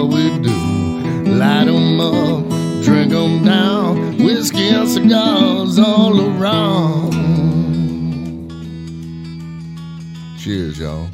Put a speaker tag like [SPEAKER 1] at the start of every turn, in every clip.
[SPEAKER 1] what we do. Light 'em up, drink 'em down, whiskey and cigars all around. Cheers, y'all.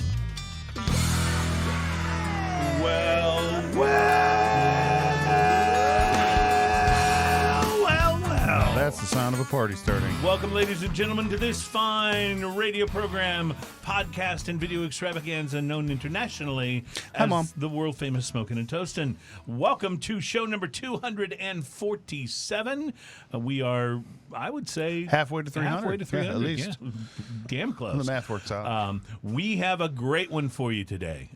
[SPEAKER 2] That's the sound of a party starting.
[SPEAKER 3] Welcome, ladies and gentlemen, to this fine radio program, podcast, and video extravaganza known internationally as the world-famous Smokin' and Toastin'. Welcome to show number 247. We are, I would say...
[SPEAKER 2] Halfway to 300.
[SPEAKER 3] Halfway to 300,
[SPEAKER 2] yeah, at least.
[SPEAKER 3] Yeah. Damn close.
[SPEAKER 2] The math works out.
[SPEAKER 3] We have a great one for you today.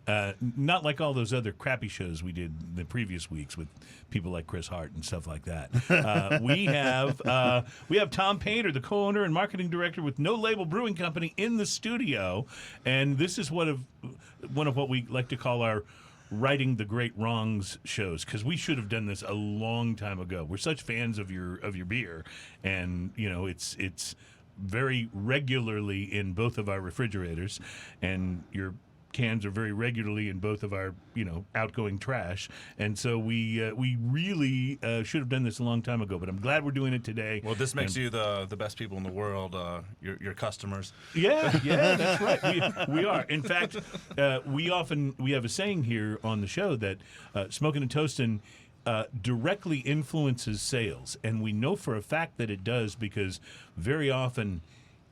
[SPEAKER 3] Not like all those other crappy shows we did the previous weeks with people like Chris Hart and stuff like that. We have Tom Paynter, the co-owner and marketing director with No Label Brewing Company, in the studio, and this is one of what we like to call our righting the great wrongs shows, because we should have done this a long time ago. We're such fans of your beer, and you know it's very regularly in both of our refrigerators, and your cans are very regularly in both of our, outgoing trash. And so we really should have done this a long time ago, but I'm glad we're doing it today.
[SPEAKER 4] Well, this makes you the best people in the world, your customers.
[SPEAKER 3] Yeah, that's right. We are. In fact, we have a saying here on the show that Smokin' and Toastin' directly influences sales. And we know for a fact that it does, because very often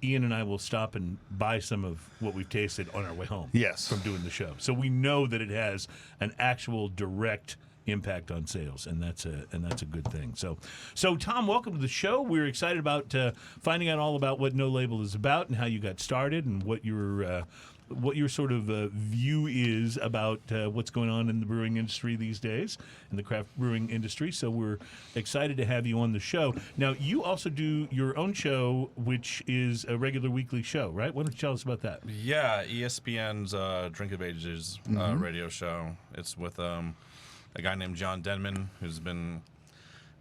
[SPEAKER 3] Ian and I will stop and buy some of what we've tasted on our way home.
[SPEAKER 2] Yes.
[SPEAKER 3] From doing the show. So we know that it has an actual direct impact on sales, and that's a good thing. So Tom, welcome to the show. We're excited about finding out all about what No Label is about and how you got started and what your sort of view is about what's going on in the brewing industry these days, in the craft brewing industry. So we're excited to have you on the show. Now, you also do your own show, which is a regular weekly show, right? Why don't you tell us about that?
[SPEAKER 4] Yeah, ESPN's Drink of Ages radio show. It's with a guy named John Denman, who's been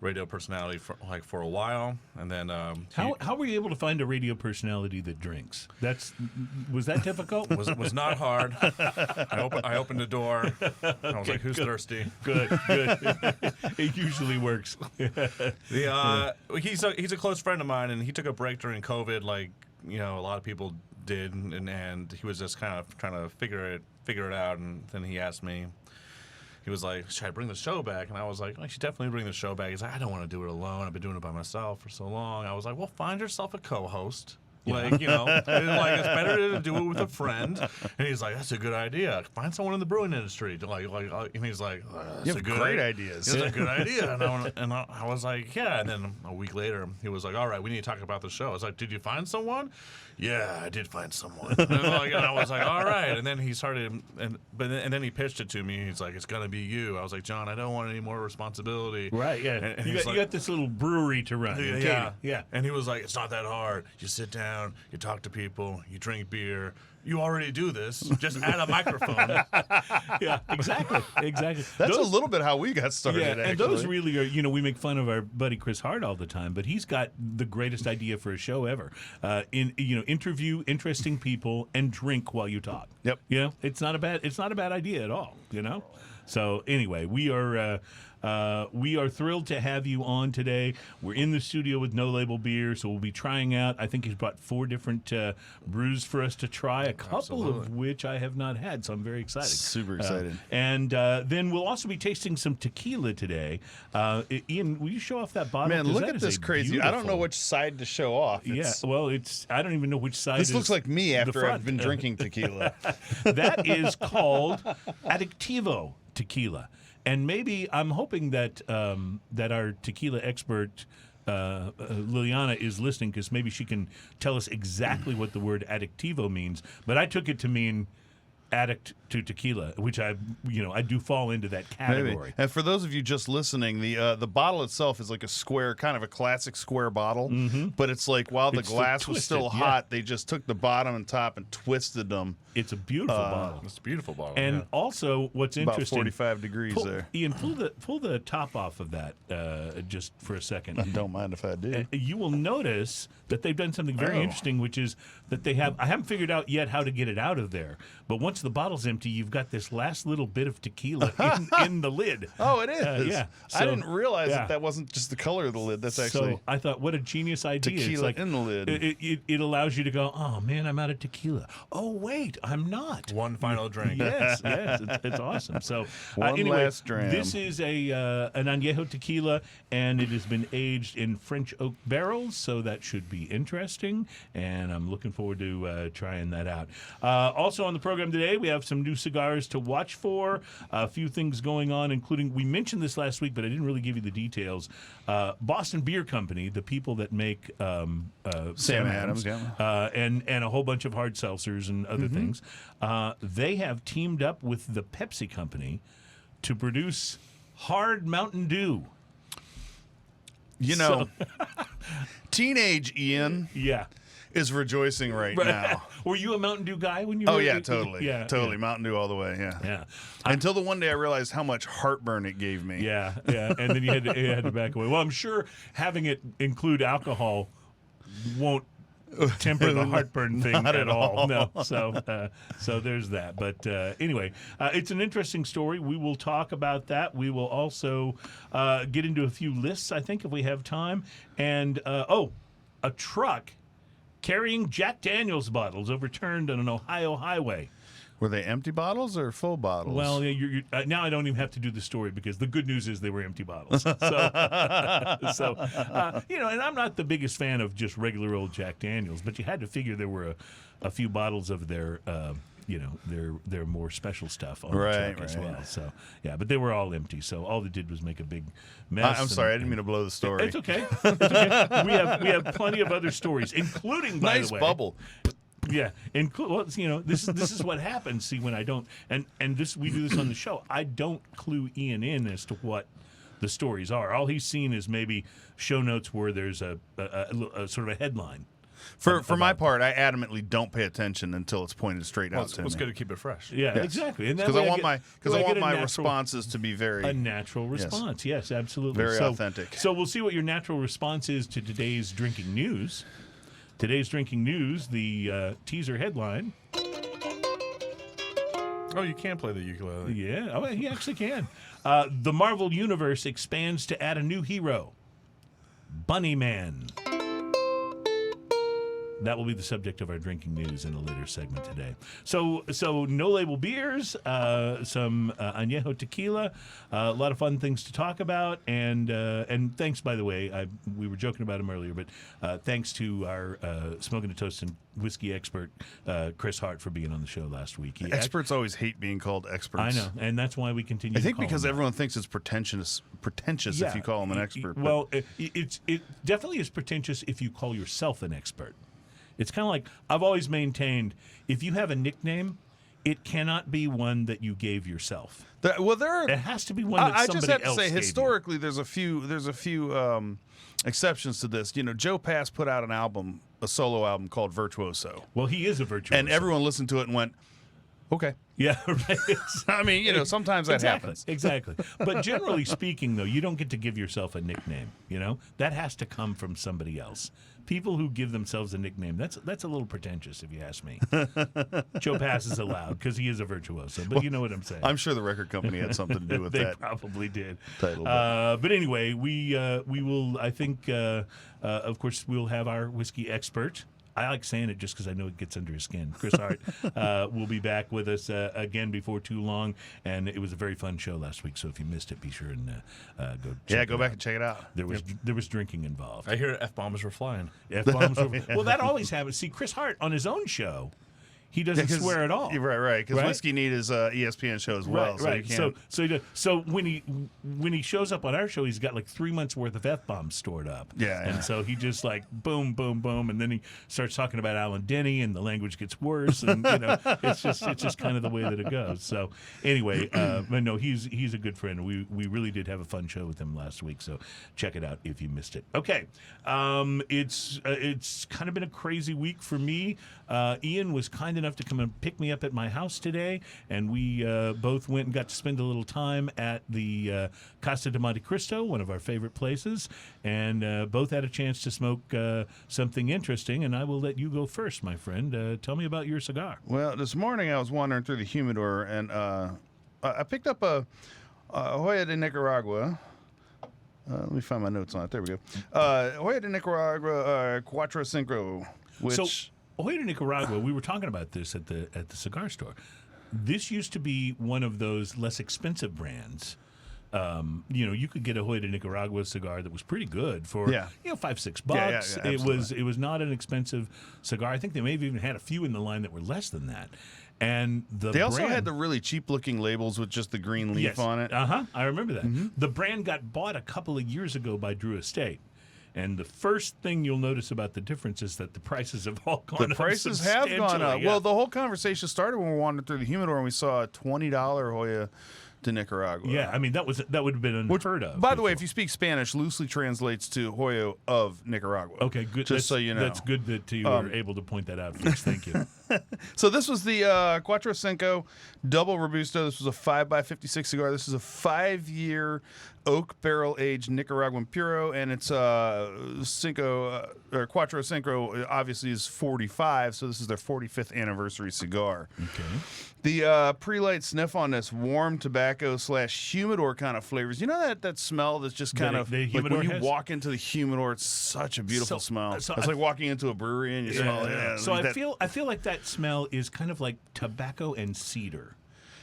[SPEAKER 4] radio personality for a while, and then
[SPEAKER 3] how were you able to find a radio personality that drinks? Was that difficult?
[SPEAKER 4] was not hard. I opened the door. I was like, "Who's thirsty?"
[SPEAKER 3] Good. It usually works.
[SPEAKER 4] He's a close friend of mine, and he took a break during COVID, like a lot of people did, and he was just kind of trying to figure it out, and then he asked me. He was like, should I bring the show back? And I was like, I should definitely bring the show back. He's like, I don't want to do it alone. I've been doing it by myself for so long. I was like, well, find yourself a co-host. Like, it's better to do it with a friend. And he's like, that's a good idea. Find someone in the brewing industry. And he's like, that's
[SPEAKER 2] great ideas.
[SPEAKER 4] That's a good idea. And I was like, yeah. And then a week later, he was like, all right, we need to talk about the show. I was like, did you find someone? Yeah, I did find someone. And I was like, all right. And then he started, and then he pitched it to me. He's like, it's gonna be you. I was like, John, I don't want any more responsibility.
[SPEAKER 3] Right. Yeah. And you got this little brewery to run.
[SPEAKER 4] Yeah. And he was like, it's not that hard. You sit down, you talk to people, you drink beer. You already do this. Just add a microphone.
[SPEAKER 3] Yeah, exactly.
[SPEAKER 2] That's a little bit how we got started,
[SPEAKER 3] actually.
[SPEAKER 2] And
[SPEAKER 3] those really are, we make fun of our buddy Chris Hart all the time, but he's got the greatest idea for a show ever. Interview interesting people and drink while you talk.
[SPEAKER 2] Yep.
[SPEAKER 3] It's not a bad idea at all, So anyway, we are thrilled to have you on today. We're in the studio with No Label Beer, so we'll be trying out, I think he's brought 4 different brews for us to try, a couple of which I have not had, so I'm very excited.
[SPEAKER 2] Super excited.
[SPEAKER 3] And then we'll also be tasting some tequila today. Ian, will you show off that bottle?
[SPEAKER 2] Man, look at this crazy. I don't know which side to show off.
[SPEAKER 3] I don't even know which side
[SPEAKER 2] This looks like me after I've been drinking tequila.
[SPEAKER 3] That is called Adictivo tequila. And maybe I'm hoping that our tequila expert Liliana is listening, because maybe she can tell us exactly what the word Addictivo means. But I took it to mean addict to tequila, which I do fall into that category.
[SPEAKER 2] Maybe. And for those of you just listening, the bottle itself is like a square, kind of a classic square bottle, but it's like while the glass was still hot, they just took the bottom and top and twisted them.
[SPEAKER 3] It's a beautiful bottle.
[SPEAKER 4] It's a beautiful bottle.
[SPEAKER 3] And also, what's interesting,
[SPEAKER 2] about 45 degrees there.
[SPEAKER 3] Ian, pull the top off of that just for a second.
[SPEAKER 2] I don't mind if I do.
[SPEAKER 3] You will notice that they've done something very interesting, which is that they have. I haven't figured out yet how to get it out of there, but once the bottle's empty, you've got this last little bit of tequila in the lid.
[SPEAKER 2] Oh, it is.
[SPEAKER 3] Yeah.
[SPEAKER 2] I
[SPEAKER 3] So,
[SPEAKER 2] didn't realize
[SPEAKER 3] yeah.
[SPEAKER 2] that wasn't just the color of the lid. That's actually
[SPEAKER 3] So I thought, what a genius idea. It's
[SPEAKER 2] tequila
[SPEAKER 3] like,
[SPEAKER 2] in the lid.
[SPEAKER 3] It allows you to go, oh, man, I'm out of tequila. Oh, wait, I'm not.
[SPEAKER 4] One final drink.
[SPEAKER 3] Yes, it's awesome. So
[SPEAKER 2] One
[SPEAKER 3] anyway,
[SPEAKER 2] last dram.
[SPEAKER 3] this is an Aniejo tequila, and it has been aged in French oak barrels, so that should be interesting, and I'm looking forward to trying that out. Also on the program today, we have some new cigars to watch for, a few things going on, including, we mentioned this last week, but I didn't really give you the details. Boston Beer Company, the people that make Sam Adams, and a whole bunch of hard seltzers and other things, they have teamed up with the Pepsi Company to produce hard Mountain Dew.
[SPEAKER 2] You know, teenage Ian
[SPEAKER 3] Yeah.
[SPEAKER 2] is rejoicing right now.
[SPEAKER 3] Were you a Mountain Dew guy when you
[SPEAKER 2] Oh,
[SPEAKER 3] were?
[SPEAKER 2] yeah, totally.
[SPEAKER 3] Yeah,
[SPEAKER 2] Totally. Mountain Dew all the way, yeah.
[SPEAKER 3] Yeah.
[SPEAKER 2] Until the one day I realized how much heartburn it gave me.
[SPEAKER 3] Yeah, yeah. And then you had to back away. Well, I'm sure having it include alcohol won't temper the heartburn thing
[SPEAKER 2] Not
[SPEAKER 3] at
[SPEAKER 2] at
[SPEAKER 3] all.
[SPEAKER 2] all.
[SPEAKER 3] No. So there's that. But anyway, it's an interesting story. We will talk about that. We will also get into a few lists, I think, if we have time. And, a truck carrying Jack Daniels bottles overturned on an Ohio highway.
[SPEAKER 2] Were they empty bottles or full bottles?
[SPEAKER 3] Well, you're, now I don't even have to do the story because the good news is they were empty bottles. So, and I'm not the biggest fan of just regular old Jack Daniels, but you had to figure there were a few bottles of their, their more special stuff on the truck as well. So, yeah, but they were all empty. So all they did was make a big mess.
[SPEAKER 2] I'm sorry, I didn't mean to blow the story.
[SPEAKER 3] It's okay. It's okay. We have plenty of other stories, including, by
[SPEAKER 2] Nice
[SPEAKER 3] the way,
[SPEAKER 2] bubble.
[SPEAKER 3] yeah, this is what happens. See, when I don't, and this we do this on the show. I don't clue Ian in as to what the stories are. All he's seen is maybe show notes where there's a sort of a headline.
[SPEAKER 2] For my part, I adamantly don't pay attention until it's pointed straight out to me.
[SPEAKER 4] It's good to keep it fresh.
[SPEAKER 3] Yeah,
[SPEAKER 2] Yes.
[SPEAKER 3] exactly. And that
[SPEAKER 2] Because
[SPEAKER 3] way
[SPEAKER 2] I want
[SPEAKER 3] get a
[SPEAKER 2] my
[SPEAKER 3] natural-
[SPEAKER 2] responses to be very
[SPEAKER 3] a natural response. Yes, absolutely.
[SPEAKER 2] Very authentic.
[SPEAKER 3] So we'll see what your natural response is to today's drinking news. Today's drinking news, the teaser headline.
[SPEAKER 4] Oh, you can play the ukulele.
[SPEAKER 3] Yeah, oh, he actually can. The Marvel Universe expands to add a new hero, Bunny Man. That will be the subject of our drinking news in a later segment today. So no label beers, some Anejo tequila, a lot of fun things to talk about, and thanks, by the way, we were joking about him earlier, but thanks to our Smoking a Toast and whiskey expert, Chris Hart, for being on the show last week.
[SPEAKER 2] Experts always hate being called experts.
[SPEAKER 3] I know, and that's why we continue.
[SPEAKER 2] I think
[SPEAKER 3] to call
[SPEAKER 2] because
[SPEAKER 3] them
[SPEAKER 2] everyone thinks it's pretentious if you call them an expert. but-
[SPEAKER 3] Well, it definitely is pretentious if you call yourself an expert. It's kind of like, I've always maintained, if you have a nickname, it cannot be one that you gave yourself. It has to be one that
[SPEAKER 2] I
[SPEAKER 3] somebody
[SPEAKER 2] just have to
[SPEAKER 3] else
[SPEAKER 2] say,
[SPEAKER 3] gave you.
[SPEAKER 2] historically, there's a few exceptions to this. Joe Pass put out a solo album called Virtuoso,
[SPEAKER 3] Well, he is a virtuoso.
[SPEAKER 2] and everyone listened to it and went, "Okay."
[SPEAKER 3] Yeah, right.
[SPEAKER 2] I mean, sometimes that happens.
[SPEAKER 3] Exactly. But generally speaking, though, you don't get to give yourself a nickname. That has to come from somebody else. People who give themselves a nickname, that's a little pretentious, if you ask me. Joe Pass is allowed because he is a virtuoso, but you know what I'm saying.
[SPEAKER 2] I'm sure the record company had something to do with
[SPEAKER 3] They
[SPEAKER 2] that.
[SPEAKER 3] probably did.
[SPEAKER 2] Title,
[SPEAKER 3] But anyway, we will. I think, of course, we'll have our whiskey expert. I like saying it just because I know it gets under his skin. Chris Hart will be back with us again before too long, and it was a very fun show last week. So if you missed it, be sure and go.
[SPEAKER 2] Go back and check it out.
[SPEAKER 3] There was drinking involved.
[SPEAKER 4] I hear F-bombs were flying.
[SPEAKER 3] F-bombs were, well, that always happens. See, Chris Hart on his own show, he doesn't swear at all.
[SPEAKER 2] Right. Because
[SPEAKER 3] Right?
[SPEAKER 2] Whiskey Need is ESPN show as well.
[SPEAKER 3] Right.
[SPEAKER 2] So you can't.
[SPEAKER 3] So when he shows up on our show, he's got like 3 months worth of F-bombs stored up.
[SPEAKER 2] Yeah.
[SPEAKER 3] And so he just like boom, boom, boom, and then he starts talking about Alan Denny, and the language gets worse, and it's just kind of the way that it goes. So anyway, but no, he's a good friend. We really did have a fun show with him last week. So check it out if you missed it. Okay, it's kind of been a crazy week for me. Ian was kind enough enough to come and pick me up at my house today, and we both went and got to spend a little time at the Casa de Monte Cristo, one of our favorite places, and both had a chance to smoke something interesting. And I will let you go first, my friend. Tell me about your cigar.
[SPEAKER 2] Well, this morning I was wandering through the humidor, and I picked up a Joya de Nicaragua. Let me find my notes on it. There we go. Joya de Nicaragua cuatro Cinco, which...
[SPEAKER 3] So, Joya de Nicaragua, we were talking about this at the cigar store. This used to be one of those less expensive brands. You could get a Joya de Nicaragua cigar that was pretty good for $5-6.
[SPEAKER 2] Yeah,
[SPEAKER 3] It was not an expensive cigar. I think they may have even had a few in the line that were less than that. And
[SPEAKER 2] they also had the really cheap-looking labels with just the green leaf on it.
[SPEAKER 3] I remember that. The brand got bought a couple of years ago by Drew Estate. And the first thing you'll notice about the difference is that the prices have all gone up.
[SPEAKER 2] The prices have gone up.
[SPEAKER 3] Yeah.
[SPEAKER 2] Well, the whole conversation started when we wandered through the humidor and we saw a $20 Joya de Nicaragua.
[SPEAKER 3] Yeah, I mean, that would have been unheard of.
[SPEAKER 2] By the way, if you speak Spanish, loosely translates to Joya of Nicaragua.
[SPEAKER 3] Okay, good.
[SPEAKER 2] Just so you know.
[SPEAKER 3] That's good that you were able to point that out, folks. Thank you.
[SPEAKER 2] So this was the Cuatro Cinco Double Robusto. This was a 5x56 cigar. This is a 5-year oak barrel-aged Nicaraguan Puro, and it's Cinco or Cuatro Cinco obviously is 45, so this is their 45th anniversary cigar.
[SPEAKER 3] Okay.
[SPEAKER 2] The pre-light sniff on this warm tobacco / humidor kind of flavors. You know that smell that's just kind of like when you walk into the humidor, it's such a beautiful smell. It's like walking into a brewery and you smell it.
[SPEAKER 3] So I feel like that smell is kind of like tobacco and cedar.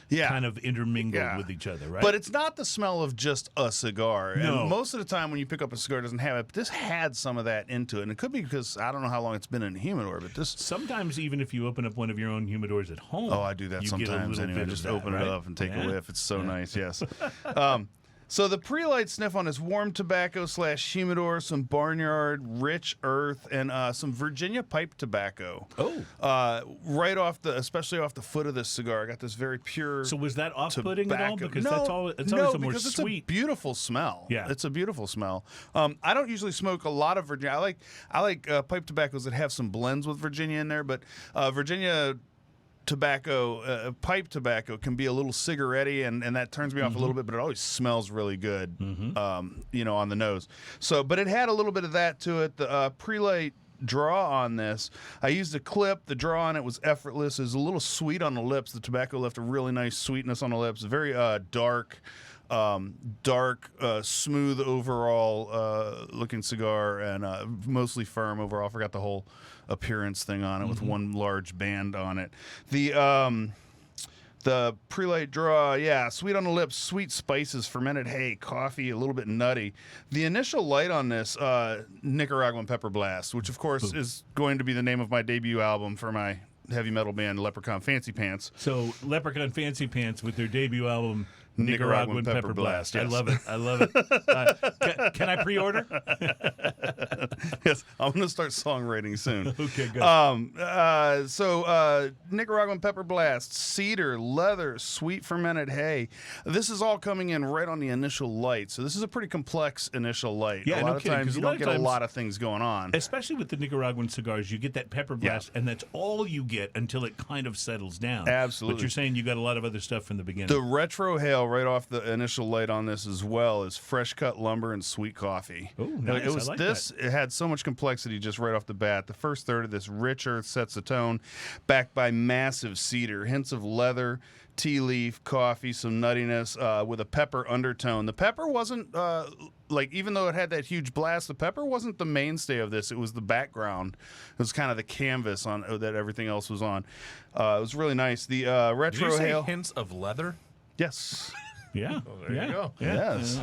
[SPEAKER 2] Yeah.
[SPEAKER 3] Kind of intermingled with each other, right?
[SPEAKER 2] But it's not the smell of just a cigar.
[SPEAKER 3] No.
[SPEAKER 2] And most of the time when you pick up a cigar, it doesn't have it. But this had some of that into it. And it could be because I don't know how long it's been in the humidor, but this...
[SPEAKER 3] Sometimes even if you open up one of your own humidors at home...
[SPEAKER 2] Oh, I do that sometimes anyway. Just open it up and take a whiff. It's so nice, yes. So the pre-light sniff on this warm tobacco / humidor, some barnyard, rich earth, and some Virginia pipe tobacco.
[SPEAKER 3] Oh.
[SPEAKER 2] Right off especially off the foot of this cigar. I got this very pure.
[SPEAKER 3] So was that off-putting at all? Because it's always a more
[SPEAKER 2] because
[SPEAKER 3] sweet.
[SPEAKER 2] It's a beautiful smell.
[SPEAKER 3] Yeah.
[SPEAKER 2] It's a beautiful smell. I don't usually smoke a lot of Virginia. I like pipe tobaccos that have some blends with Virginia in there, but Virginia tobacco, pipe tobacco can be a little cigarette-y, and that turns me off a little bit, but it always smells really good, on the nose. So, but it had a little bit of that to it. The pre-light draw on this, I used a clip. The draw on it was effortless. It was a little sweet on the lips. The tobacco left a really nice sweetness on the lips. Very dark, smooth overall looking cigar, and mostly firm overall. I forgot the whole appearance thing on it with one large band on it. The pre-light draw, sweet on the lips, sweet spices, fermented hay, coffee, a little bit nutty. The initial light on this, Nicaraguan Pepper Blast, which of course is going to be the name of my debut album for my heavy metal band Leprechaun Fancy Pants.
[SPEAKER 3] So Leprechaun Fancy Pants with their debut album Nicaraguan Pepper Blast.
[SPEAKER 2] Yes.
[SPEAKER 3] I love it. I love it. Can I pre-order?
[SPEAKER 2] Yes, I'm going to start songwriting soon.
[SPEAKER 3] Okay, good.
[SPEAKER 2] So Nicaraguan Pepper Blast, cedar, leather, sweet fermented hay. This is all coming in right on the initial light. So this is a pretty complex initial light.
[SPEAKER 3] Yeah,
[SPEAKER 2] a lot of times you don't get a lot of things going on.
[SPEAKER 3] Especially with the Nicaraguan cigars, you get that pepper blast, and that's all you get until it kind of settles down.
[SPEAKER 2] Absolutely.
[SPEAKER 3] But you're saying you got a lot of other stuff from the beginning.
[SPEAKER 2] The retro hail right off the initial light on this as well is fresh cut lumber and sweet coffee.
[SPEAKER 3] Oh, nice.
[SPEAKER 2] It was
[SPEAKER 3] I like
[SPEAKER 2] this.
[SPEAKER 3] that.
[SPEAKER 2] It had so much complexity just right off the bat. The first third of this rich earth sets the tone, backed by massive cedar, hints of leather, tea leaf, coffee, some nuttiness with a pepper undertone. The pepper wasn't even though it had that huge blast, the pepper wasn't the mainstay of this. It was the background. It was kind of the canvas on that everything else was on. It was really nice. The retro
[SPEAKER 4] Did you say
[SPEAKER 2] hail.
[SPEAKER 4] hints of leather?
[SPEAKER 2] Yes.
[SPEAKER 3] Yeah.
[SPEAKER 4] There you go.
[SPEAKER 3] Yeah.
[SPEAKER 2] Yes.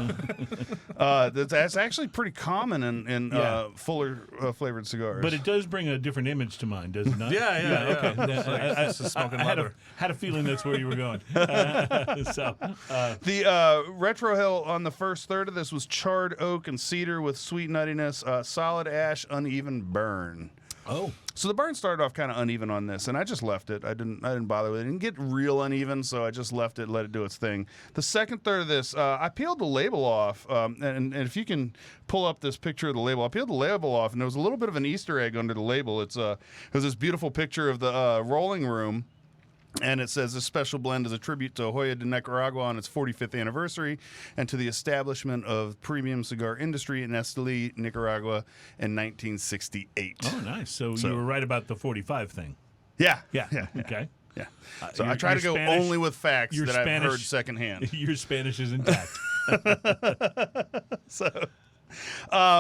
[SPEAKER 2] That's actually pretty common in fuller flavored cigars.
[SPEAKER 3] But it does bring a different image to mind, does it not?
[SPEAKER 4] Yeah.
[SPEAKER 3] Okay.
[SPEAKER 4] It's like it's just smoking leather.
[SPEAKER 3] Had a feeling that's where you were going.
[SPEAKER 2] The retro hill on the first third of this was charred oak and cedar with sweet nuttiness, solid ash, uneven burn.
[SPEAKER 3] Oh.
[SPEAKER 2] So the burn started off kind of uneven on this, and I just left it. I didn't bother with it. It didn't get real uneven, so I just left it, let it do its thing. The second third of this, I peeled the label off, and if you can pull up this picture of the label, I peeled the label off, and there was a little bit of an Easter egg under the label. It was this beautiful picture of the rolling room. And it says this special blend is a tribute to Joya de Nicaragua on its 45th anniversary and to the establishment of premium cigar industry in Esteli, Nicaragua in 1968.
[SPEAKER 3] Oh, nice. So you were right about the 45 thing.
[SPEAKER 2] Yeah.
[SPEAKER 3] Okay.
[SPEAKER 2] Yeah. So I try to go only with facts that I've heard
[SPEAKER 3] Spanish-
[SPEAKER 2] secondhand.
[SPEAKER 3] Your Spanish is intact.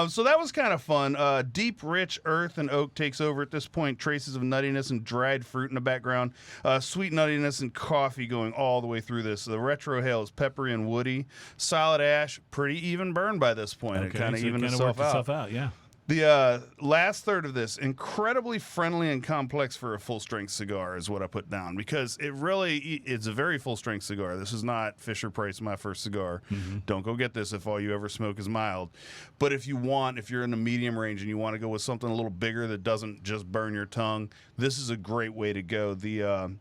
[SPEAKER 2] So that was kind of fun. Deep, rich earth and oak takes over at this point. Traces of nuttiness and dried fruit in the background. Sweet nuttiness and coffee going all the way through this. The retro hail is peppery and woody. Solid ash, pretty even burn by this point. It kind of evened itself out.
[SPEAKER 3] Yeah.
[SPEAKER 2] The last third of this, incredibly friendly and complex for a full-strength cigar is what I put down, because it's a very full-strength cigar. This is not Fisher-Price, my first cigar.
[SPEAKER 3] Mm-hmm.
[SPEAKER 2] Don't go get this if all you ever smoke is mild. But if you're in the medium range and you want to go with something a little bigger that doesn't just burn your tongue, this is a great way to go. The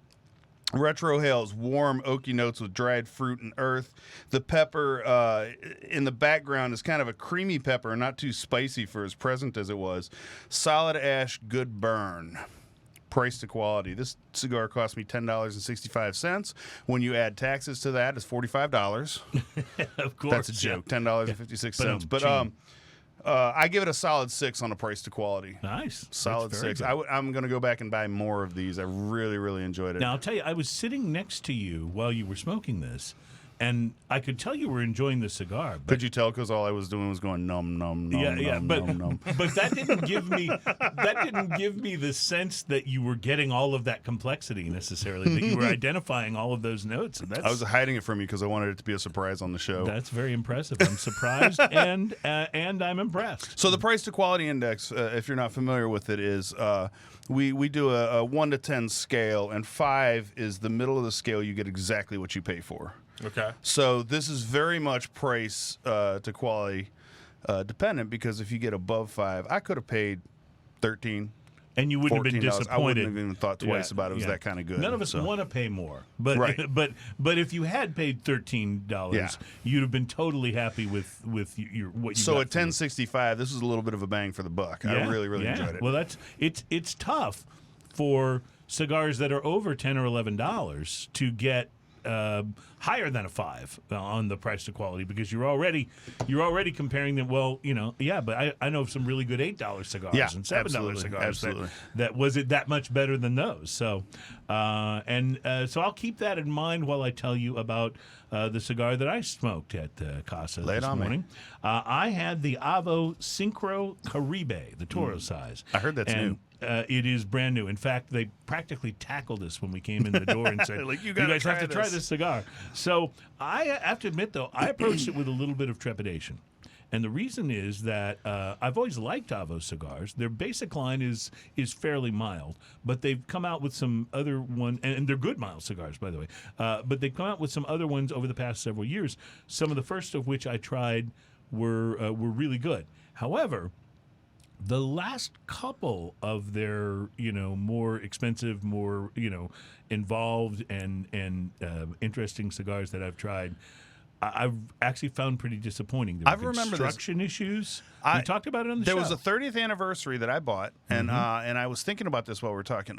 [SPEAKER 2] retro hails warm oaky notes with dried fruit and earth. The pepper in the background is kind of a creamy pepper, not too spicy for as present as it was. Solid ash, good burn. Price to quality. This cigar cost me $10.65. When you add taxes to that, it's $45.
[SPEAKER 3] Of course.
[SPEAKER 2] That's a joke. $10.56. But I give it a solid 6 on the price to quality.
[SPEAKER 3] Nice.
[SPEAKER 2] Solid
[SPEAKER 3] That's very
[SPEAKER 2] 6.
[SPEAKER 3] good.
[SPEAKER 2] I'm going to go back and buy more of these. I really, really enjoyed it.
[SPEAKER 3] Now, I'll tell you, I was sitting next to you while you were smoking this, and I could tell you were enjoying the cigar. But
[SPEAKER 2] Could you tell? Because all I was doing was going num num num num.
[SPEAKER 3] But that didn't give me the sense that you were getting all of that complexity necessarily. That you were identifying all of those notes. And
[SPEAKER 2] I was hiding it from you because I wanted it to be a surprise on the show.
[SPEAKER 3] That's very impressive. I'm surprised and I'm impressed.
[SPEAKER 2] So the price to quality index, if you're not familiar with it, is we do a 1 to 10 scale, and 5 is the middle of the scale. You get exactly what you pay for.
[SPEAKER 4] Okay.
[SPEAKER 2] So this is very much price to quality dependent, because if you get above 5, I could have paid $13.
[SPEAKER 3] And you wouldn't have been
[SPEAKER 2] $14.
[SPEAKER 3] disappointed.
[SPEAKER 2] I wouldn't have even thought twice about it. It was that kind of good.
[SPEAKER 3] None of us want to pay more, but
[SPEAKER 2] Right.
[SPEAKER 3] but if you had paid $13, you'd have been totally happy with your what you.
[SPEAKER 2] So
[SPEAKER 3] got
[SPEAKER 2] at
[SPEAKER 3] for it.
[SPEAKER 2] $10.65, this was a little bit of a bang for the buck. I really enjoyed it.
[SPEAKER 3] Well, it's tough for cigars that are over $10 or $11 to get higher than a 5 on the price to quality, because you're already comparing them. Well, but I know of some really good $8 cigars and $7 cigars that was it that much better than those. So so I'll keep that in mind while I tell you about the cigar that I smoked at Casa
[SPEAKER 2] Lay it
[SPEAKER 3] this
[SPEAKER 2] on me.
[SPEAKER 3] morning. I had the Avo Cinco Caribe, the Toro size.
[SPEAKER 2] I heard that's new.
[SPEAKER 3] It is brand new. In fact, they practically tackled us when we came in the door and said,
[SPEAKER 2] Like, you
[SPEAKER 3] guys
[SPEAKER 2] gotta
[SPEAKER 3] have to try this cigar." So I have to admit, though, I approached it with a little bit of trepidation. And the reason is that I've always liked Avo cigars. Their basic line is fairly mild, but they've come out with some other one, and they're good mild cigars, by the way. But they've come out with some other ones over the past several years. Some of the first of which I tried were really good. However, the last couple of their, more expensive, more, involved and interesting cigars that I've tried, I've actually found pretty disappointing. There were construction issues. We talked about it on the show.
[SPEAKER 2] There was a 30th anniversary that I bought, and I was thinking about this while we were talking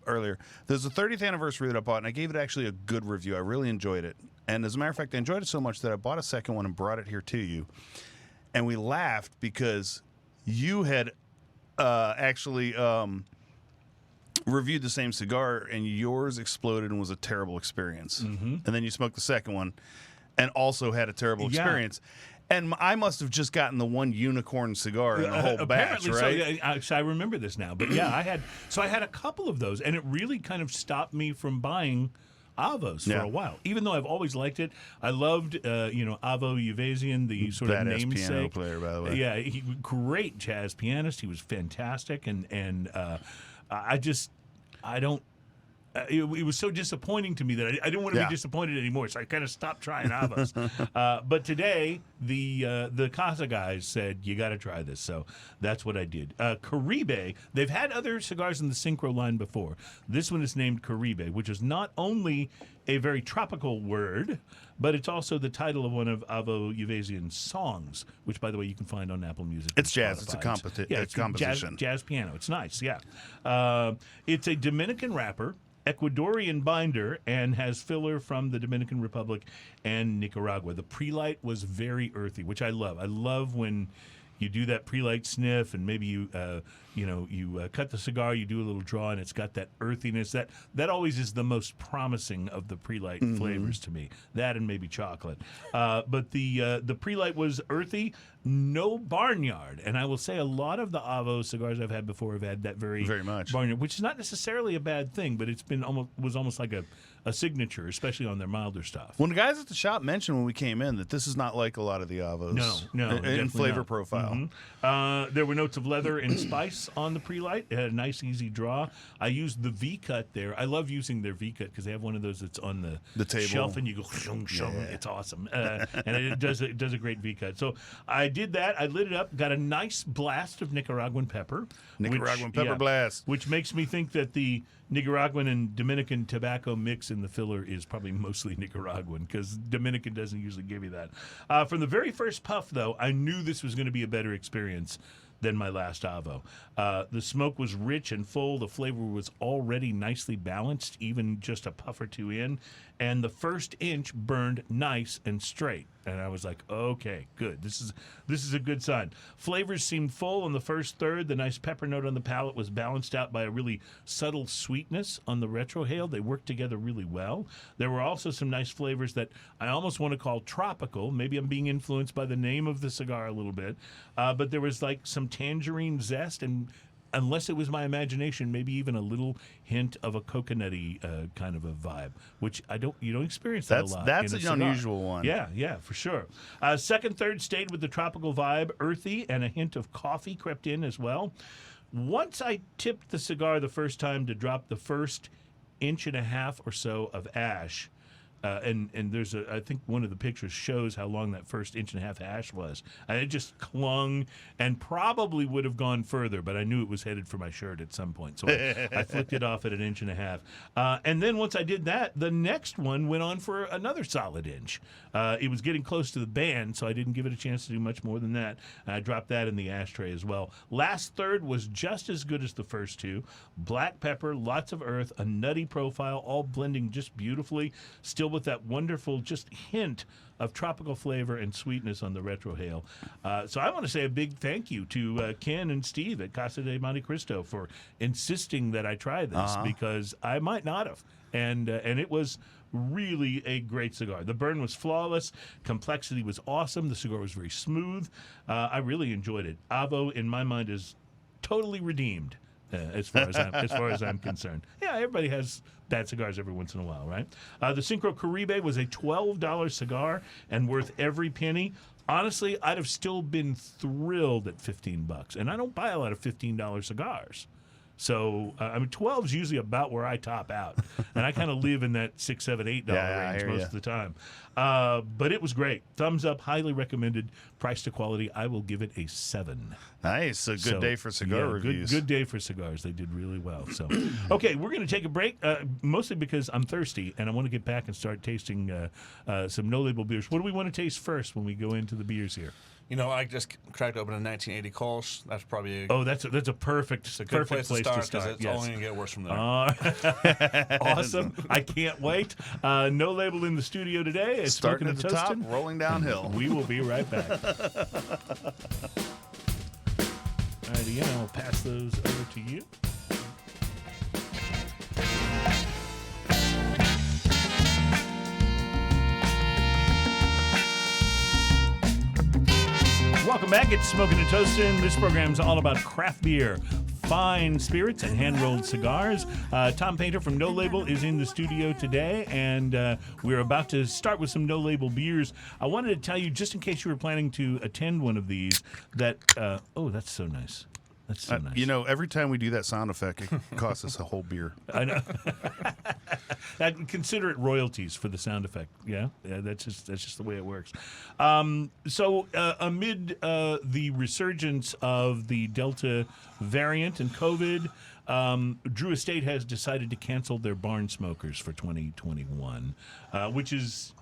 [SPEAKER 2] earlier. There's a 30th anniversary that I bought, and I gave it actually a good review. I really enjoyed it. And as a matter of fact, I enjoyed it so much that I bought a second one and brought it here to you. And we laughed because you had actually reviewed the same cigar, and yours exploded and was a terrible experience. And then you smoked the second one and also had a terrible experience. And I must have just gotten the one unicorn cigar in the whole batch, right?
[SPEAKER 3] So I remember this now. But yeah, I had a couple of those, and it really kind of stopped me from buying Avos for a while, even though I've always liked it. I loved, Avo Uvasian, the sort of namesake
[SPEAKER 2] piano player, by the way.
[SPEAKER 3] Yeah, great jazz pianist. He was fantastic, and I it was so disappointing to me that I didn't want to be disappointed anymore, so I kind of stopped trying Avos. But today, the Casa guys said, you got to try this, so that's what I did. Caribe, they've had other cigars in the Cinco line before. This one is named Caribe, which is not only a very tropical word, but it's also the title of one of Avo Uvasian's songs, which, by the way, you can find on Apple Music.
[SPEAKER 2] It's jazz.
[SPEAKER 3] Spotify.
[SPEAKER 2] It's a composition.
[SPEAKER 3] Jazz piano. It's nice, yeah. It's a Dominican wrapper, Ecuadorian binder, and has filler from the Dominican Republic and Nicaragua. The pre-light was very earthy, which I love. I love when you do that pre-light sniff, and maybe you cut the cigar, you do a little draw, and it's got that earthiness. That always is the most promising of the pre-light flavors to me. That and maybe chocolate. But the pre-light was earthy, no barnyard. And I will say a lot of the Avo cigars I've had before have had that very
[SPEAKER 2] much
[SPEAKER 3] barnyard, which is not necessarily a bad thing, but it's been almost like a signature, especially on their milder stuff.
[SPEAKER 2] When the guys at the shop mentioned when we came in that this is not like a lot of the Avos.
[SPEAKER 3] No,
[SPEAKER 2] in flavor
[SPEAKER 3] not.
[SPEAKER 2] profile.
[SPEAKER 3] There were notes of leather and spice on the pre-light. It had a nice, easy draw. I used the V-cut there. I love using their V-cut because they have one of those that's on the
[SPEAKER 2] table
[SPEAKER 3] shelf, and you go shum, shum. It's awesome, and it does a great V-cut. So I did that. I lit it up. Got a nice blast of Nicaraguan pepper.
[SPEAKER 2] Blast,
[SPEAKER 3] which makes me think that the Nicaraguan and Dominican tobacco mix in the filler is probably mostly Nicaraguan, because Dominican doesn't usually give you that. From the very first puff, though, I knew this was going to be a better experience than my last Avo. The smoke was rich and full. The flavor was already nicely balanced, even just a puff or two in. And the first inch burned nice and straight. And I was like, okay, good. This is a good sign. Flavors seemed full in the first third. The nice pepper note on the palate was balanced out by a really subtle sweetness on the retrohale. They worked together really well. There were also some nice flavors that I almost want to call tropical. Maybe I'm being influenced by the name of the cigar a little bit. But there was like some tangerine zest, and unless it was my imagination, maybe even a little hint of a coconutty kind of a vibe, which you don't experience that a lot.
[SPEAKER 2] That's
[SPEAKER 3] in
[SPEAKER 2] an
[SPEAKER 3] cigar.
[SPEAKER 2] unusual one.
[SPEAKER 3] Yeah, for sure. Second, third stayed with the tropical vibe, earthy, and a hint of coffee crept in as well. Once I tipped the cigar the first time to drop the first inch and a half or so of ash, and there's I think one of the pictures shows how long that first inch and a half ash was. And it just clung and probably would have gone further, but I knew it was headed for my shirt at some point. So I flicked it off at an inch and a half. And then once I did that, the next one went on for another solid inch. It was getting close to the band, so I didn't give it a chance to do much more than that. I dropped that in the ashtray as well. Last third was just as good as the first two. Black pepper, lots of earth, a nutty profile, all blending just beautifully. Still with that wonderful just hint of tropical flavor and sweetness on the retrohale. So I want to say a big thank you to Ken and Steve at Casa de Monte Cristo for insisting that I try this, because I might not have. And it was really a great cigar. The burn was flawless. Complexity was awesome. The cigar was very smooth. I really enjoyed it. Avo, in my mind, is totally redeemed. As far as I'm concerned. Yeah, everybody has bad cigars every once in a while, right? The Cinco Caribe was a $12 cigar and worth every penny. Honestly, I'd have still been thrilled at $15, and I don't buy a lot of $15 cigars. So, 12 is usually about where I top out. And I kind of live in that $6, $7, $8 range most of the time. But it was great. Thumbs up, highly recommended. Price to quality, I will give it a 7.
[SPEAKER 2] Nice. A good day for cigar reviews.
[SPEAKER 3] Good day for cigars. They did really well. So, okay, we're going to take a break, mostly because I'm thirsty, and I want to get back and start tasting some no-label beers. What do we want to taste first when we go into the beers here?
[SPEAKER 4] You know, I just cracked open a 1980 Kolsch. That's probably
[SPEAKER 3] that's a perfect
[SPEAKER 4] place to start because it's only going to get worse from there.
[SPEAKER 3] Awesome. I can't wait. No label in the studio today. It's
[SPEAKER 2] starting at the top, rolling downhill.
[SPEAKER 3] We will be right back. All right, Ian, I'll pass those over to you. Welcome back. It's Smoking and Toasting. This program's all about craft beer, fine spirits, and hand-rolled cigars. Tom Paynter from No Label is in the studio today, and we're about to start with some No Label beers. I wanted to tell you, just in case you were planning to attend one of these, that... oh, that's so nice. That's so nice.
[SPEAKER 2] You know, every time we do that sound effect, it costs us a whole beer.
[SPEAKER 3] I know. I'd consider it royalties for the sound effect. Yeah, that's just the way it works. So amid the resurgence of the Delta variant and COVID, Drew Estate has decided to cancel their barn smokers for 2021, which is,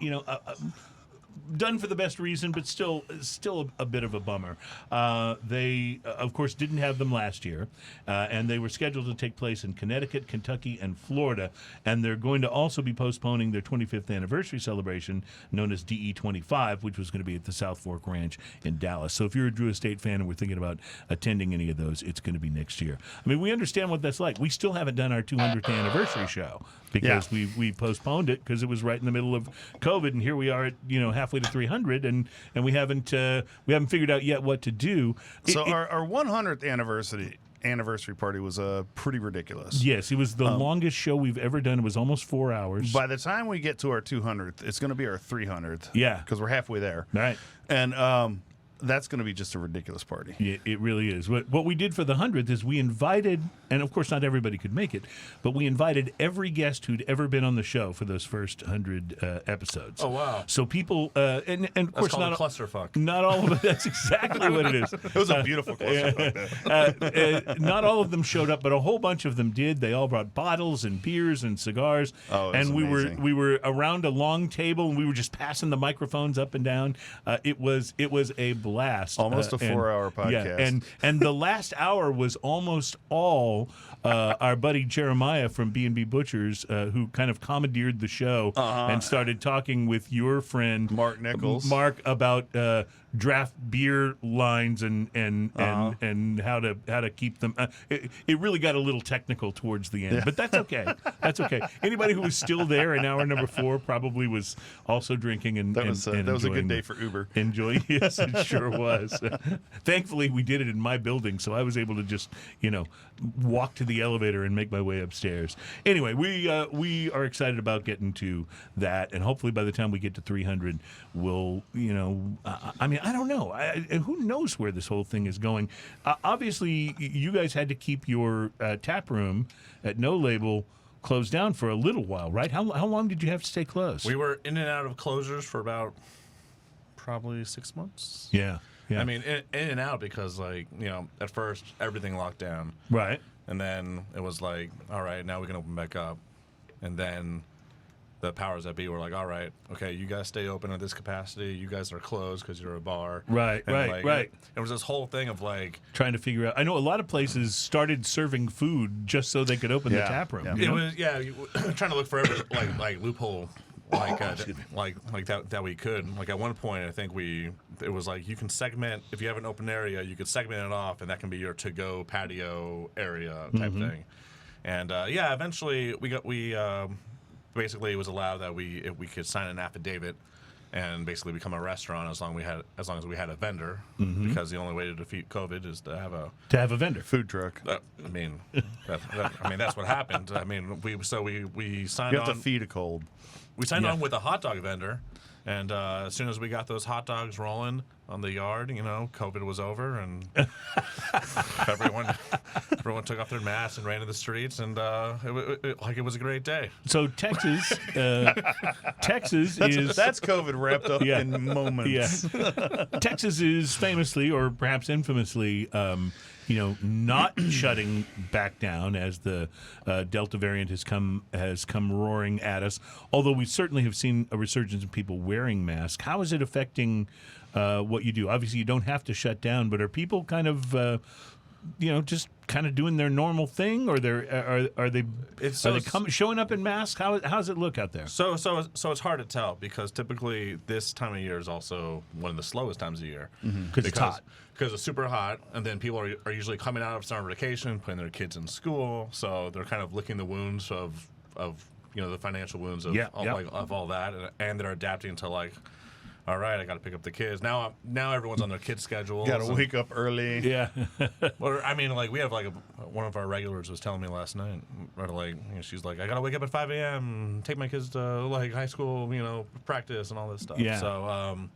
[SPEAKER 3] done for the best reason, but still a bit of a bummer. They, of course, didn't have them last year, and they were scheduled to take place in Connecticut, Kentucky, and Florida, and they're going to also be postponing their 25th anniversary celebration, known as DE25, which was going to be at the South Fork Ranch in Dallas. So if you're a Drew Estate fan and we're thinking about attending any of those, it's going to be next year. I mean, we understand what that's like. We still haven't done our 200th anniversary show because we postponed it because it was right in the middle of COVID, and here we are at halfway to 300, and we haven't figured out yet what to do.
[SPEAKER 2] So our 100th anniversary party was pretty ridiculous.
[SPEAKER 3] Yes, it was the longest show we've ever done. It was almost 4 hours.
[SPEAKER 2] By the time we get to our 200th, it's going to be our 300th.
[SPEAKER 3] Yeah,
[SPEAKER 2] because we're halfway there.
[SPEAKER 3] Right,
[SPEAKER 2] and that's going to be just a ridiculous party.
[SPEAKER 3] Yeah, it really is. What we did for the 100th is we invited, and of course not everybody could make it, but we invited every guest who'd ever been on the show for those first 100 episodes.
[SPEAKER 4] Oh, wow.
[SPEAKER 3] So people, and of course
[SPEAKER 4] not a clusterfuck.
[SPEAKER 3] Not all of it. That's exactly what it is.
[SPEAKER 2] It was a beautiful clusterfuck.
[SPEAKER 3] Not all of them showed up, but a whole bunch of them did. They all brought bottles and beers and cigars.
[SPEAKER 2] Oh,
[SPEAKER 3] and we
[SPEAKER 2] amazing.
[SPEAKER 3] were around a long table, and we were just passing the microphones up and down. It was a blast.
[SPEAKER 2] Almost a 4-hour podcast.
[SPEAKER 3] Yeah, and the last hour was almost all our buddy Jeremiah from B&B Butchers, who kind of commandeered the show and started talking with your friend
[SPEAKER 2] Mark Nichols.
[SPEAKER 3] Mark about draft beer lines and how to keep them. It really got a little technical towards the end, but that's okay. That's okay. Anybody who was still there in hour number 4 probably was also drinking and
[SPEAKER 2] that was a good day for Uber.
[SPEAKER 3] Yes, it sure was. Thankfully, we did it in my building, so I was able to just walk to the elevator and make my way upstairs. Anyway, we are excited about getting to that, and hopefully by the time we get to 300, we'll I don't know. Who knows where this whole thing is going? Obviously, you guys had to keep your tap room at No Label closed down for a little while, right? How long did you have to stay closed?
[SPEAKER 4] We were in and out of closures for about probably 6 months.
[SPEAKER 3] Yeah.
[SPEAKER 4] I mean, in and out because, at first everything locked down.
[SPEAKER 3] Right.
[SPEAKER 4] And then it was like, all right, now we can open back up. And then the powers that be were like, all right, okay, you guys stay open at this capacity. You guys are closed because you're a bar.
[SPEAKER 3] Right,
[SPEAKER 4] and
[SPEAKER 3] right.
[SPEAKER 4] It was this whole thing of
[SPEAKER 3] trying to figure out. I know a lot of places started serving food just so they could open the tap room.
[SPEAKER 2] Yeah.
[SPEAKER 4] It was trying to look for every loophole. That we could. Like at one point, I think it was like you can segment, if you have an open area, you could segment it off, and that can be your to-go patio area type thing. And eventually we basically it was allowed that we could sign an affidavit and basically become a restaurant as long as we had a vendor, because the only way to defeat COVID is to have
[SPEAKER 3] a vendor,
[SPEAKER 2] food truck.
[SPEAKER 4] That's what happened. I mean, we signed on.
[SPEAKER 2] You have to feed a cold.
[SPEAKER 4] We signed on with a hot dog vendor, and as soon as we got those hot dogs rolling on the yard, COVID was over, and everyone took off their masks and ran to the streets, and it was a great day.
[SPEAKER 3] So Texas is
[SPEAKER 2] that's COVID wrapped up in moments.
[SPEAKER 3] Yeah. Texas is famously, or perhaps infamously, not shutting back down as the Delta variant has come roaring at us. Although we certainly have seen a resurgence of people wearing masks. How is it affecting what you do? Obviously, you don't have to shut down, but are people kind of just kind of doing their normal thing, or are they showing up in masks? How does it look out there?
[SPEAKER 4] So it's hard to tell because typically this time of year is also one of the slowest times of year
[SPEAKER 3] because it's hot.
[SPEAKER 4] Because it's super hot, and then people are usually coming out of summer vacation, putting their kids in school, so they're kind of licking the wounds of the financial wounds of all that, and they're adapting to all right, I got to pick up the kids. Now everyone's on their kids' schedule.
[SPEAKER 2] Got to wake up early.
[SPEAKER 3] Yeah.
[SPEAKER 4] Well, I mean, we have one of our regulars was telling me last night, she's like, I got to wake up at 5 a.m., take my kids to high school, practice and all this stuff.
[SPEAKER 3] Yeah.
[SPEAKER 4] So,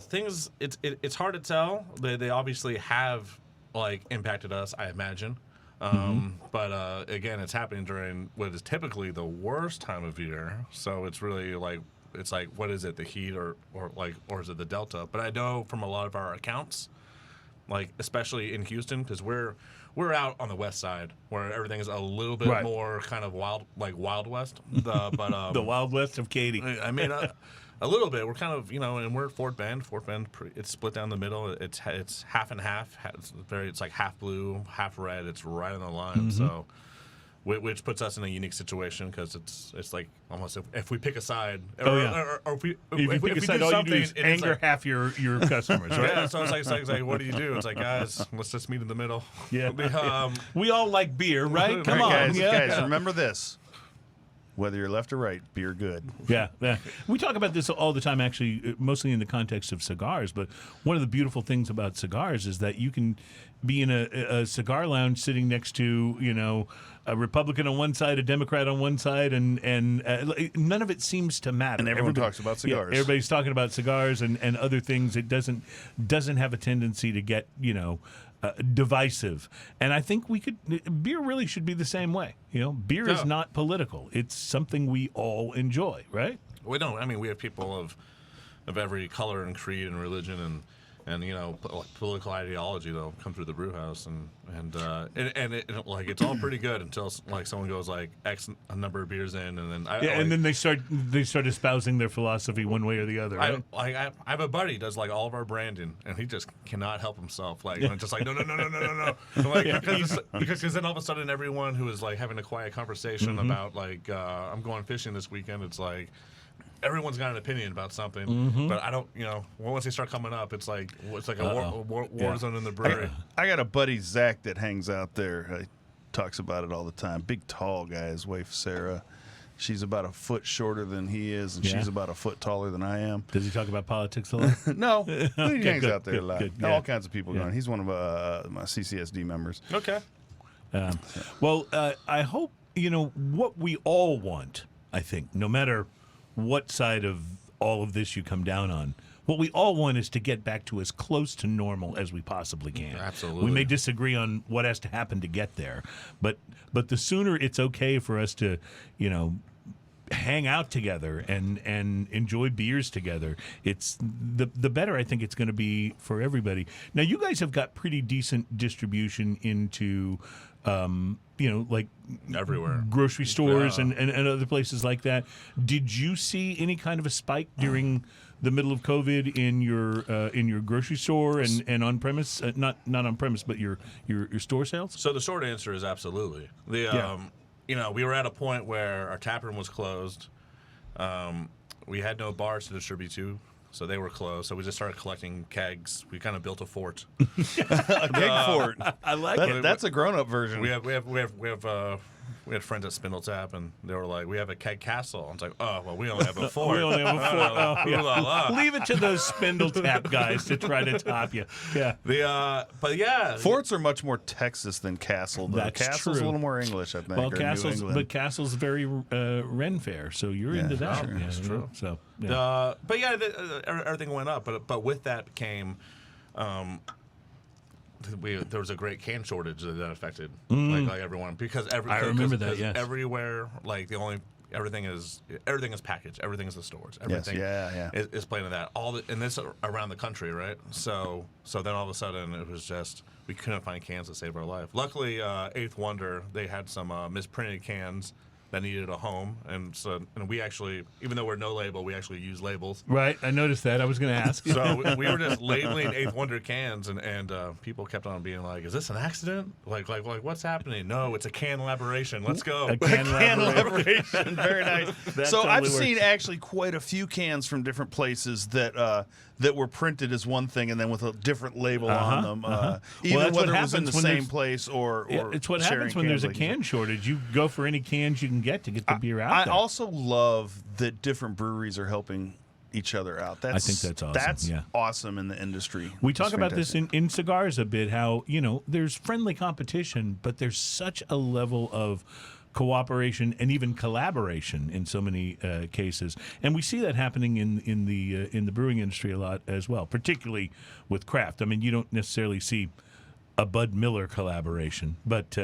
[SPEAKER 4] things it's hard to tell. They obviously have like impacted us, I imagine. But again, it's happening during what is typically the worst time of year. So it's really like what is it, the heat or is it the Delta? But I know from a lot of our accounts, like especially in Houston, because we're out on the west side where everything is a little bit more kind of wild, like Wild West.
[SPEAKER 3] The Wild West of Katy.
[SPEAKER 4] I mean, a little bit. We're kind of, and we're at Fort Bend. Fort Bend, it's split down the middle. It's half and half. It's like half blue, half red. It's right on the line. So, which puts us in a unique situation because it's like almost if we pick a side, or if we
[SPEAKER 3] pick a side, all you do is anger half your customers, right?
[SPEAKER 4] Yeah. So it's like, what do you do? It's like, guys, let's just meet in the middle.
[SPEAKER 3] Yeah. We all like beer, right? Come on,
[SPEAKER 2] guys. Remember this. Whether you're left or right, beer good.
[SPEAKER 3] Yeah. We talk about this all the time, actually, mostly in the context of cigars. But one of the beautiful things about cigars is that you can be in a cigar lounge sitting next to, a Republican on one side, a Democrat on one side, and none of it seems to matter.
[SPEAKER 2] And everyone talks about cigars.
[SPEAKER 3] Yeah, everybody's talking about cigars and other things. It doesn't have a tendency to get, divisive. And I think beer really should be the same way. Beer is not political. It's something we all enjoy, right?
[SPEAKER 4] We don't. I mean, we have people of every color and creed and religion and political ideology that'll come through the brew house and it's all pretty good until like someone goes like X a number of beers in and then
[SPEAKER 3] and then they start espousing their philosophy one way or the other. Right?
[SPEAKER 4] I have a buddy who does like all of our branding and he just cannot help himself just like no like because then all of a sudden everyone who is like having a quiet conversation about like I'm going fishing this weekend, it's like everyone's got an opinion about something, but I don't. Once they start coming up, it's like a war zone in the brewery.
[SPEAKER 2] I got a buddy Zach that hangs out there. He talks about it all the time. Big tall guy. His wife Sarah, she's about a foot shorter than he is, and she's about a foot taller than I am.
[SPEAKER 3] Does he talk about politics a lot?
[SPEAKER 2] No, he hangs out there a lot.
[SPEAKER 3] Good,
[SPEAKER 2] all kinds of people going. He's one of my CCSD members.
[SPEAKER 4] Okay.
[SPEAKER 3] Well, I hope what we all want. I think no matter what side of all of this you come down on, what we all want is to get back to as close to normal as we possibly can.
[SPEAKER 4] Absolutely.
[SPEAKER 3] We may disagree on what has to happen to get there, but the sooner it's okay for us to, hang out together and enjoy beers together, it's the better I think it's going to be for everybody. Now, you guys have got pretty decent distribution into like
[SPEAKER 4] everywhere,
[SPEAKER 3] grocery stores and other places like that. Did you see any kind of a spike during the middle of COVID in your grocery store and on premise? Not on premise, but your store sales.
[SPEAKER 4] So the short answer is absolutely. We were at a point where our tap room was closed. We had no bars to distribute to. So they were closed. So we just started collecting kegs. We kind of built a fort.
[SPEAKER 2] A keg fort.
[SPEAKER 3] I like it.
[SPEAKER 2] That's a grown-up version.
[SPEAKER 4] We had friends at Spindle Tap, and they were like, "We have a keg castle." And it's like, "Oh, well, we only have a fort."
[SPEAKER 3] We only have a fort. Leave it to those Spindle Tap guys to try to top you. Yeah.
[SPEAKER 2] Forts are much more Texas than castle. Though.
[SPEAKER 3] That's
[SPEAKER 2] Castle's
[SPEAKER 3] true.
[SPEAKER 2] a little more English, I think.
[SPEAKER 3] Well,
[SPEAKER 2] New
[SPEAKER 3] Castle's very Ren Fair, so you're into that.
[SPEAKER 2] Sure.
[SPEAKER 3] That's true. So,
[SPEAKER 4] everything went up, but with that came. There was a great can shortage that affected like everyone because
[SPEAKER 3] I remember that. Yes.
[SPEAKER 4] Everywhere, like everything is packaged. Everything is the stores. Everything is playing to that. And this around the country, right? So then all of a sudden it was just we couldn't find cans to save our life. Luckily, Eighth Wonder they had some misprinted cans that needed a home, and we actually, even though we're no label, we actually use labels.
[SPEAKER 3] Right, I noticed that. I was going to ask.
[SPEAKER 4] So we were just labeling Eighth Wonder cans, and people kept on being like, "Is this an accident? Like what's happening?" No, it's a can elaboration. Let's go.
[SPEAKER 3] A can
[SPEAKER 2] elaboration. Very nice. So
[SPEAKER 3] totally
[SPEAKER 2] I've
[SPEAKER 3] works.
[SPEAKER 2] seen actually quite a few cans from different places that were printed as one thing and then with a different label on them. Even whether it was in the same place or
[SPEAKER 3] it's what happens when there's a can shortage. You go for any cans you can get to get the beer out there.
[SPEAKER 2] I also love that different breweries are helping each other out.
[SPEAKER 3] I think that's awesome.
[SPEAKER 2] That's awesome in the industry.
[SPEAKER 3] We talk about this in cigars a bit, how, there's friendly competition, but there's such a level of cooperation and even collaboration in so many cases, and we see that happening in the brewing industry a lot as well, particularly with craft. I mean, you don't necessarily see a Bud Miller collaboration, but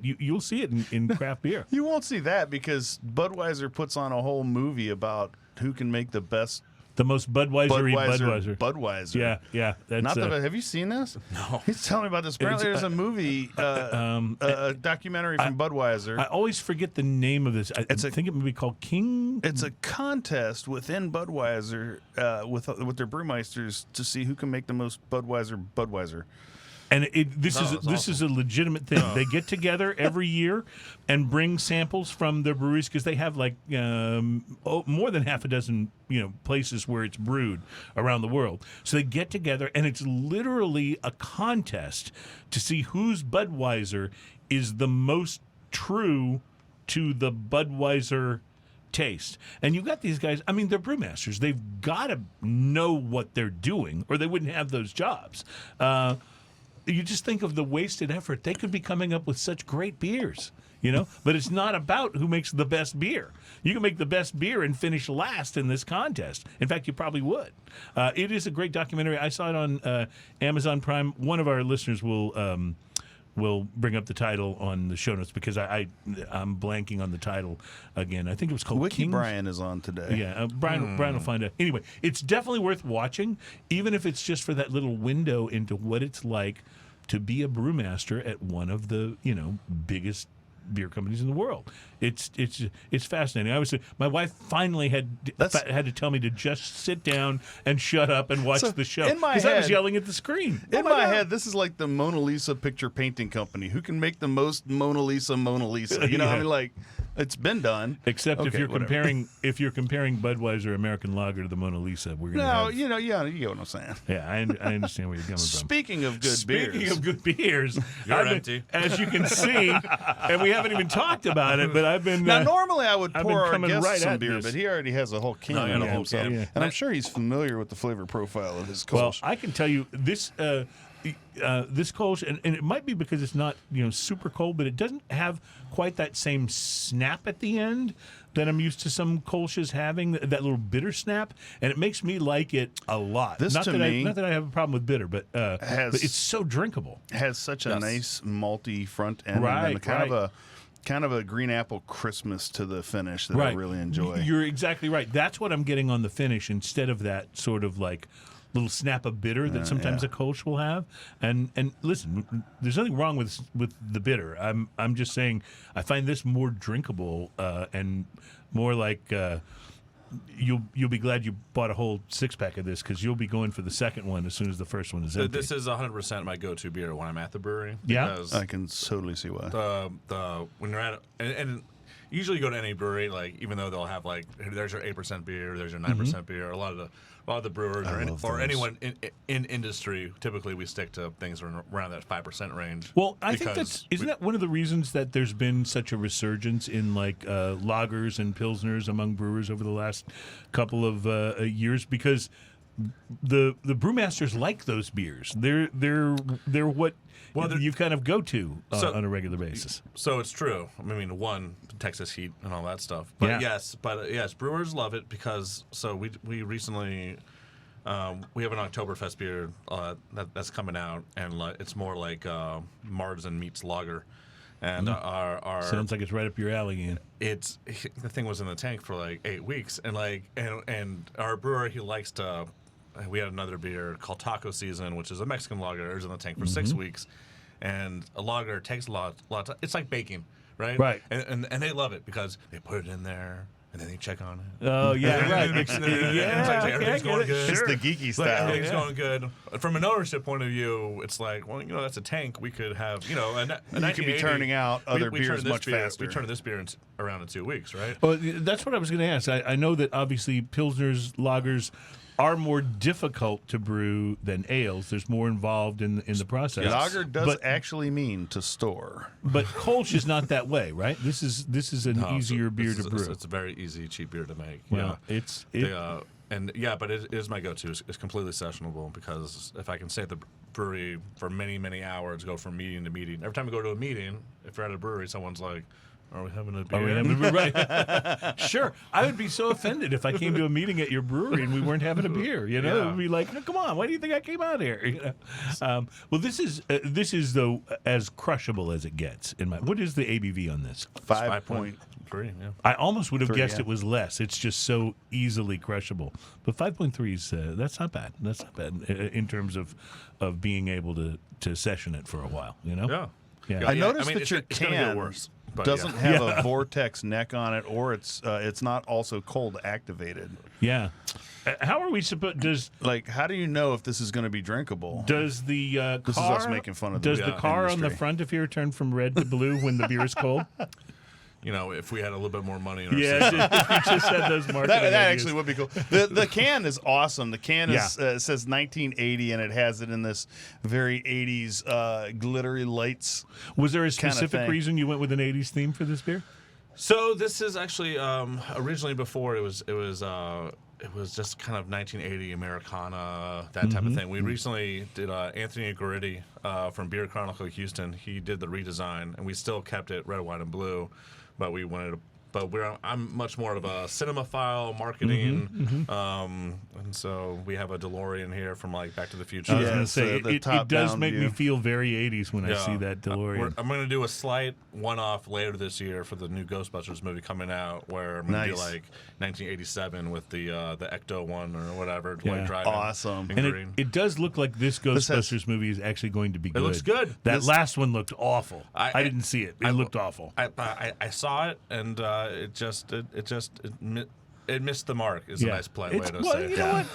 [SPEAKER 3] you'll see it in craft beer.
[SPEAKER 2] You won't see that because Budweiser puts on a whole movie about who can make the best
[SPEAKER 3] The most Budweiser.
[SPEAKER 2] Budweiser.
[SPEAKER 3] Yeah. That's,
[SPEAKER 2] Not that. Have you seen this? No. He's telling me about this. Apparently, there's a movie, a documentary from Budweiser.
[SPEAKER 3] I always forget the name of this. I think it would be called King.
[SPEAKER 2] It's a contest within Budweiser with their brewmeisters to see who can make the most Budweiser.
[SPEAKER 3] And this is a legitimate thing. They get together every year and bring samples from their breweries because they have like more than half a dozen places where it's brewed around the world. So they get together and it's literally a contest to see whose Budweiser is the most true to the Budweiser taste. And you got these guys, I mean, they're brewmasters. They've got to know what they're doing or they wouldn't have those jobs. You just think of the wasted effort. They could be coming up with such great beers, but it's not about who makes the best beer. You can make the best beer and finish last in this contest. In fact, you probably would. It is a great documentary. I saw it on Amazon Prime. One of our listeners will bring up the title on the show notes because I'm blanking on the title again. I think it was called
[SPEAKER 2] Wiki Brian is on today.
[SPEAKER 3] Yeah, Brian will find out. Anyway, it's definitely worth watching, even if it's just for that little window into what it's like to be a brewmaster at one of the biggest beer companies in the world. It's fascinating. My wife finally had to tell me to just sit down and shut up and watch the show because I was yelling at the screen.
[SPEAKER 2] In my head, this is like the Mona Lisa picture painting company. Who can make the most Mona Lisa? I mean, like it's been done.
[SPEAKER 3] Except if you're comparing Budweiser American Lager to the Mona Lisa, we're gonna
[SPEAKER 2] you get what I'm saying.
[SPEAKER 3] Yeah, I understand where you're coming from.
[SPEAKER 2] Speaking of good beers,
[SPEAKER 4] you're empty,
[SPEAKER 3] as you can see, and we haven't even talked about it, but I've been
[SPEAKER 2] now. Normally, I would pour our guest
[SPEAKER 3] right
[SPEAKER 2] some beer, but he already has a whole can of himself, and I'm sure he's familiar with the flavor profile of his Kolsch.
[SPEAKER 3] Well, I can tell you this. This Kolsch, and it might be because it's not super cold, but it doesn't have quite that same snap at the end that I'm used to some Kolsch's having, that little bitter snap, and it makes me like it a lot.
[SPEAKER 2] This
[SPEAKER 3] not
[SPEAKER 2] to
[SPEAKER 3] that
[SPEAKER 2] me
[SPEAKER 3] not that I have a problem with bitter, but it's so drinkable.
[SPEAKER 2] Has such a nice malty front end,
[SPEAKER 3] right,
[SPEAKER 2] and kind of a green apple Christmas to the finish that I really enjoy.
[SPEAKER 3] You're exactly right. That's what I'm getting on the finish instead of that sort of like little snap of bitter that sometimes a Kolsch will have. And listen, there's nothing wrong with the bitter. I'm just saying I find this more drinkable and more like you'll be glad you bought a whole 6-pack of this because you'll be going for the second one as soon as the first one is empty.
[SPEAKER 4] This is 100% my go-to beer when I'm at the brewery.
[SPEAKER 3] Yeah,
[SPEAKER 2] I can totally see why.
[SPEAKER 4] When you're at and usually you go to any brewery, like even though they'll have like there's your 8% beer, there's your 9% beer. A lot of the brewers or anyone in industry, typically we stick to things around that 5% range.
[SPEAKER 3] Well, I think isn't that one of the reasons that there's been such a resurgence in like lagers and pilsners among brewers over the last couple of years because the brewmasters like those beers. They're what you kind of go to on a regular basis.
[SPEAKER 4] So it's true. I mean, Texas heat and all that stuff. But yes, brewers love it because we recently we have an Oktoberfest beer that's coming out, and it's more like Marzen meets lager. And our
[SPEAKER 3] sounds like it's right up your alley, Ian.
[SPEAKER 4] The thing was in the tank for like 8 weeks, and our brewer, he likes to. We had another beer called Taco Season, which is a Mexican lager. It was in the tank for 6 weeks, and a lager takes a lot of time. It's like baking, right?
[SPEAKER 3] Right.
[SPEAKER 4] And they love it because they put it in there and then they check on it.
[SPEAKER 3] Oh yeah, right.
[SPEAKER 4] Everything's going good.
[SPEAKER 2] It's the geeky style.
[SPEAKER 4] Everything's going good. From an ownership point of view, it's like, well, that's a tank. We could have,
[SPEAKER 2] you could be turning out other beers much faster.
[SPEAKER 4] We turned this beer around in 2 weeks, right?
[SPEAKER 3] Well, that's what I was going to ask. I know that obviously pilsners, lagers are more difficult to brew than ales. There's more involved in the process.
[SPEAKER 2] Yes. Lager does actually mean to store.
[SPEAKER 3] But Kolsch is not that way, right? This is an easier beer to brew.
[SPEAKER 4] It's a very easy, cheap beer to make.
[SPEAKER 3] Well,
[SPEAKER 4] but it is my go-to. It's completely sessionable because if I can stay at the brewery for many, many hours, go from meeting to meeting. Every time I go to a meeting, if you're at a brewery, someone's like, Are we having a beer?
[SPEAKER 3] Are we having a beer? Right. Sure. I would be so offended if I came to a meeting at your brewery and we weren't having a beer. You know,
[SPEAKER 4] Yeah.
[SPEAKER 3] it would be like, no, come on, why do you think I came out here? You know? Well, this is though as crushable as it gets. What is the ABV on this?
[SPEAKER 2] 5.3.
[SPEAKER 4] 5.3. Yeah.
[SPEAKER 3] I almost would have guessed
[SPEAKER 2] yeah.
[SPEAKER 3] it was less. It's just so easily crushable. But 5.3 is that's not bad. That's not bad in terms of being able to session it for a while. You know.
[SPEAKER 4] Yeah.
[SPEAKER 3] Yeah.
[SPEAKER 2] I noticed that
[SPEAKER 4] it's,
[SPEAKER 2] your
[SPEAKER 4] it's gonna get
[SPEAKER 2] can
[SPEAKER 4] worse, but
[SPEAKER 2] doesn't
[SPEAKER 4] yeah.
[SPEAKER 2] have a vortex neck on it, or it's not also cold activated.
[SPEAKER 3] Yeah. How are we supposed?
[SPEAKER 2] How do you know if this is going to be drinkable?
[SPEAKER 3] Does the
[SPEAKER 2] This
[SPEAKER 3] car,
[SPEAKER 2] is us making fun of the
[SPEAKER 3] Does the car on the
[SPEAKER 2] industry.
[SPEAKER 3] front of here turn from red to blue when the beer is cold?
[SPEAKER 4] You know, if we had a little bit more money in our
[SPEAKER 3] Yeah,
[SPEAKER 4] system.
[SPEAKER 3] if you just had those marketing
[SPEAKER 2] That
[SPEAKER 3] ideas.
[SPEAKER 2] actually would be cool. The can is awesome. The can is
[SPEAKER 3] Yeah.
[SPEAKER 2] says 1980, and it has it in this very 80s glittery lights.
[SPEAKER 3] Was there a
[SPEAKER 2] kinda
[SPEAKER 3] specific
[SPEAKER 2] thing.
[SPEAKER 3] reason you went with an 80s theme for this beer?
[SPEAKER 4] So this is actually originally before it was just kind of 1980 Americana, that type of thing. We recently did Anthony Guritti from Beer Chronicle Houston. He did the redesign, and we still kept it red, white, and blue, but we wanted to. But I'm much more of a cinemaphile, marketing, and so we have a Delorean here from like Back to the Future.
[SPEAKER 3] I was
[SPEAKER 2] Yeah,
[SPEAKER 3] going to say,
[SPEAKER 2] the
[SPEAKER 3] it does
[SPEAKER 2] top-down
[SPEAKER 3] make me
[SPEAKER 2] view.
[SPEAKER 3] feel very 80s when I see that DeLorean.
[SPEAKER 4] I'm going to do a slight one-off later this year for the new Ghostbusters movie coming out, where I'm going to do
[SPEAKER 2] Nice.
[SPEAKER 4] like 1987 with the Ecto one or whatever,
[SPEAKER 3] Yeah.
[SPEAKER 4] white driving.
[SPEAKER 2] Awesome.
[SPEAKER 4] And
[SPEAKER 3] And
[SPEAKER 4] green.
[SPEAKER 3] it does look like this
[SPEAKER 2] has-
[SPEAKER 3] Ghostbusters movie is actually going to be good.
[SPEAKER 4] looks good.
[SPEAKER 3] That
[SPEAKER 4] This-
[SPEAKER 3] last one looked awful. I
[SPEAKER 4] I-
[SPEAKER 3] didn't see it. It looked awful.
[SPEAKER 4] I saw it, and it missed the mark. Is a nice polite way to
[SPEAKER 3] well,
[SPEAKER 4] say it.
[SPEAKER 3] you know what?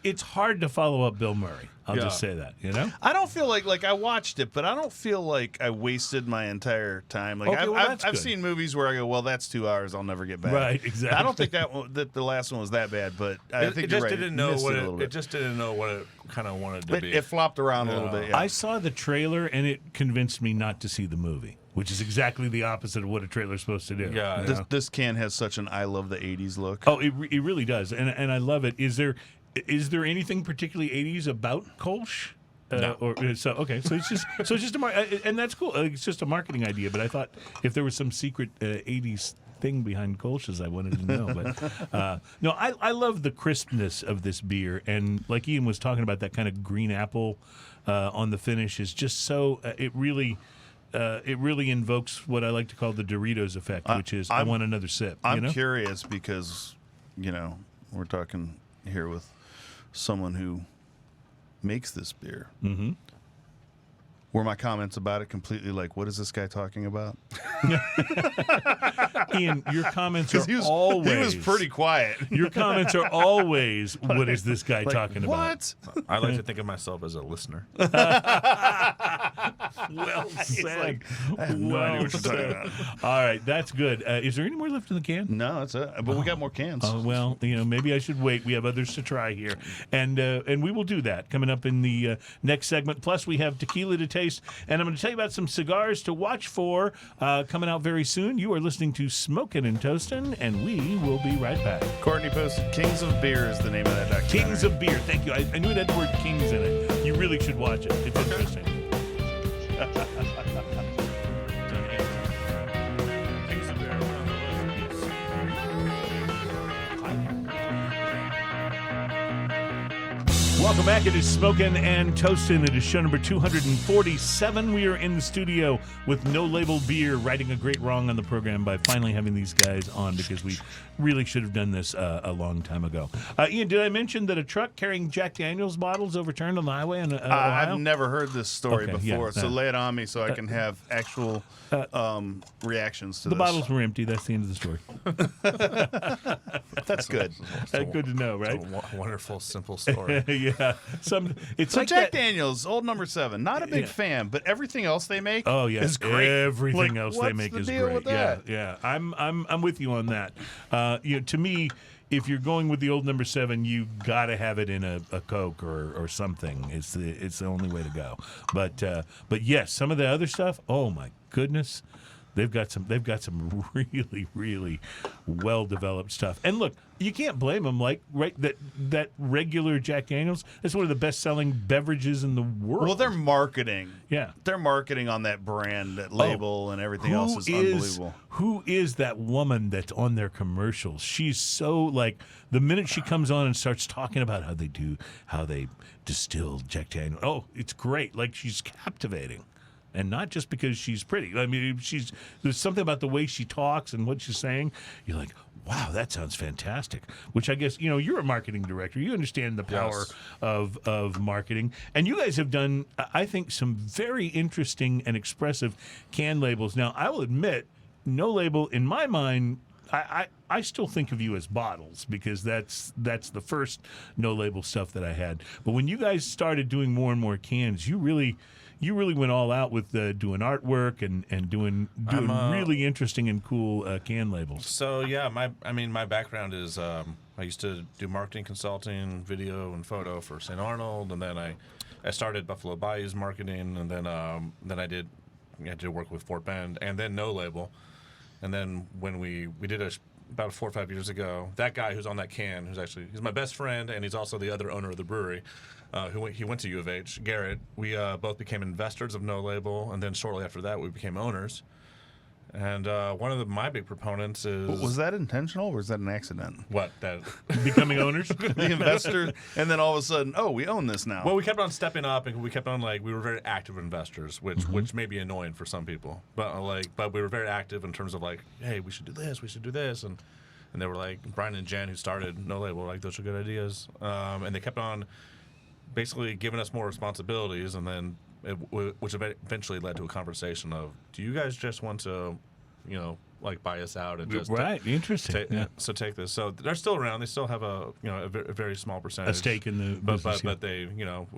[SPEAKER 3] It's hard to follow up Bill Murray. I'll just say that. You know.
[SPEAKER 2] I don't feel like I watched it, but I don't feel like I wasted my entire time. Like
[SPEAKER 3] Okay, well,
[SPEAKER 2] I've
[SPEAKER 3] that's
[SPEAKER 2] I've
[SPEAKER 3] good.
[SPEAKER 2] seen movies where I go, well, that's 2 hours. I'll never get back.
[SPEAKER 3] Right, exactly.
[SPEAKER 2] I don't think that the last one was that bad, but I think
[SPEAKER 4] It
[SPEAKER 2] you're
[SPEAKER 4] just
[SPEAKER 2] right.
[SPEAKER 4] didn't know
[SPEAKER 2] missed
[SPEAKER 4] what
[SPEAKER 2] it a little
[SPEAKER 4] it
[SPEAKER 2] bit.
[SPEAKER 4] just didn't know what it kind of wanted to
[SPEAKER 2] But
[SPEAKER 4] be.
[SPEAKER 2] it flopped around a little bit. Yeah.
[SPEAKER 3] I saw the trailer and it convinced me not to see the movie, which is exactly the opposite of what a trailer's supposed to do.
[SPEAKER 4] Yeah.
[SPEAKER 3] you
[SPEAKER 2] This,
[SPEAKER 3] know?
[SPEAKER 2] this can has such an I love the 80s look.
[SPEAKER 3] Oh, it really does, and I love it. Is there anything particularly 80s about Kolsch?
[SPEAKER 4] No.
[SPEAKER 3] So it's just and that's cool. It's just a marketing idea. But I thought if there was some secret 80s thing behind Kolsch's, I wanted to know. But no, I love the crispness of this beer, and like Ian was talking about, that kind of green apple on the finish is just so it really invokes what I like to call the Doritos effect, which is I want another sip.
[SPEAKER 2] I'm
[SPEAKER 3] you know?
[SPEAKER 2] curious because, we're talking here with someone who makes this beer. Mm-hmm. Were my comments about it completely like, what is this guy talking about?
[SPEAKER 3] Ian, your comments are
[SPEAKER 2] Because
[SPEAKER 3] always
[SPEAKER 2] he was pretty quiet.
[SPEAKER 3] Your comments are always, what is this guy talking about?
[SPEAKER 2] What?
[SPEAKER 4] I like to think of myself as a listener.
[SPEAKER 3] Well
[SPEAKER 2] It's
[SPEAKER 3] said.
[SPEAKER 2] like, I have no idea what you're talking about.
[SPEAKER 3] All right, that's good. Is there any more left in the can?
[SPEAKER 2] No, that's it. But we got more cans.
[SPEAKER 3] Oh, well, maybe I should wait. We have others to try here. And we will do that coming up in the next segment. Plus, we have tequila to taste. And I'm going to tell you about some cigars to watch for coming out very soon. You are listening to Smokin' and Toastin', and we will be right back.
[SPEAKER 2] Courtney posted Kings of Beer is the name of that documentary.
[SPEAKER 3] Kings of Beer. Thank you. I knew it had the word Kings in it. You really should watch it. It's interesting. Welcome back. It is Smokin' and Toastin'. It is show number 247. We are in the studio with No Label Beer, righting a great wrong on the program by finally having these guys on, because we really should have done this a long time ago. Ian, did I mention that a truck carrying Jack Daniels bottles overturned on the highway in Ohio?
[SPEAKER 2] I've never heard this story
[SPEAKER 3] Okay, yeah,
[SPEAKER 2] before, so
[SPEAKER 3] yeah.
[SPEAKER 2] lay it on me so I can have actual reactions to
[SPEAKER 3] The
[SPEAKER 2] this.
[SPEAKER 3] bottles were empty. That's the end of the story.
[SPEAKER 2] That's good.
[SPEAKER 3] Good to know, right?
[SPEAKER 4] It's a wonderful, simple story.
[SPEAKER 3] Yeah. It's
[SPEAKER 2] So
[SPEAKER 3] like
[SPEAKER 2] Jack
[SPEAKER 3] that.
[SPEAKER 2] Daniels, old number 7, not a big
[SPEAKER 3] Yeah.
[SPEAKER 2] fan, but everything else they make
[SPEAKER 3] Oh yeah,
[SPEAKER 2] is great.
[SPEAKER 3] Everything
[SPEAKER 2] Like,
[SPEAKER 3] else they
[SPEAKER 2] what's
[SPEAKER 3] make
[SPEAKER 2] the
[SPEAKER 3] is
[SPEAKER 2] deal
[SPEAKER 3] great.
[SPEAKER 2] with that?
[SPEAKER 3] Yeah. I'm with you on that. To me, if you're going with the old number 7, you got to have it in a Coke or something. It's the only way to go. But yes, some of the other stuff. Oh my goodness. They've got some really, really well developed stuff. And look, you can't blame them. Like that regular Jack Daniels, that's one of the best selling beverages in the world.
[SPEAKER 2] Well, they're marketing.
[SPEAKER 3] Yeah.
[SPEAKER 2] They're marketing on that brand, that label, and everything else is unbelievable.
[SPEAKER 3] Who is that woman that's on their commercials? She's so like, the minute she comes on and starts talking about how they distill Jack Daniels. Oh, it's great. Like, she's captivating. And not just because she's pretty. I mean, there's something about the way she talks and what she's saying. You're like, wow, that sounds fantastic. Which I guess, you're a marketing director. You understand the power of marketing. And you guys have done, I think, some very interesting and expressive can labels. Now, I will admit, No Label, in my mind, I still think of you as bottles because that's the first No Label stuff that I had. But when you guys started doing more and more cans, you really went all out with doing artwork and doing really interesting and cool can labels.
[SPEAKER 4] So yeah, my background is I used to do marketing consulting, video and photo for St. Arnold, and then I started Buffalo Bayou's marketing, and then I did work with Fort Bend, and then No Label, and then when we did about 4 or 5 years ago, that guy who's on that can, he's my best friend, and he's also the other owner of the brewery. He went to U of H, Garrett. We both became investors of No Label, and then shortly after that, we became owners. And one of my big proponents is...
[SPEAKER 2] Was that intentional, or was that an accident?
[SPEAKER 4] What? That
[SPEAKER 3] becoming owners?
[SPEAKER 2] The investor, and then all of a sudden, we own this now.
[SPEAKER 4] Well, we kept on stepping up, and we kept on, we were very active investors, which may be annoying for some people. But we were very active in terms of, hey, we should do this, and they were like, Brian and Jen, who started No Label, those are good ideas. And they kept on basically giving us more responsibilities, and then which eventually led to a conversation of, do you guys just want to, buy us out and just
[SPEAKER 3] interesting.
[SPEAKER 4] So take this. So they're still around. They still have a very small percentage,
[SPEAKER 3] a stake in the business,
[SPEAKER 4] but they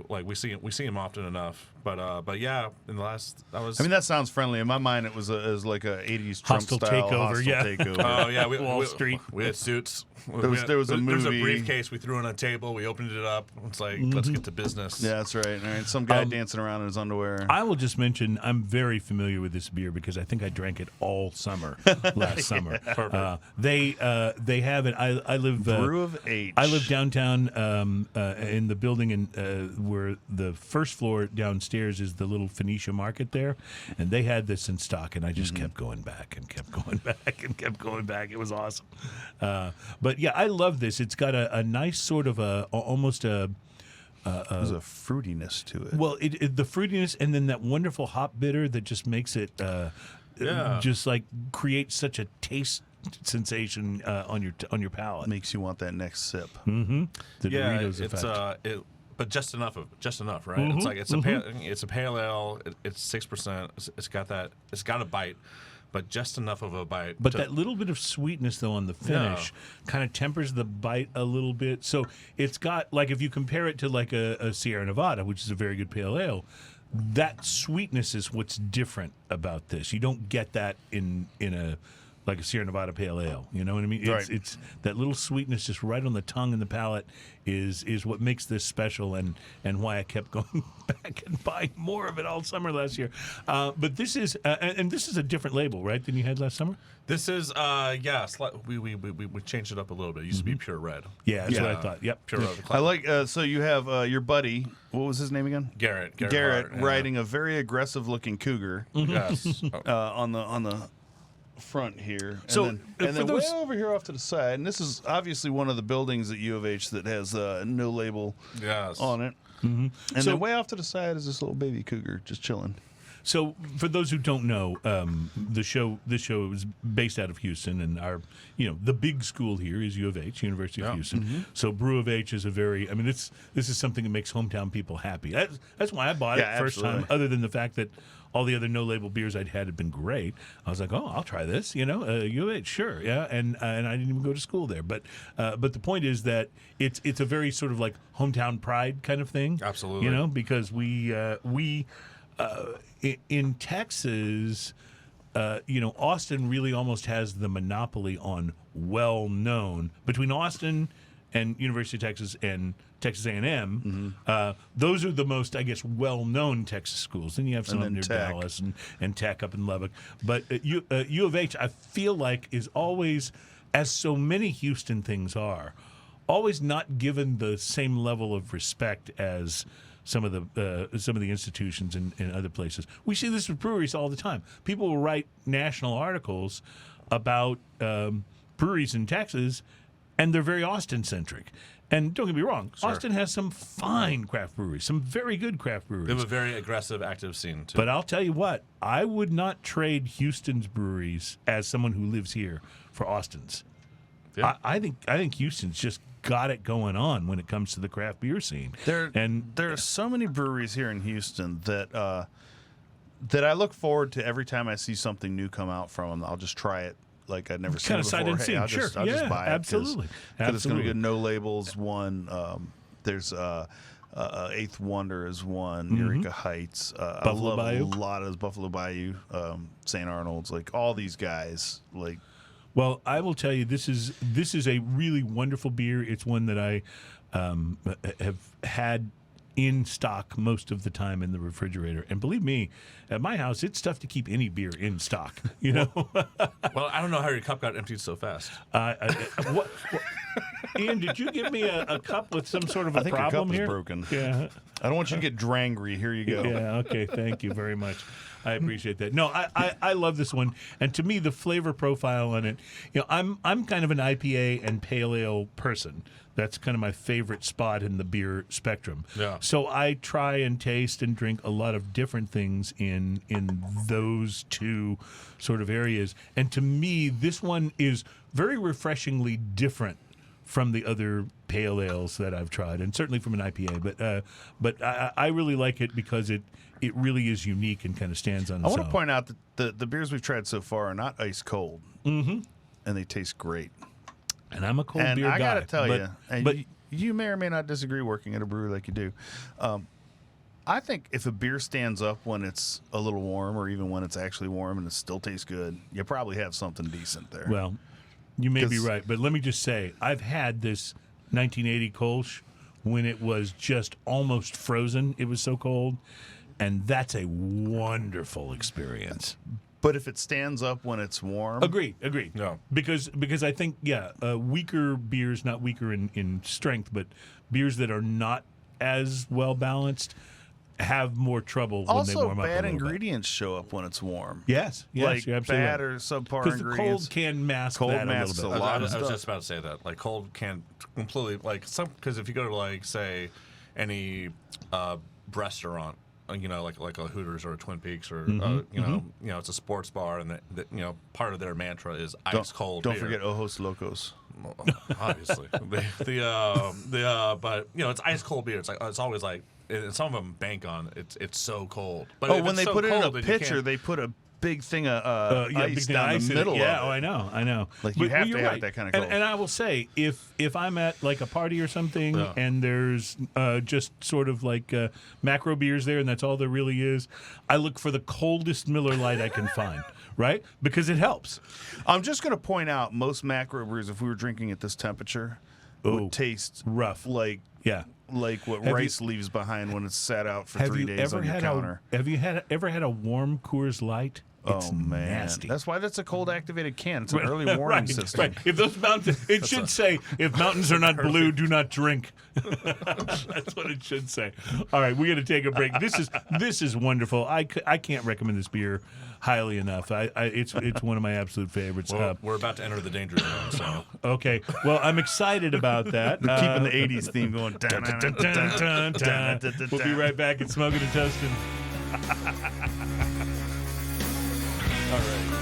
[SPEAKER 4] we see them often enough. But yeah, in the last
[SPEAKER 2] that sounds friendly. In my mind, it was like a '80s Trump
[SPEAKER 3] hostile
[SPEAKER 2] style
[SPEAKER 3] takeover.
[SPEAKER 2] takeover.
[SPEAKER 4] Oh yeah,
[SPEAKER 3] Wall Street.
[SPEAKER 4] We had suits.
[SPEAKER 2] There was a movie.
[SPEAKER 4] There was a briefcase. We threw on a table. We opened it up. It's like, let's get to business.
[SPEAKER 2] Yeah, that's right. All right, some guy dancing around in his underwear.
[SPEAKER 3] I will just mention I'm very familiar with this beer because I think I drank it all summer last summer. They have it. I live
[SPEAKER 2] Brew of H.
[SPEAKER 3] I live downtown in the building where the first floor downstairs is the little Phoenicia market there, and they had this in stock, and I just kept going back and kept going back and kept going back. It was awesome. But yeah, I love this. It's got a nice sort of almost a.
[SPEAKER 2] There's a fruitiness to it.
[SPEAKER 3] Well, the fruitiness, and then that wonderful hop bitter that just makes it just creates such a taste sensation on your palate.
[SPEAKER 2] Makes you want that next sip.
[SPEAKER 3] Mm-hmm. The
[SPEAKER 4] Yeah,
[SPEAKER 3] Doritos
[SPEAKER 4] it's
[SPEAKER 3] effect.
[SPEAKER 4] but just enough, right? It's like it's a pale ale. It's 6%. It's got a bite, but just enough of a bite.
[SPEAKER 3] But that little bit of sweetness, though, on the finish kind of tempers the bite a little bit. So it's got, if you compare it to a Sierra Nevada, which is a very good pale ale, that sweetness is what's different about this. You don't get that in a Sierra Nevada pale ale. You know what I mean? It's that little sweetness just right on the tongue and the palate is what makes this special and why I kept going back and buying more of it all summer last year. But this is and this is a different label, right, than you had last summer?
[SPEAKER 4] This is we changed it up a little bit. It used to be pure red.
[SPEAKER 3] Yeah, that's what I thought. Yep.
[SPEAKER 4] Pure red.
[SPEAKER 2] I like so you have your buddy, what was his name again?
[SPEAKER 4] Garrett
[SPEAKER 2] Garrett
[SPEAKER 4] Hart,
[SPEAKER 2] riding a very aggressive looking cougar
[SPEAKER 4] Yes.
[SPEAKER 2] on the front here.
[SPEAKER 3] So,
[SPEAKER 2] and then
[SPEAKER 3] for those-
[SPEAKER 2] way over here off to the side, and this is obviously one of the buildings at U of H that has No Label
[SPEAKER 4] Yes.
[SPEAKER 2] on it. And then way off to the side is this little baby cougar just chilling.
[SPEAKER 3] So, for those who don't know, this show is based out of Houston, and our, the big school here is U of H, University of Houston. So, Brew of H is this is something that makes hometown people happy. That's why I bought it first time. Other than the fact that all the other No Label beers I'd had been great, I was like, oh, I'll try this. U of H, sure, yeah. And I didn't even go to school there, but the point is that it's a very sort of hometown pride kind of thing.
[SPEAKER 4] Absolutely.
[SPEAKER 3] Because we in Texas, Austin really almost has the monopoly on well-known. Between Austin and University of Texas and Texas A&M.
[SPEAKER 2] Mm-hmm.
[SPEAKER 3] Those are the most, I guess, well-known Texas schools. Then you have some
[SPEAKER 2] And
[SPEAKER 3] up near
[SPEAKER 2] then Tech.
[SPEAKER 3] Dallas and Tech up in Lubbock. But U of H, I feel like, is always, as so many Houston things are, always not given the same level of respect as some of the institutions in other places. We see this with breweries all the time. People will write national articles about breweries in Texas, and they're very Austin-centric. And don't get me wrong, Austin has some fine craft breweries, some very good craft breweries.
[SPEAKER 4] They have a very aggressive, active scene, too.
[SPEAKER 3] But I'll tell you what, I would not trade Houston's breweries as someone who lives here for Austin's.
[SPEAKER 4] Yeah.
[SPEAKER 3] I think Houston's just got it going on when it comes to the craft beer scene.
[SPEAKER 2] There are so many breweries here in Houston that I look forward to every time I see something new come out from them. I'll just try it like I'd never seen
[SPEAKER 3] Kind
[SPEAKER 2] it
[SPEAKER 3] of
[SPEAKER 2] before.
[SPEAKER 3] sight
[SPEAKER 2] Hey,
[SPEAKER 3] unseen,
[SPEAKER 2] I'll
[SPEAKER 3] sure.
[SPEAKER 2] just buy it.
[SPEAKER 3] Absolutely.
[SPEAKER 2] Because it's going to be
[SPEAKER 3] Absolutely.
[SPEAKER 2] good. No Labels one. There's Eighth Wonder is one. Eureka Heights.
[SPEAKER 3] Buffalo
[SPEAKER 2] I love
[SPEAKER 3] Bayou?
[SPEAKER 2] a lot of those. Buffalo Bayou, St. Arnold's, like all these guys. Like
[SPEAKER 3] Well, I will tell you, this is a really wonderful beer. It's one that I have had in stock most of the time in the refrigerator. And believe me, at my house, it's tough to keep any beer in stock. You know,
[SPEAKER 4] Well, I don't know how your cup got emptied so fast.
[SPEAKER 3] what, Ian, did you give me a cup with some sort of a
[SPEAKER 2] I think your
[SPEAKER 3] problem
[SPEAKER 2] cup is
[SPEAKER 3] here?
[SPEAKER 2] broken.
[SPEAKER 3] Yeah.
[SPEAKER 2] I don't want you to get drangry. Here you go.
[SPEAKER 3] Yeah, okay, thank you very much. I appreciate that. No, I love this one, and to me, the flavor profile on it. You know, I'm kind of an IPA and pale ale person. That's kind of my favorite spot in the beer spectrum.
[SPEAKER 4] Yeah.
[SPEAKER 3] So I try and taste and drink a lot of different things in those two sort of areas, and to me, this one is very refreshingly different from the other pale ales that I've tried, and certainly from an IPA. But I really like it because it really is unique and kind of stands on its
[SPEAKER 2] I want
[SPEAKER 3] own.
[SPEAKER 2] to point out that the beers we've tried so far are not ice cold, and they taste great.
[SPEAKER 3] And I'm a cold
[SPEAKER 2] And
[SPEAKER 3] beer
[SPEAKER 2] I
[SPEAKER 3] guy.
[SPEAKER 2] gotta tell you, and
[SPEAKER 3] but
[SPEAKER 2] you may or may not disagree working at a brewery like you do. I think if a beer stands up when it's a little warm, or even when it's actually warm and it still tastes good, you probably have something decent there.
[SPEAKER 3] well, you may be
[SPEAKER 2] 'Cause-
[SPEAKER 3] right, but let me just say, I've had this 1980 Kolsch when it was just almost frozen. It was so cold, and that's a wonderful experience.
[SPEAKER 2] But if it stands up when it's warm,
[SPEAKER 3] Agreed.
[SPEAKER 4] No.
[SPEAKER 3] Because I think, weaker beers, not weaker in strength, but beers that are not as well balanced have more trouble when they
[SPEAKER 2] also
[SPEAKER 3] warm up a
[SPEAKER 2] bad
[SPEAKER 3] little bit.
[SPEAKER 2] ingredients show up when it's warm.
[SPEAKER 3] Yes,
[SPEAKER 2] like
[SPEAKER 3] you're absolutely
[SPEAKER 2] bad
[SPEAKER 3] right.
[SPEAKER 2] or subpar
[SPEAKER 3] Because the
[SPEAKER 2] ingredients.
[SPEAKER 3] cold can mask
[SPEAKER 2] Cold
[SPEAKER 3] that
[SPEAKER 2] masks
[SPEAKER 3] a
[SPEAKER 2] a
[SPEAKER 3] little bit.
[SPEAKER 2] lot
[SPEAKER 4] I
[SPEAKER 2] of
[SPEAKER 4] was
[SPEAKER 2] stuff.
[SPEAKER 4] just about to say that. Like, cold can completely, like, because if you go to, like, say, any restaurant, you know, like a Hooters or a Twin Peaks, or you know, it's a sports bar, and you know, part of their mantra is ice cold.
[SPEAKER 2] Don't
[SPEAKER 4] beer.
[SPEAKER 2] forget Ojos Locos.
[SPEAKER 4] Obviously, but you know, it's ice cold beer. It's always like, and some of them bank on it's so cold. But if
[SPEAKER 2] when
[SPEAKER 4] it's
[SPEAKER 2] they
[SPEAKER 4] so
[SPEAKER 2] put it in
[SPEAKER 4] cold,
[SPEAKER 2] a
[SPEAKER 4] then you
[SPEAKER 2] pitcher,
[SPEAKER 4] can't-
[SPEAKER 2] they put a big thing of
[SPEAKER 3] Big
[SPEAKER 2] ice
[SPEAKER 3] thing
[SPEAKER 2] down
[SPEAKER 3] ice
[SPEAKER 2] the
[SPEAKER 3] in it.
[SPEAKER 2] middle
[SPEAKER 3] Yeah,
[SPEAKER 2] of it.
[SPEAKER 3] I know.
[SPEAKER 2] Like, you have to
[SPEAKER 3] you're
[SPEAKER 2] have
[SPEAKER 3] right.
[SPEAKER 2] that kind of
[SPEAKER 3] And,
[SPEAKER 2] cold.
[SPEAKER 3] and I will say, if I'm at like a party or something,
[SPEAKER 4] Yeah.
[SPEAKER 3] and there's just sort of like macro beers there, and that's all there really is, I look for the coldest Miller Lite I can find, right? Because it helps.
[SPEAKER 2] I'm just going to point out most macro brews, if we were drinking at this temperature,
[SPEAKER 3] Ooh,
[SPEAKER 2] would taste
[SPEAKER 3] rough.
[SPEAKER 2] like
[SPEAKER 3] Yeah.
[SPEAKER 2] what
[SPEAKER 3] Have
[SPEAKER 2] rice leaves behind when it's sat out for
[SPEAKER 3] Have
[SPEAKER 2] 3
[SPEAKER 3] you
[SPEAKER 2] days
[SPEAKER 3] ever
[SPEAKER 2] on your
[SPEAKER 3] had
[SPEAKER 2] counter.
[SPEAKER 3] ever had a warm Coors Light? It's
[SPEAKER 2] Oh man,
[SPEAKER 3] nasty.
[SPEAKER 2] that's why that's a cold activated can. It's an early warning
[SPEAKER 3] right,
[SPEAKER 2] system.
[SPEAKER 3] Right. If those mountains, it should say, if mountains are not blue, do not drink. That's what it should say. All right, we got to take a break. This is wonderful. I can't recommend this beer highly enough. It's one of my absolute favorites.
[SPEAKER 4] Well, we're about to enter the danger zone. So
[SPEAKER 3] Okay, well, I'm excited about that.
[SPEAKER 2] Keeping the '80s theme going.
[SPEAKER 3] Dun, dun, dun, dun. We'll be right back at Smoking and Toasting.
[SPEAKER 2] All right.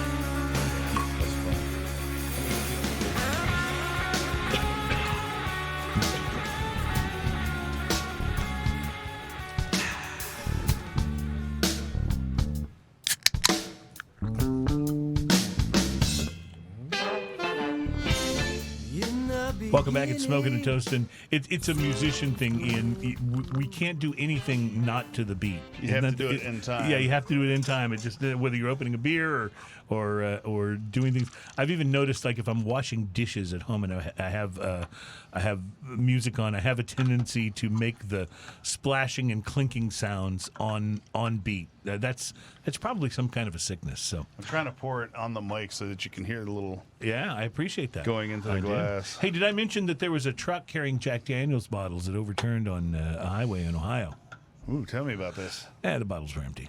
[SPEAKER 5] In the
[SPEAKER 3] Welcome back. It's Smoking and Toasting. It's a musician thing, Ian. We can't do anything not to the beat.
[SPEAKER 2] You have to do it in time.
[SPEAKER 3] Yeah, you have to do it in time. It just whether you're opening a beer or doing things. I've even noticed, like if I'm washing dishes at home and I have music on, I have a tendency to make the splashing and clinking sounds on beat. That's probably some kind of a sickness. So
[SPEAKER 2] I'm trying to pour it on the mic so that you can hear the little
[SPEAKER 3] yeah, I appreciate that
[SPEAKER 2] going into the glass.
[SPEAKER 3] Hey, did I mention that there was a truck carrying Jack Daniels bottles that overturned on a highway in Ohio?
[SPEAKER 2] Ooh, tell me about this.
[SPEAKER 3] Yeah, the bottles were empty.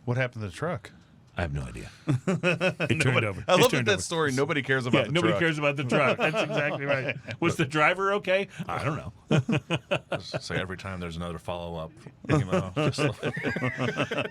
[SPEAKER 2] What happened to the truck?
[SPEAKER 3] I have no idea. It turned over.
[SPEAKER 2] I love
[SPEAKER 3] turned
[SPEAKER 2] that
[SPEAKER 3] over.
[SPEAKER 2] story. Nobody cares about the
[SPEAKER 3] nobody
[SPEAKER 2] truck.
[SPEAKER 3] cares about the truck. That's exactly right. Was the driver okay? I don't know.
[SPEAKER 4] So every time there's another follow-up.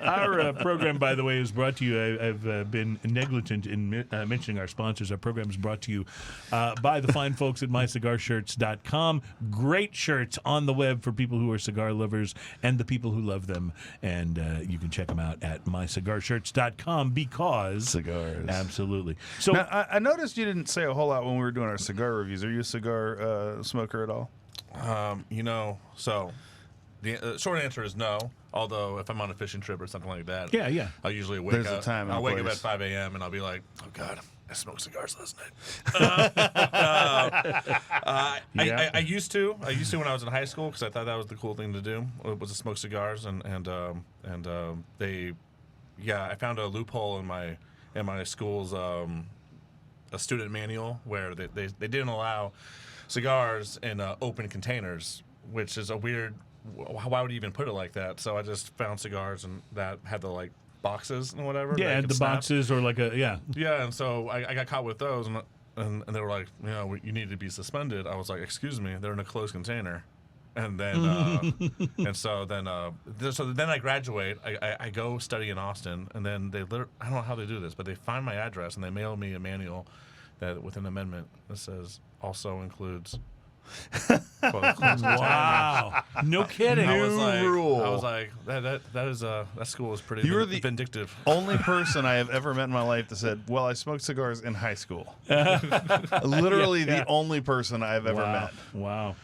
[SPEAKER 3] Our program, by the way, is brought to you. I've been negligent in mentioning our sponsors. Our program is brought to you by the fine folks at mycigarshirts.com. Great shirts on the web for people who are cigar lovers and the people who love them. And you can check them out at mycigarshirts.com because
[SPEAKER 2] cigars.
[SPEAKER 3] Absolutely. So
[SPEAKER 2] now, I noticed you didn't say a whole lot when we were doing our cigar reviews. Are you a cigar smoker at all?
[SPEAKER 4] So the short answer is no. Although if I'm on a fishing trip or something like that,
[SPEAKER 3] yeah,
[SPEAKER 4] I'll usually wake
[SPEAKER 2] There's
[SPEAKER 4] up.
[SPEAKER 2] a time and
[SPEAKER 4] I'll
[SPEAKER 2] a
[SPEAKER 4] wake up
[SPEAKER 2] place.
[SPEAKER 4] at 5 a.m. and I'll be like, oh God, I smoked cigars last night. I used to when I was in high school because I thought that was the cool thing to do was to smoke cigars I found a loophole in my school's a student manual where they didn't allow cigars in open containers, which is a weird. Why would you even put it like that? So I just found cigars and that had the like boxes and whatever.
[SPEAKER 3] yeah, the boxes or like a
[SPEAKER 4] Yeah, and so I got caught with those and they were like, you need to be suspended. I was like, excuse me, they're in a closed container. And then, so then I graduate. I go study in Austin, and then I don't know how they do this, but they find my address and they mail me a manual that with an amendment that says also includes.
[SPEAKER 3] wow! No kidding.
[SPEAKER 2] New rule.
[SPEAKER 4] I was like, that school is pretty
[SPEAKER 2] You were the
[SPEAKER 4] vindictive.
[SPEAKER 2] only person I have ever met in my life that said, well, I smoked cigars in high school. Literally the only person I've ever met.
[SPEAKER 3] Wow.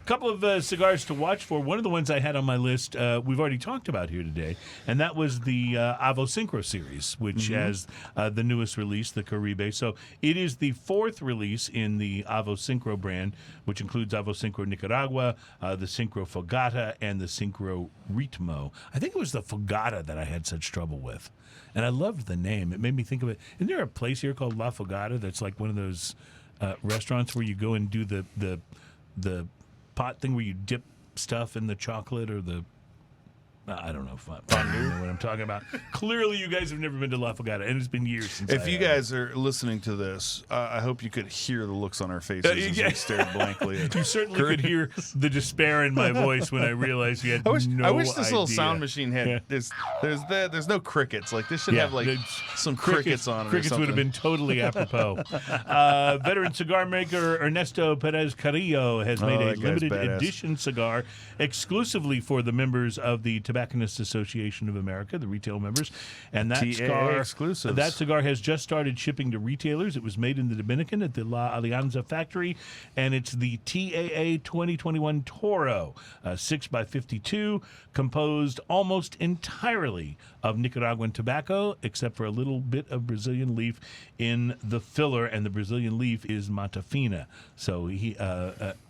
[SPEAKER 3] Couple of cigars to watch for. One of the ones I had on my list we've already talked about here today, and that was the Avo Synchro series, which has the newest release, the Caribe. So it is the fourth release in the Avo Synchro brand, which includes Avo Synchro Nicaragua, the Synchro Fogata, and the Synchro Ritmo. I think it was the Fogata that I had such trouble with, and I loved the name. It made me think of it. Isn't there a place here called La Fogata that's like one of those restaurants where you go and do the pot thing where you dip stuff in the chocolate or the I don't know if I know what I'm talking about. Clearly, you guys have never been to La Fogata, and it's been years since
[SPEAKER 2] If you guys are listening to this, I hope you could hear the looks on our faces as we stared blankly at
[SPEAKER 3] you certainly could hear the despair in my voice when I realized you had
[SPEAKER 2] I wish
[SPEAKER 3] no
[SPEAKER 2] this little
[SPEAKER 3] idea.
[SPEAKER 2] sound machine had there's no crickets. Like this should have like some crickets on it.
[SPEAKER 3] Crickets
[SPEAKER 2] or
[SPEAKER 3] would have
[SPEAKER 2] something.
[SPEAKER 3] been totally apropos. Veteran cigar maker Ernesto Perez Carrillo has made a
[SPEAKER 2] that guy's
[SPEAKER 3] limited
[SPEAKER 2] badass.
[SPEAKER 3] edition cigar exclusively for the members of the Tobacconists Association of America, the retail members, and that
[SPEAKER 2] TAA
[SPEAKER 3] cigar
[SPEAKER 2] exclusives.
[SPEAKER 3] That cigar has just started shipping to retailers. It was made in the Dominican at the La Alianza factory, and it's the TAA 2021 Toro, 6x52, composed almost entirely of Nicaraguan tobacco, except for a little bit of Brazilian leaf in the filler, and the Brazilian leaf is Matafina. So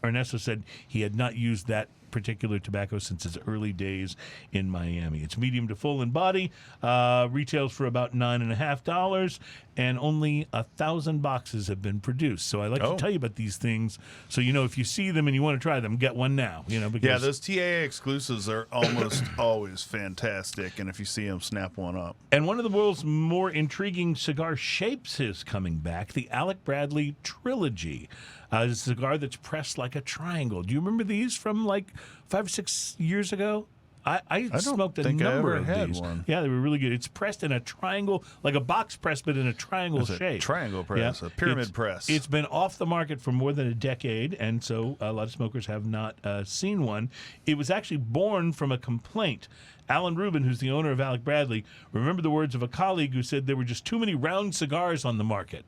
[SPEAKER 3] Ernesto said he had not used that particular tobacco since its early days in Miami. It's medium to full in body, retails for about $9.50, and only 1,000 boxes have been produced. So I like to tell you about these things, so if you see them and you want to try them, get one now. Because
[SPEAKER 2] those TAA exclusives are almost always fantastic, and if you see them, snap one up.
[SPEAKER 3] And one of the world's more intriguing cigar shapes is coming back, the Alec Bradley Trilogy. A cigar that's pressed like a triangle. Do you remember these from like 5 or 6 years ago? I smoked a number of these.
[SPEAKER 2] One.
[SPEAKER 3] Yeah, they were really good. It's pressed in a triangle, like a box press, but in a triangle shape.
[SPEAKER 2] Triangle press, a pyramid press.
[SPEAKER 3] It's been off the market for more than a decade, and so a lot of smokers have not seen one. It was actually born from a complaint. Alan Rubin, who's the owner of Alec Bradley, remembered the words of a colleague who said there were just too many round cigars on the market.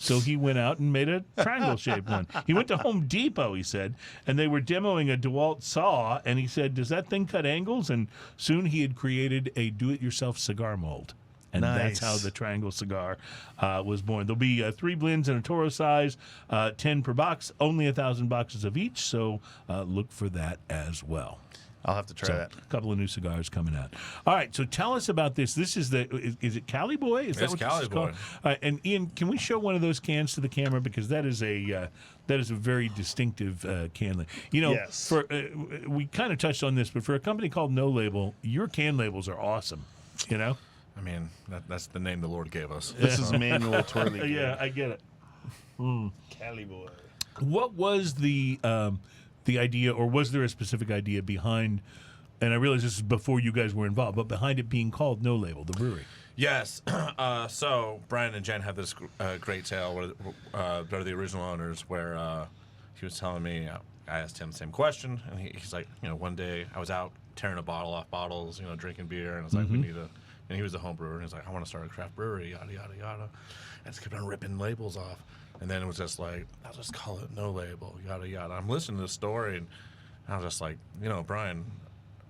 [SPEAKER 3] So he went out and made a triangle-shaped one. He went to Home Depot, he said, and they were demoing a DeWalt saw, and he said, does that thing cut angles? And soon he had created a do-it-yourself cigar mold. And that's how the triangle cigar was born. There'll be 3 blends in a Toro size, 10 per box, only 1,000 boxes of each, so look for that as well.
[SPEAKER 2] I'll have to try that.
[SPEAKER 3] A couple of new cigars coming out. All right, so tell us about this. This is is it Cali Boy? Is that
[SPEAKER 4] It's
[SPEAKER 3] what
[SPEAKER 4] Cali
[SPEAKER 3] this is
[SPEAKER 4] Boy.
[SPEAKER 3] called? And Ian, can we show one of those cans to the camera, because that is a very distinctive can. You know,
[SPEAKER 2] Yes.
[SPEAKER 3] for we kind of touched on this, but for a company called No Label, your can labels are awesome. You know.
[SPEAKER 4] I mean, that's the name the Lord gave us.
[SPEAKER 2] This is manual twirly.
[SPEAKER 3] Yeah, I get it.
[SPEAKER 2] Cali boy.
[SPEAKER 3] What was the idea, or was there a specific idea behind? And I realize this is before you guys were involved, but behind it being called No Label, the brewery.
[SPEAKER 4] Yes. So Brian and Jen had this great tale where they're the original owners, where he was telling me, I asked him the same question, and he's like, one day I was out tearing a bottle off bottles, drinking beer, and I was like, we need a, and he was a home brewer, and he's like, I want to start a craft brewery, yada, yada, yada. And just kept on ripping labels off. And then it was just like, I'll just call it No Label, yada, yada. I'm listening to the story, and I was just like, Brian,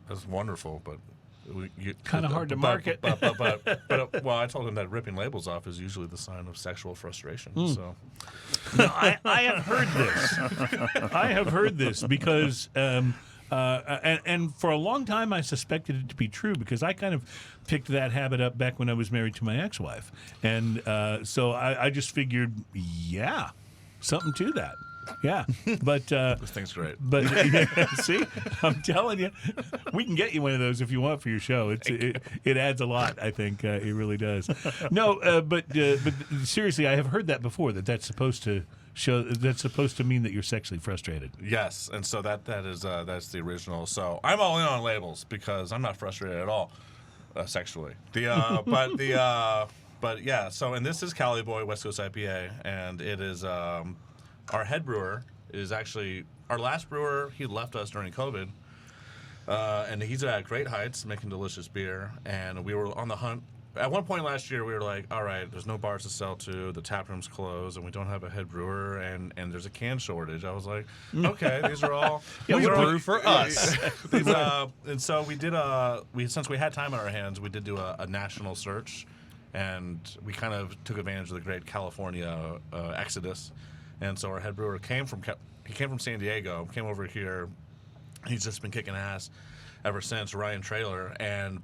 [SPEAKER 4] that's wonderful, but
[SPEAKER 3] Kind of hard to market.
[SPEAKER 4] But well, I told him that ripping labels off is usually the sign of sexual frustration. So,
[SPEAKER 3] No, I have heard this. I have heard this because, and for a long time I suspected it to be true, because I kind of picked that habit up back when I was married to my ex-wife, and so I just figured, yeah, something to that. Yeah, but
[SPEAKER 4] this thing's great.
[SPEAKER 3] But see, I'm telling you, we can get you one of those if you want for your show. It adds a lot. I think it really does. No, but seriously, I have heard that before. That's supposed to show. That's supposed to mean that you're sexually frustrated.
[SPEAKER 4] Yes, and so that's the original. So I'm all in on labels because I'm not frustrated at all sexually. But yeah. So and this is Cali Boy West Coast IPA, and it is. Our head brewer is actually our last brewer. He left us during COVID, and he's at Great Heights making delicious beer. And we were on the hunt. At one point last year, we were like, all right, there's no bars to sell to, the tap room's closed, and we don't have a head brewer, and there's a can shortage. I was like, okay, these are all...
[SPEAKER 2] We brew for us.
[SPEAKER 4] And so we did since we had time on our hands, we did do a national search, and we kind of took advantage of the great California exodus. And so our head brewer came from San Diego, came over here. He's just been kicking ass ever since, Ryan Traylor.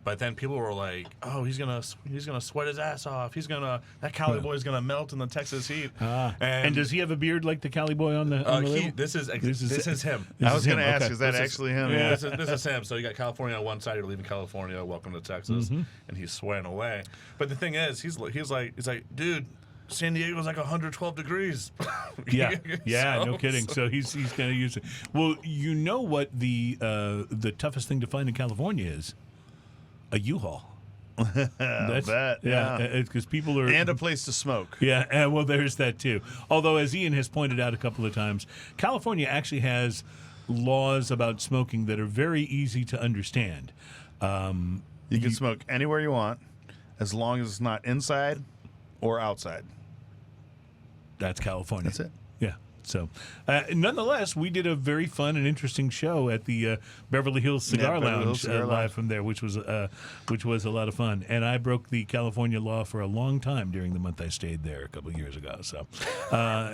[SPEAKER 4] But then people were like, "Oh, he's gonna sweat his ass off. That Cali Boy's gonna melt in the Texas heat."
[SPEAKER 3] And does he have a beard like the Cali Boy on the label?
[SPEAKER 4] This is him.
[SPEAKER 2] I was going to ask, is that actually him?
[SPEAKER 4] Yeah, this is him. So you got California on one side, you're leaving California, welcome to Texas, and he's sweating away. But the thing is, he's like, dude, San Diego's like 112 degrees.
[SPEAKER 3] Yeah, no kidding. So he's going to use it. Well, you know what the toughest thing to find in California is? A U-Haul.
[SPEAKER 2] Yeah.
[SPEAKER 3] Because people are...
[SPEAKER 2] And a place to smoke.
[SPEAKER 3] Yeah, well, there's that too. Although, as Ian has pointed out a couple of times, California actually has laws about smoking that are very easy to understand.
[SPEAKER 2] You can smoke anywhere you want, as long as it's not inside or outside.
[SPEAKER 3] That's California.
[SPEAKER 2] That's it.
[SPEAKER 3] Yeah. So, nonetheless, we did a very fun and interesting show at the Beverly Hills Cigar
[SPEAKER 2] Beverly
[SPEAKER 3] Lounge
[SPEAKER 2] Hills Cigar
[SPEAKER 3] live
[SPEAKER 2] Lounge.
[SPEAKER 3] from there, which was a lot of fun. And I broke the California law for a long time during the month I stayed there a couple of years ago. So,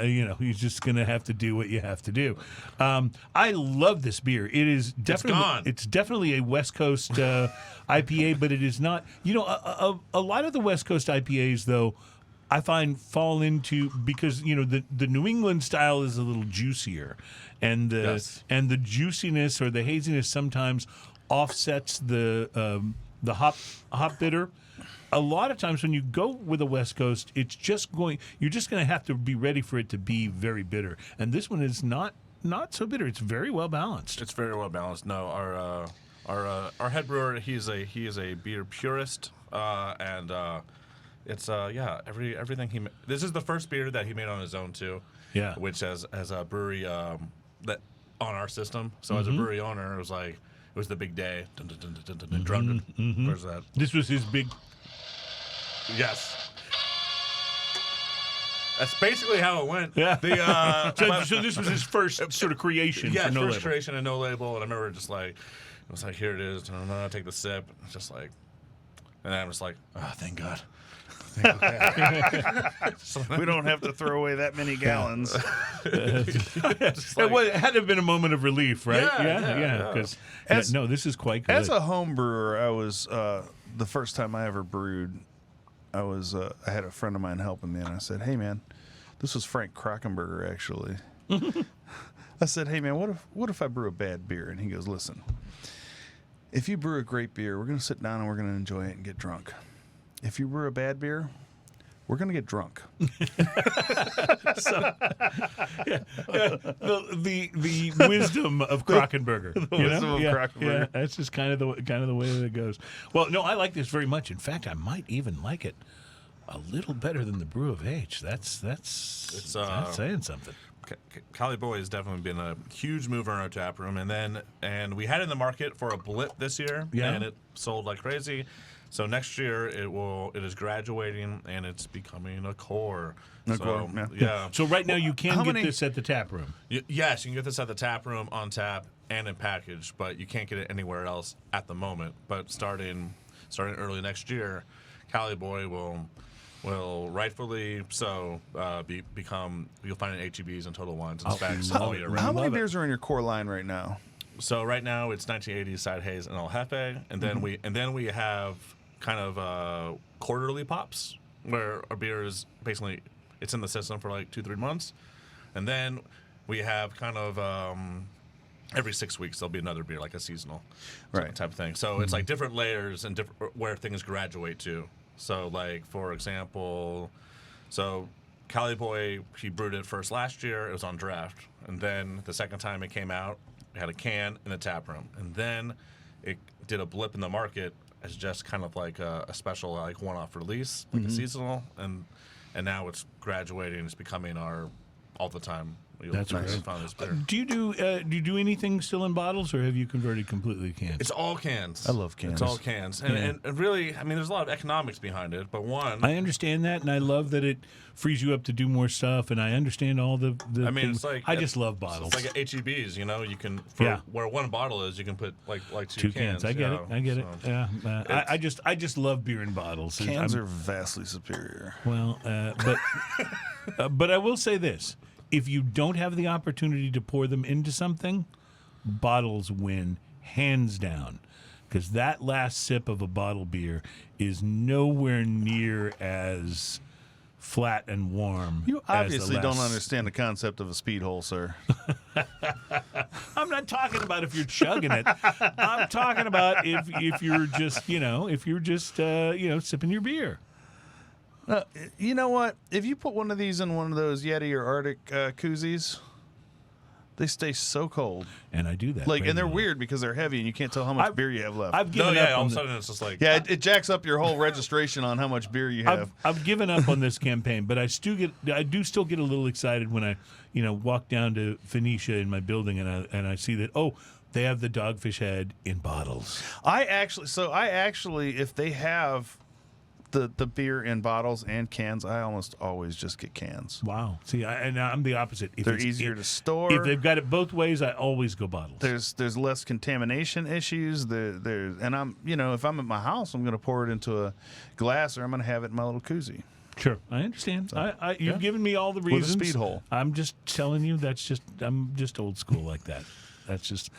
[SPEAKER 3] you're just going to have to do what you have to do. I love this beer. It is definitely it's definitely a West Coast IPA, but it is not. A lot of the West Coast IPAs though, I find fall into, because the New England style is a little juicier, and the juiciness or the haziness sometimes offsets the hop bitter. A lot of times when you go with a West Coast, you're just going to have to be ready for it to be very bitter, and this one is not so bitter. It's very well balanced.
[SPEAKER 4] It's very well balanced. No, our head brewer, he is a beer purist, and. It's everything he. This is the first beer that he made on his own too.
[SPEAKER 3] Yeah.
[SPEAKER 4] Which as a brewery that on our system. So as a brewery owner, it was the big day. Dun, dun, dun, dun, dun, dun, drum, dun. Where's that?
[SPEAKER 3] This was his big.
[SPEAKER 4] Yes. That's basically how it went.
[SPEAKER 3] Yeah.
[SPEAKER 4] The,
[SPEAKER 3] So this was his first sort of creation.
[SPEAKER 4] yeah,
[SPEAKER 3] for no
[SPEAKER 4] first
[SPEAKER 3] label.
[SPEAKER 4] creation and no label. And I remember just like, it was like, here it is. And I take the sip. It's just like, and I'm just like, oh, thank God.
[SPEAKER 2] We don't have to throw away that many gallons.
[SPEAKER 3] It had to have been a moment of relief, right?
[SPEAKER 4] Yeah.
[SPEAKER 3] Because no, this is quite good.
[SPEAKER 2] As a home brewer, I was the first time I ever brewed. I had a friend of mine helping me, and I said, "Hey, man, this was Frank Krockenberger, actually." I said, "Hey, man, what if I brew a bad beer?" And he goes, "Listen, if you brew a great beer, we're going to sit down and we're going to enjoy it and get drunk. If you brew a bad beer, we're going to get drunk."
[SPEAKER 3] The wisdom of Krockenberger.
[SPEAKER 2] Wisdom of Krockenberger.
[SPEAKER 3] Yeah, that's just kind of the way that it goes. Well, no, I like this very much. In fact, I might even like it a little better than the Brew of H. That's saying something.
[SPEAKER 4] Cali Boy has definitely been a huge mover in our tap room, and we had it in the market for a blip this year, and it sold like crazy. So next year it is graduating and it's becoming a core. Yeah.
[SPEAKER 3] So right now you can get this at the tap room.
[SPEAKER 4] Yes, you can get this at the tap room on tap and in package, but you can't get it anywhere else at the moment. But starting early next year, Cali Boy will rightfully become. You'll find it in HEBs and Total Wines and Specs all year round.
[SPEAKER 2] How many beers are in your core line right now?
[SPEAKER 4] So right now it's 1980s Side Haze and El Jefe, and then we have kind of quarterly pops where our beer is basically it's in the system for like 2-3 months, and then we have kind of every 6 weeks there'll be another beer like a seasonal type of thing. So it's like different layers and different where things graduate to. So like for example, Cali Boy, he brewed it first last year. It was on draft, and then the second time it came out, it had a can in the tap room, and then it did a blip in the market as just kind of like a special like one-off release, like a seasonal, and now it's graduating. It's becoming our all the time.
[SPEAKER 3] That's right. Do you do anything still in bottles, or have you converted completely to cans?
[SPEAKER 4] It's all cans.
[SPEAKER 2] I love cans.
[SPEAKER 4] It's all cans, and really, I mean, there's a lot of economics behind it. But
[SPEAKER 3] I understand that, and I love that it frees you up to do more stuff, and I understand all the.
[SPEAKER 4] I mean,
[SPEAKER 3] things.
[SPEAKER 4] it's like
[SPEAKER 3] I just love bottles.
[SPEAKER 4] It's like at HEBs, you know, you can where one bottle is, you can put like two cans.
[SPEAKER 3] I get it. Yeah, I just love beer in bottles.
[SPEAKER 2] Cans are vastly superior.
[SPEAKER 3] Well, but I will say this. If you don't have the opportunity to pour them into something, bottles win hands down. Because that last sip of a bottle beer is nowhere near as flat and warm.
[SPEAKER 2] You obviously don't understand the concept of a speed hole, sir.
[SPEAKER 3] I'm not talking about if you're chugging it. I'm talking about if you're just sipping your beer.
[SPEAKER 2] You know what? If you put one of these in one of those Yeti or Arctic koozies, they stay so cold.
[SPEAKER 3] And I do that.
[SPEAKER 2] And they're weird because they're heavy and you can't tell how much beer you have left.
[SPEAKER 3] I've given up
[SPEAKER 4] all of a sudden it's just like
[SPEAKER 2] it jacks up your whole registration on how much beer you have.
[SPEAKER 3] I've given up on this campaign, but I do still get a little excited when I walk down to Phoenicia in my building and I see that they have the Dogfish Head in bottles.
[SPEAKER 2] I actually if they have the beer in bottles and cans, I almost always just get cans.
[SPEAKER 3] Wow. See, I'm the opposite.
[SPEAKER 2] They're easier to store.
[SPEAKER 3] If they've got it both ways, I always go bottles.
[SPEAKER 2] There's less contamination issues. And I'm if I'm at my house, I'm going to pour it into a glass or I'm going to have it in my little koozie.
[SPEAKER 3] Sure, I understand. So, you've given me all the reasons.
[SPEAKER 2] With a speed hole.
[SPEAKER 3] I'm just telling you I'm just old school like that. That's just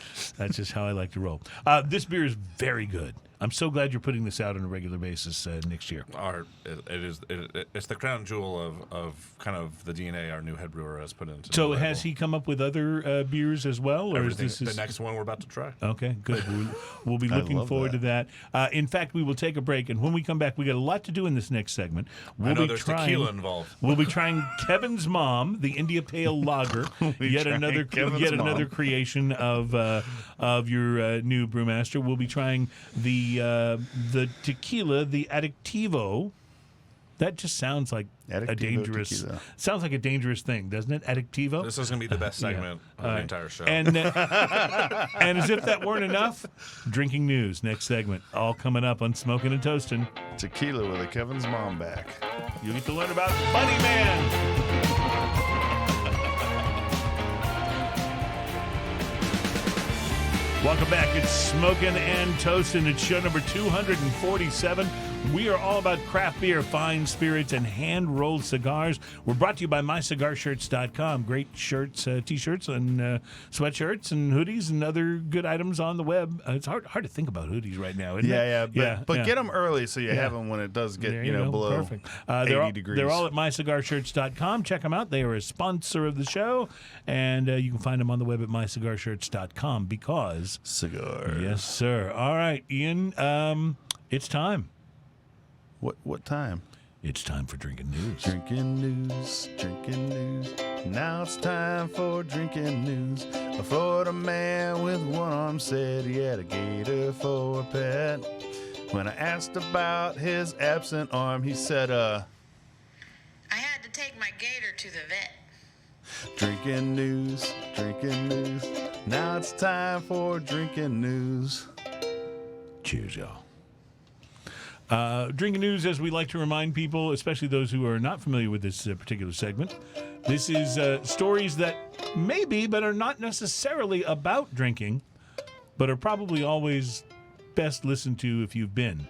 [SPEAKER 3] how I like to roll. This beer is very good. I'm so glad you're putting this out on a regular basis next year.
[SPEAKER 4] It's the crown jewel of kind of the DNA our new head brewer has put into.
[SPEAKER 3] So has he come up with other beers as well, or is this
[SPEAKER 4] the next one we're about to try?
[SPEAKER 3] Okay, good. We'll be looking forward to that. In fact, we will take a break, and when we come back, we got a lot to do in this next segment.
[SPEAKER 4] There's tequila involved.
[SPEAKER 3] We'll be trying Kevin's Mom, the India Pale Lager, yet another creation of your new brewmaster. We'll be trying the tequila, the Adictivo, That just sounds like a
[SPEAKER 2] Adictivo
[SPEAKER 3] dangerous.
[SPEAKER 2] tequila.
[SPEAKER 3] Sounds like a dangerous thing, doesn't it? Addictivo.
[SPEAKER 4] This is going to be the best segment of the entire show.
[SPEAKER 3] And as if that weren't enough, drinking news. Next segment, all coming up on Smoking and Toasting.
[SPEAKER 2] Tequila with a Kevin's mom back.
[SPEAKER 3] You get to learn about Bunny Man. Welcome back. It's Smoking and Toasting. It's show number 247. We are all about craft beer, fine spirits, and hand-rolled cigars. We're brought to you by MyCigarShirts.com. Great shirts, T-shirts, and sweatshirts, and hoodies, and other good items on the web. It's hard to think about hoodies right now, isn't it?
[SPEAKER 2] But get them early so you have them when it does get
[SPEAKER 3] There you go.
[SPEAKER 2] below
[SPEAKER 3] Perfect.
[SPEAKER 2] 80 degrees.
[SPEAKER 3] They're all at MyCigarShirts.com. Check them out. They are a sponsor of the show, and you can find them on the web at MyCigarShirts.com because...
[SPEAKER 2] Cigar.
[SPEAKER 3] Yes, sir. All right, Ian, it's time.
[SPEAKER 2] What time?
[SPEAKER 3] It's time for drinking news.
[SPEAKER 2] Drinking news, drinking news. Now it's time for drinking news. A Florida man with one arm said he had a gator for a pet. When I asked about his absent arm, he said,
[SPEAKER 5] I had to take my gator to the vet.
[SPEAKER 2] drinking news, drinking news. Now it's time for drinking news.
[SPEAKER 3] Cheers, y'all. Drinking news, as we like to remind people, especially those who are not familiar with this particular segment, this is stories that may be, but are not necessarily about drinking, but are probably always best listened to if you've been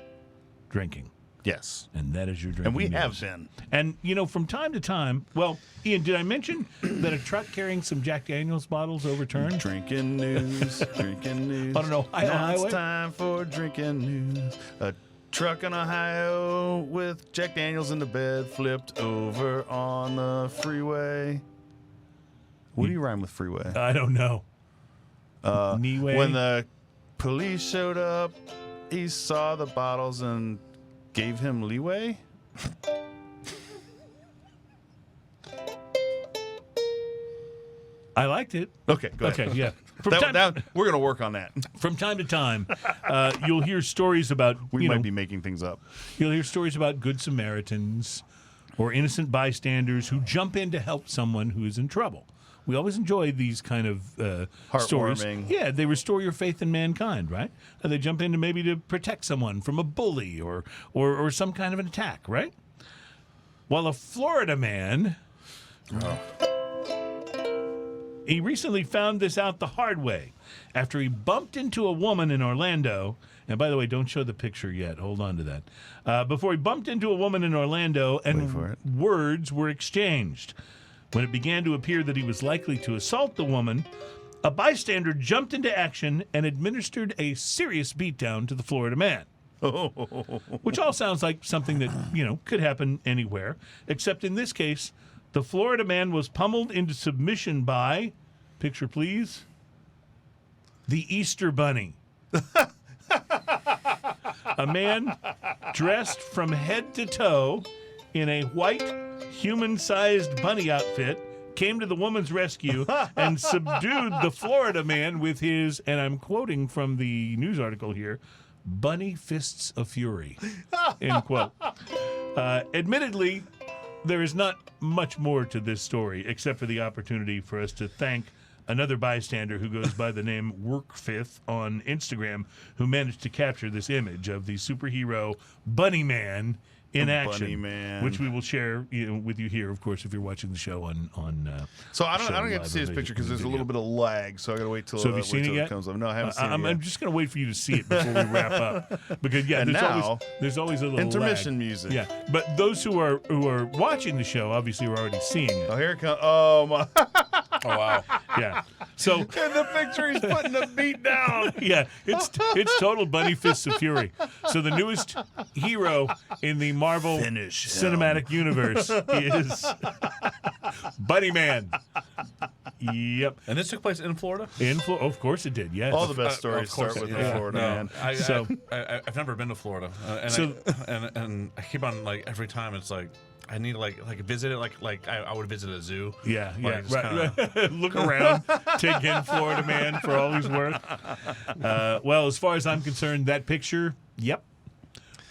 [SPEAKER 3] drinking.
[SPEAKER 2] Yes.
[SPEAKER 3] And that is your drinking
[SPEAKER 2] And we
[SPEAKER 3] news.
[SPEAKER 2] have been.
[SPEAKER 3] And, from time to time, well, Ian, did I mention that a truck carrying some Jack Daniels bottles overturned?
[SPEAKER 2] Drinking news, drinking news.
[SPEAKER 3] On an Ohio
[SPEAKER 2] now
[SPEAKER 3] highway?
[SPEAKER 2] It's time for drinking news. A truck in Ohio with Jack Daniels in the bed flipped over on the freeway. What do you rhyme with freeway?
[SPEAKER 3] I don't know. Knee-way?
[SPEAKER 2] When the police showed up, he saw the bottles and gave him leeway.
[SPEAKER 3] I liked it.
[SPEAKER 2] Okay, go ahead.
[SPEAKER 3] Okay, yeah.
[SPEAKER 2] We're going to work on that.
[SPEAKER 3] From time to time, you'll hear stories about
[SPEAKER 2] We might be making things up.
[SPEAKER 3] You'll hear stories about good Samaritans or innocent bystanders who jump in to help someone who is in trouble. We always enjoy these kind of stories.
[SPEAKER 2] Heartwarming.
[SPEAKER 3] Yeah, they restore your faith in mankind, right? They jump in maybe to protect someone from a bully or some kind of an attack, right? Well, a Florida man, he recently found this out the hard way after he bumped into a woman in Orlando. And by the way, don't show the picture yet. Hold on to that. Before he bumped into a woman in Orlando and words were exchanged. When it began to appear that he was likely to assault the woman, a bystander jumped into action and administered a serious beatdown to the Florida man. Which all sounds like something that, could happen anywhere. Except in this case, the Florida man was pummeled into submission by, picture please, the Easter Bunny. A man dressed from head to toe in a white, human-sized bunny outfit came to the woman's rescue and subdued the Florida man with his, and I'm quoting from the news article here, bunny fists of fury, end quote. Admittedly, there is not much more to this story except for the opportunity for us to thank another bystander who goes by the name Workfifth on Instagram, who managed to capture this image of the superhero Bunny Man in action,
[SPEAKER 2] Bunny Man.
[SPEAKER 3] which we will share with you here, of course, if you're watching the show on.
[SPEAKER 2] So I
[SPEAKER 3] show
[SPEAKER 2] don't get to
[SPEAKER 3] live
[SPEAKER 2] see his
[SPEAKER 3] or
[SPEAKER 2] picture because there's a
[SPEAKER 3] video.
[SPEAKER 2] little bit of lag. So I got to wait till,
[SPEAKER 3] So have you seen it yet?
[SPEAKER 2] comes up. No, I haven't seen it yet.
[SPEAKER 3] I'm just going to wait for you to see it before we wrap up, because
[SPEAKER 2] And
[SPEAKER 3] there's always a little
[SPEAKER 2] intermission
[SPEAKER 3] lag.
[SPEAKER 2] music.
[SPEAKER 3] Yeah, but those who are watching the show obviously are already seeing it.
[SPEAKER 2] Oh, here it comes. Oh my!
[SPEAKER 4] Oh, wow.
[SPEAKER 3] Yeah, so
[SPEAKER 2] In the picture, he's putting the beat down.
[SPEAKER 3] yeah, it's total bunny fists of fury. So the newest hero in the Marvel
[SPEAKER 2] Finish
[SPEAKER 3] Cinematic Universe is Bunny Man. Yep.
[SPEAKER 4] And this took place in Florida?
[SPEAKER 3] Of course it did. Yes.
[SPEAKER 2] All the best
[SPEAKER 4] Of
[SPEAKER 2] stories
[SPEAKER 4] course
[SPEAKER 2] start with
[SPEAKER 4] it
[SPEAKER 2] the
[SPEAKER 4] did.
[SPEAKER 2] Florida man.
[SPEAKER 4] I've never been to Florida, and I keep on every time it's like I need to visit it like I would visit a zoo.
[SPEAKER 3] Yeah,
[SPEAKER 4] Like,
[SPEAKER 3] yeah.
[SPEAKER 4] just
[SPEAKER 3] Right. Look around, take in Florida Man for all he's worth. Well, as far as I'm concerned, that picture, yep,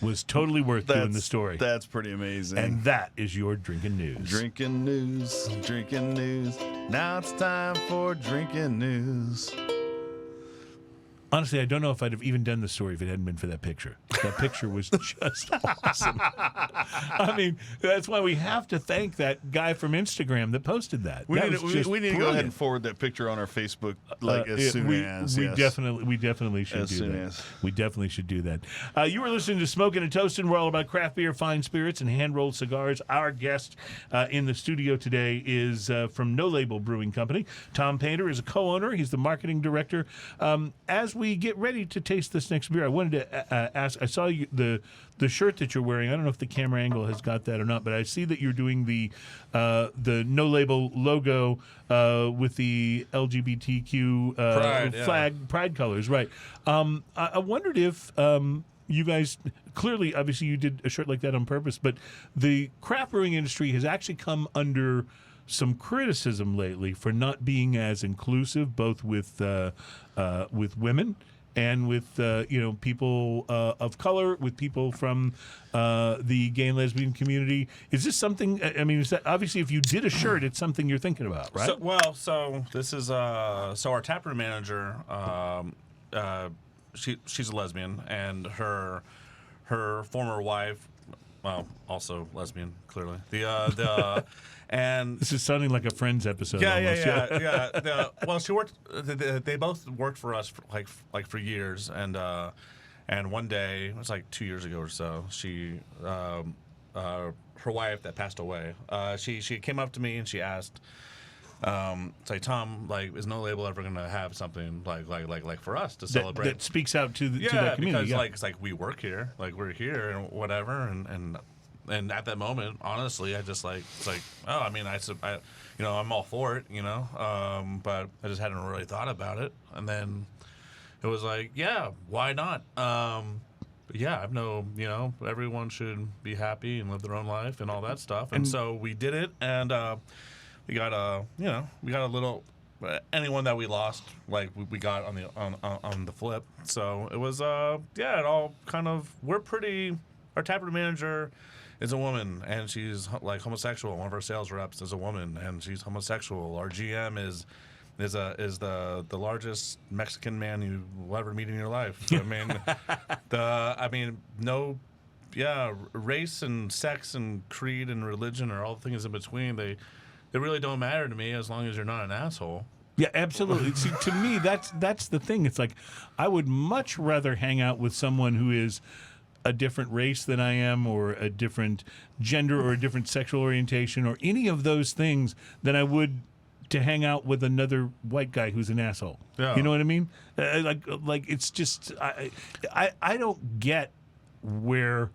[SPEAKER 3] was totally worth doing the story.
[SPEAKER 2] That's pretty amazing.
[SPEAKER 3] And that is your drinking news.
[SPEAKER 2] Drinking news, drinking news. Now it's time for drinking news.
[SPEAKER 3] Honestly, I don't know if I'd have even done the story if it hadn't been for that picture. That picture was just awesome. I mean, that's why we have to thank that guy from Instagram that posted that.
[SPEAKER 2] We
[SPEAKER 3] That
[SPEAKER 2] need,
[SPEAKER 3] was
[SPEAKER 2] to,
[SPEAKER 3] just
[SPEAKER 2] we need to go ahead
[SPEAKER 3] brilliant.
[SPEAKER 2] and forward that picture on our Facebook as soon as.
[SPEAKER 3] We
[SPEAKER 2] yes.
[SPEAKER 3] definitely should
[SPEAKER 2] As
[SPEAKER 3] do
[SPEAKER 2] soon
[SPEAKER 3] that.
[SPEAKER 2] as.
[SPEAKER 3] We definitely should do that. You were listening to Smoking and Toasting. We're all about craft beer, fine spirits, and hand-rolled cigars. Our guest in the studio today is from No Label Brewing Company. Tom Paynter is a co-owner. He's the marketing director. As we get ready to taste this next beer, I wanted to ask, I saw you, the shirt that you're wearing. I don't know if the camera angle has got that or not, but I see that you're doing the No Label logo with the LGBTQ flag, pride colors, right? I wondered if you guys, clearly, obviously you did a shirt like that on purpose, but the craft brewing industry has actually come under some criticism lately for not being as inclusive, both with women and with people of color, with people from the gay and lesbian community. Is this something? I mean, is that obviously if you did a shirt, it's something you're thinking about, right?
[SPEAKER 4] So this is so our taproom manager. She's a lesbian, and her former wife, well, also lesbian, clearly. And
[SPEAKER 3] this is sounding like a Friends episode. Almost.
[SPEAKER 4] Yeah. Well, she worked. They both worked for us for years, and one day, it was like 2 years ago or so, she her wife that passed away. She came up to me and she asked, it's like, Tom, like, is No Label ever going to have something like for us to celebrate
[SPEAKER 3] that speaks out to that community?
[SPEAKER 4] Because it's like we work here, like we're here and whatever, and at that moment, honestly, I just it's like, oh, I mean, I'm all for it, but I just hadn't really thought about it, and then it was like, yeah, why not? But yeah, I know, everyone should be happy and live their own life and all that stuff, and so we did it, and we got a little. Anyone that we lost, like we got on the flip. So it was it all kind of, our taproom manager is a woman, and she's like homosexual. One of our sales reps is a woman, and she's homosexual. Our GM is the largest Mexican man you will ever meet in your life. Race and sex and creed and religion are all things in between. They really don't matter to me as long as you're not an asshole.
[SPEAKER 3] Yeah, absolutely. See, to me, that's the thing. It's like I would much rather hang out with someone who is a different race than I am, or a different gender, or a different sexual orientation, or any of those things than I would to hang out with another white guy who's an asshole.
[SPEAKER 4] Yeah.
[SPEAKER 3] You know what I mean? Like it's just I don't get where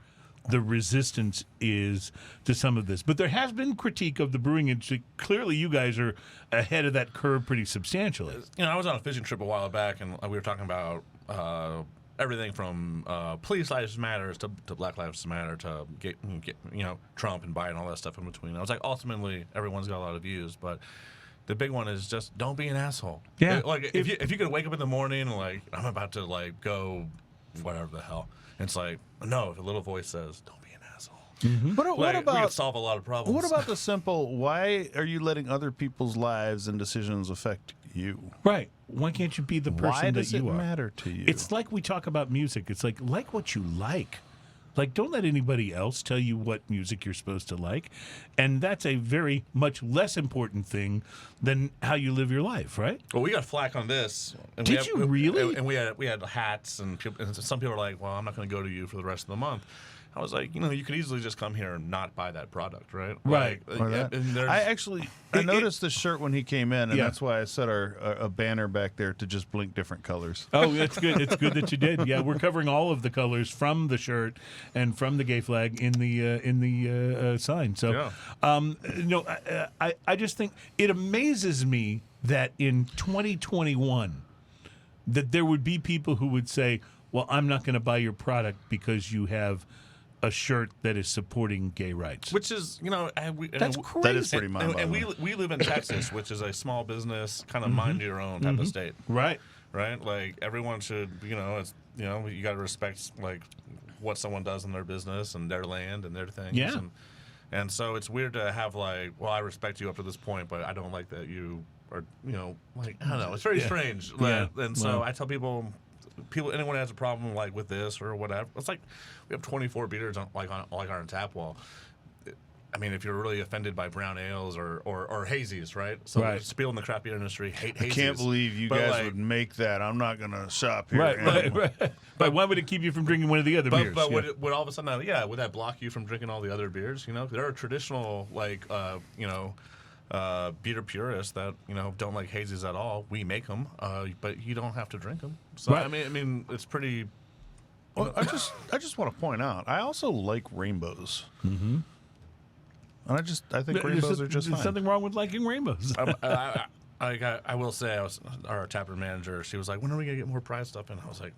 [SPEAKER 3] the resistance is to some of this. But there has been critique of the brewing industry. Clearly, you guys are ahead of that curve pretty substantially.
[SPEAKER 4] I was on a fishing trip a while back, and we were talking about everything from police lives matters to Black Lives Matter to get Trump and Biden, all that stuff in between. I was like, ultimately, everyone's got a lot of views, but the big one is just don't be an asshole.
[SPEAKER 3] Yeah.
[SPEAKER 4] Like if you could wake up in the morning and like, I'm about to like go whatever the hell. And it's like, no, if a little voice says, don't be an asshole.
[SPEAKER 3] Mm-hmm.
[SPEAKER 2] But what
[SPEAKER 4] we
[SPEAKER 2] about
[SPEAKER 4] could solve a lot of problems.
[SPEAKER 2] What about the simple? Why are you letting other people's lives and decisions affect you?
[SPEAKER 3] Right. Why can't you be the person
[SPEAKER 2] Why does
[SPEAKER 3] that you
[SPEAKER 2] it
[SPEAKER 3] are?
[SPEAKER 2] matter to you?
[SPEAKER 3] It's like we talk about music. It's like what you like. Like, don't let anybody else tell you what music you're supposed to like. And that's a very much less important thing than how you live your life, right?
[SPEAKER 4] Well, we got flack on this. And
[SPEAKER 3] Did you really?
[SPEAKER 4] And we had hats, and some people were like, well, I'm not going to go to you for the rest of the month. I was like, you could easily just come here and not buy that product, right?
[SPEAKER 3] Right.
[SPEAKER 2] I noticed this shirt when he came in, and
[SPEAKER 3] Yeah.
[SPEAKER 2] that's why I set a banner back there to just blink different colors.
[SPEAKER 3] Oh, that's good. It's good that you did. Yeah, we're covering all of the colors from the shirt and from the gay flag in the sign. So, I just think it amazes me that in 2021 that there would be people who would say, well, I'm not going to buy your product because you have a shirt that is supporting gay rights.
[SPEAKER 4] Which is,
[SPEAKER 3] That's crazy.
[SPEAKER 2] That is pretty
[SPEAKER 4] and
[SPEAKER 2] mind-boggling.
[SPEAKER 4] we live in Texas, which is a small business, kind of mind your own type of state,
[SPEAKER 3] Right.
[SPEAKER 4] right? Like everyone should, you got to respect like what someone does in their business and their land and their things.
[SPEAKER 3] Yeah.
[SPEAKER 4] And so it's weird to have like, well, I respect you up to this point, but I don't like that you are, like, I don't know. It's very strange.
[SPEAKER 3] Yeah.
[SPEAKER 4] And so I tell people, anyone has a problem like with this or whatever, it's like we have 24 beers on our tap wall. I mean, if you're really offended by brown ales or hazies, right? So people in the craft beer industry hate hazies.
[SPEAKER 2] I can't believe you guys would make that. I'm not going to shop here.
[SPEAKER 3] Right. But why would it keep you from drinking one of the other beers?
[SPEAKER 4] But would all of a sudden, would that block you from drinking all the other beers? There are traditional, beer purists that, don't like hazies at all. We make them, but you don't have to drink them. So, I mean, it's pretty...
[SPEAKER 2] Well, I just want to point out, I also like rainbows. Mm-hmm. And I think rainbows are just fine.
[SPEAKER 3] There's something wrong with liking rainbows.
[SPEAKER 4] I will say, our taproom manager. She was like, "When are we gonna get more Pride stuff?" And I was like,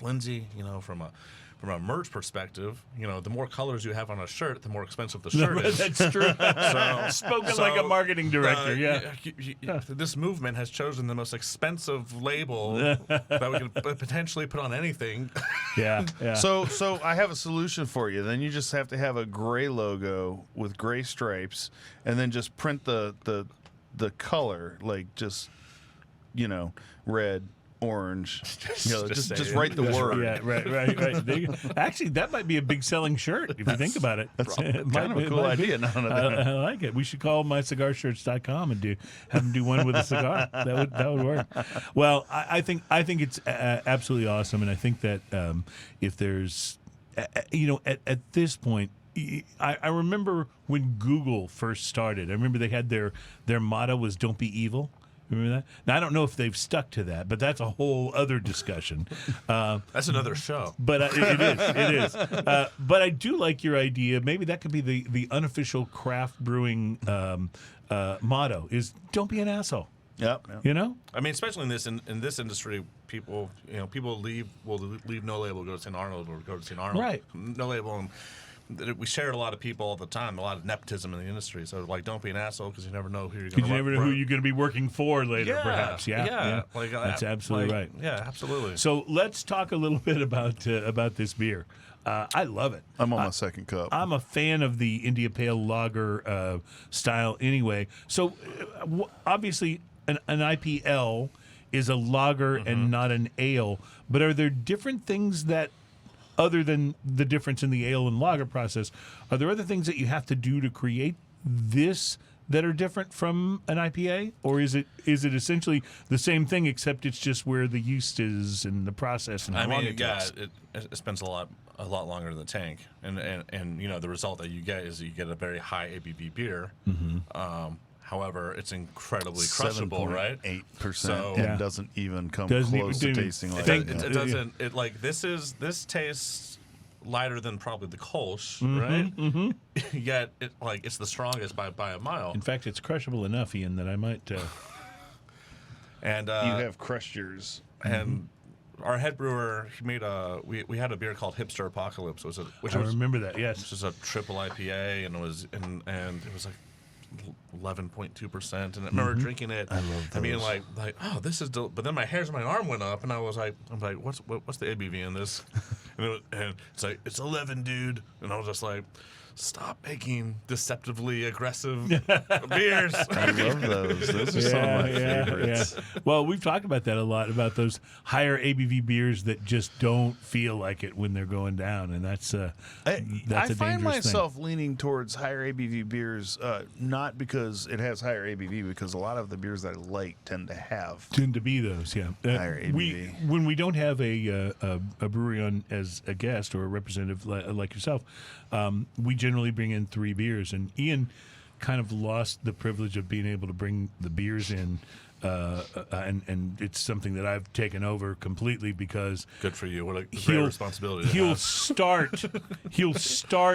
[SPEAKER 4] Lindsay, from a merch perspective, the more colors you have on a shirt, the more expensive the shirt is.
[SPEAKER 3] That's true. Spoken like a marketing director.
[SPEAKER 4] This movement has chosen the most expensive label that we could potentially put on anything.
[SPEAKER 3] Yeah.
[SPEAKER 2] So I have a solution for you. Then you just have to have a gray logo with gray stripes, and then just print the color, like just red, orange. Just write the word.
[SPEAKER 3] Yeah, right. Actually, that might be a big selling shirt if you think about it.
[SPEAKER 2] That's kind of a cool idea.
[SPEAKER 3] I like it. We should call mycigarshirts.com and have them do one with a cigar. That would work. Well, I think it's absolutely awesome, and I think that if there's, at this point. I remember when Google first started. I remember they had their motto was "Don't be evil." Remember that? Now I don't know if they've stuck to that, but that's a whole other discussion.
[SPEAKER 4] That's another show.
[SPEAKER 3] But it is. But I do like your idea. Maybe that could be the unofficial craft brewing motto: is "Don't be an asshole."
[SPEAKER 2] Yep.
[SPEAKER 4] I mean, especially in this industry, people will leave no label, go to St. Arnold or go to St. Arnold.
[SPEAKER 3] Right.
[SPEAKER 4] No label. And we share a lot of people all the time, a lot of nepotism in the industry. So, don't be an asshole because you never know who you're going to.
[SPEAKER 3] Because you never know who you're going to be working for later, perhaps.
[SPEAKER 4] Yeah.
[SPEAKER 3] That's absolutely right.
[SPEAKER 4] Yeah, absolutely.
[SPEAKER 3] So let's talk a little bit about this beer. I love it.
[SPEAKER 2] I'm on my second cup.
[SPEAKER 3] I'm a fan of the India Pale Lager style anyway. So obviously an IPL is a lager and not an ale. But are there different things that, other than the difference in the ale and lager process, are there other things that you have to do to create this that are different from an IPA? Or is it essentially the same thing, except it's just where the yeast is and the process and how long it takes?
[SPEAKER 4] It spends a lot longer in the tank, and the result that you get is you get a very high ABV beer. However, it's incredibly crushable, right?
[SPEAKER 2] 8%, and doesn't even come close to tasting like that.
[SPEAKER 4] It doesn't. This tastes lighter than probably the Kolsch, right? Mm-hmm. Yet it's the strongest by a mile.
[SPEAKER 3] In fact, it's crushable enough, Ian, that I might.
[SPEAKER 2] And you have crushed yours.
[SPEAKER 4] And our head brewer, he made we had a beer called Hipster Apocalypse.
[SPEAKER 3] I remember that. Yes,
[SPEAKER 4] which is a triple IPA, and it was like 11.2%, and I remember drinking it.
[SPEAKER 2] I love those.
[SPEAKER 4] I mean, like oh, this is. But then my hairs on my arm went up, and I'm like, what's the ABV in this? and it's like, it's 11, dude. And I was just like, stop making deceptively aggressive beers.
[SPEAKER 2] I love those. Those are some of my favorites.
[SPEAKER 3] Yeah. Well, we've talked about that a lot, about those higher ABV beers that just don't feel like it when they're going down, and that's a dangerous thing.
[SPEAKER 2] I find myself leaning towards higher ABV beers, not because it has higher ABV, because a lot of the beers that I like tend to be those,
[SPEAKER 3] higher ABV. When we don't have a brewery on as a guest or a representative like yourself, we generally bring in 3 beers, and Ian kind of lost the privilege of being able to bring the beers in, and it's something that I've taken over completely because
[SPEAKER 4] good for you. What a great responsibility.
[SPEAKER 3] He'll start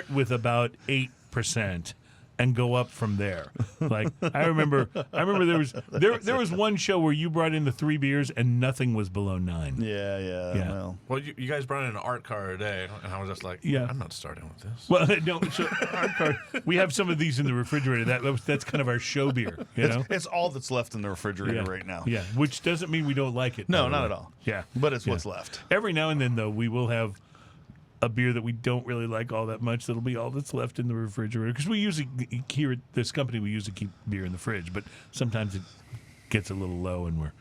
[SPEAKER 3] with about 8%. And go up from there. Like I remember there was one show where you brought in the 3 beers and nothing was below 9.
[SPEAKER 2] Yeah.
[SPEAKER 4] Well, you guys brought in an art car today, and I was just like, I'm not starting with this.
[SPEAKER 3] Well, no, so art car. We have some of these in the refrigerator. That's kind of our show beer.
[SPEAKER 2] It's all that's left in the refrigerator right now.
[SPEAKER 3] Yeah, which doesn't mean we don't like it.
[SPEAKER 2] No, not at all.
[SPEAKER 3] Yeah,
[SPEAKER 2] but it's what's left.
[SPEAKER 3] Every now and then, though, we will have a beer that we don't really like all that much. That'll be all that's left in the refrigerator because we usually here at this company we usually keep beer in the fridge, but sometimes it gets a little low and we're